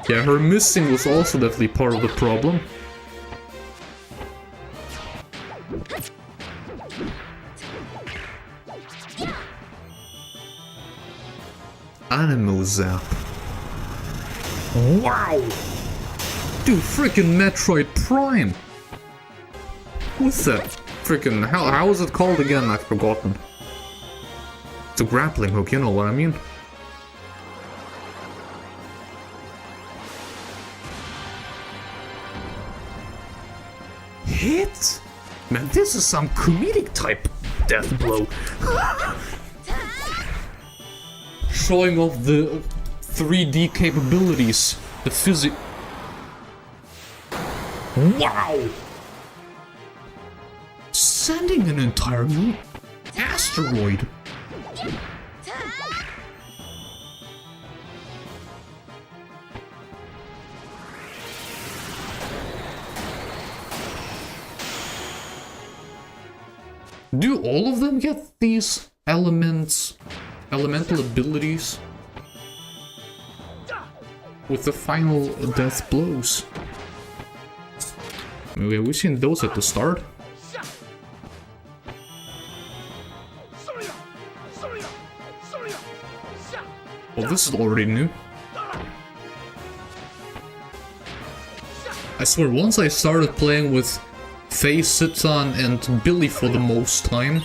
Yeah, her missing was also definitely part of the problem. Animo Zap. Wow! Dude, freaking Metroid Prime! What's that? Freaking, how is it called again? I've forgotten. It's a grappling hook, you know what I mean? Hit? Man, this is some comedic type death blow. Showing off the 3D capabilities, the physics. Wow! Sending an entire new asteroid. Do all of them get these elemental abilities with the final death blows? Okay, we've seen those at the start. Well, this is already new. I swear, once I started playing with Faye, Citan, and Billy for the most time,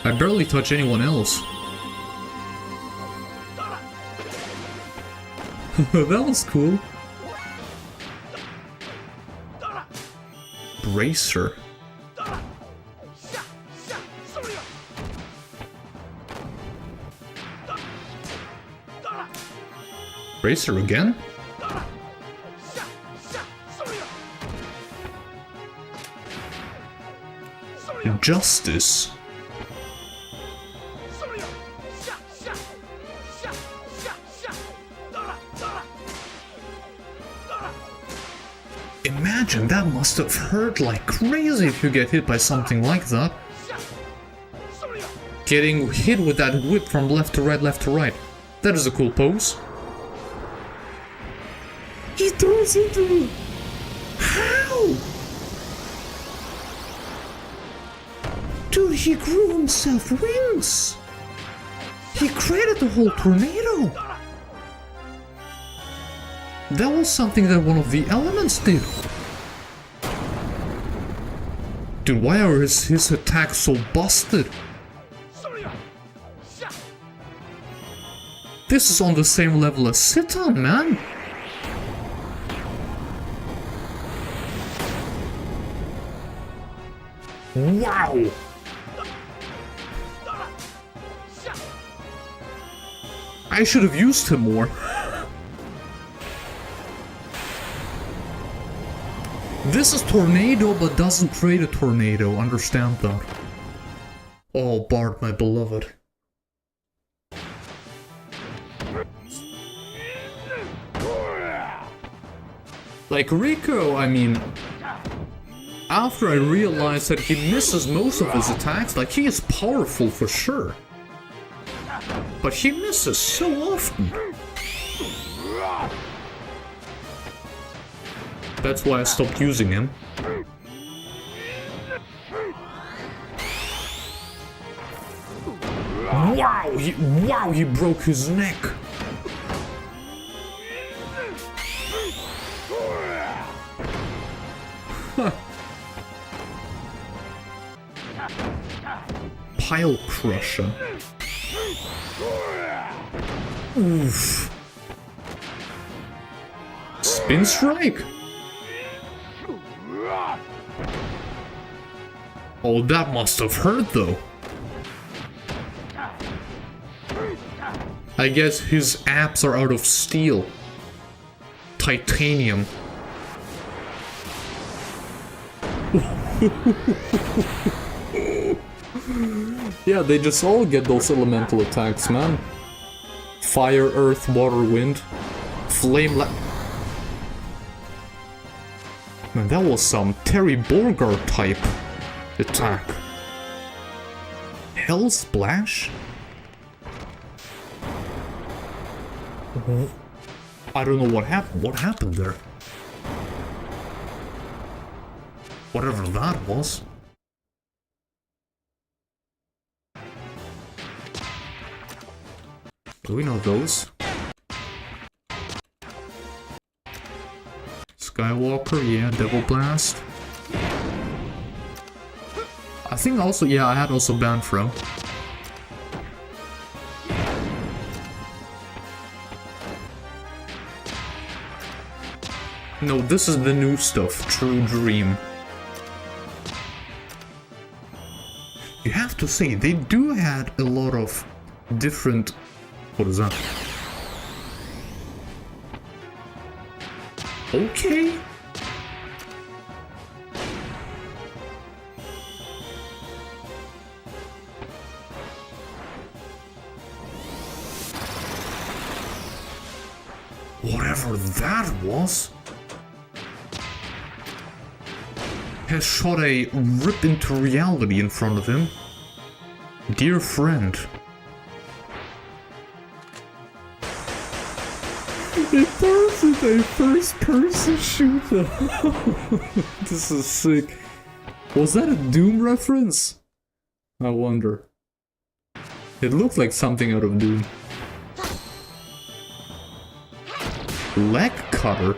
I barely touch anyone else. That was cool. Bracer. Bracer again? Justice. Imagine, that must have hurt like crazy if you get hit by something like that. Getting hit with that whip from left to right, left to right. That is a cool pose. He throws into me. How? Dude, he grew himself wings! He created the whole tornado! That was something that one of the elements did. Dude, why are his attacks so busted? This is on the same level as Citan, man! Wow! I should have used him more. This is tornado, but doesn't create a tornado. Understand that. Oh, Bart, my beloved. Like Rico, I mean... After I realized that he misses most of his attacks, like he is powerful for sure. But he misses so often. That's why I stopped using him. Wow, he broke his neck. Huh. Pile crusher. Oof. Spin strike. Oh, that must have hurt though. I guess his abs are out of steel. Titanium. Yeah, they just all get those elemental attacks, man. Fire, earth, water, wind. Flame Man, that was some Terry Borgar type attack. Hell Splash? I don't know what happened. What happened there? Whatever that was. Do we know those? Skywalker, yeah, Devil Blast. I think also, yeah, I had also Banfro. No, this is the new stuff, True Dream. You have to say, they do add a lot of different... What is that? Okay. Whatever that was has shot a rip into reality in front of him. Dear friend. This is a first-person shooter. This is sick. Was that a Doom reference? I wonder. It looked like something out of Doom. Leg cutter?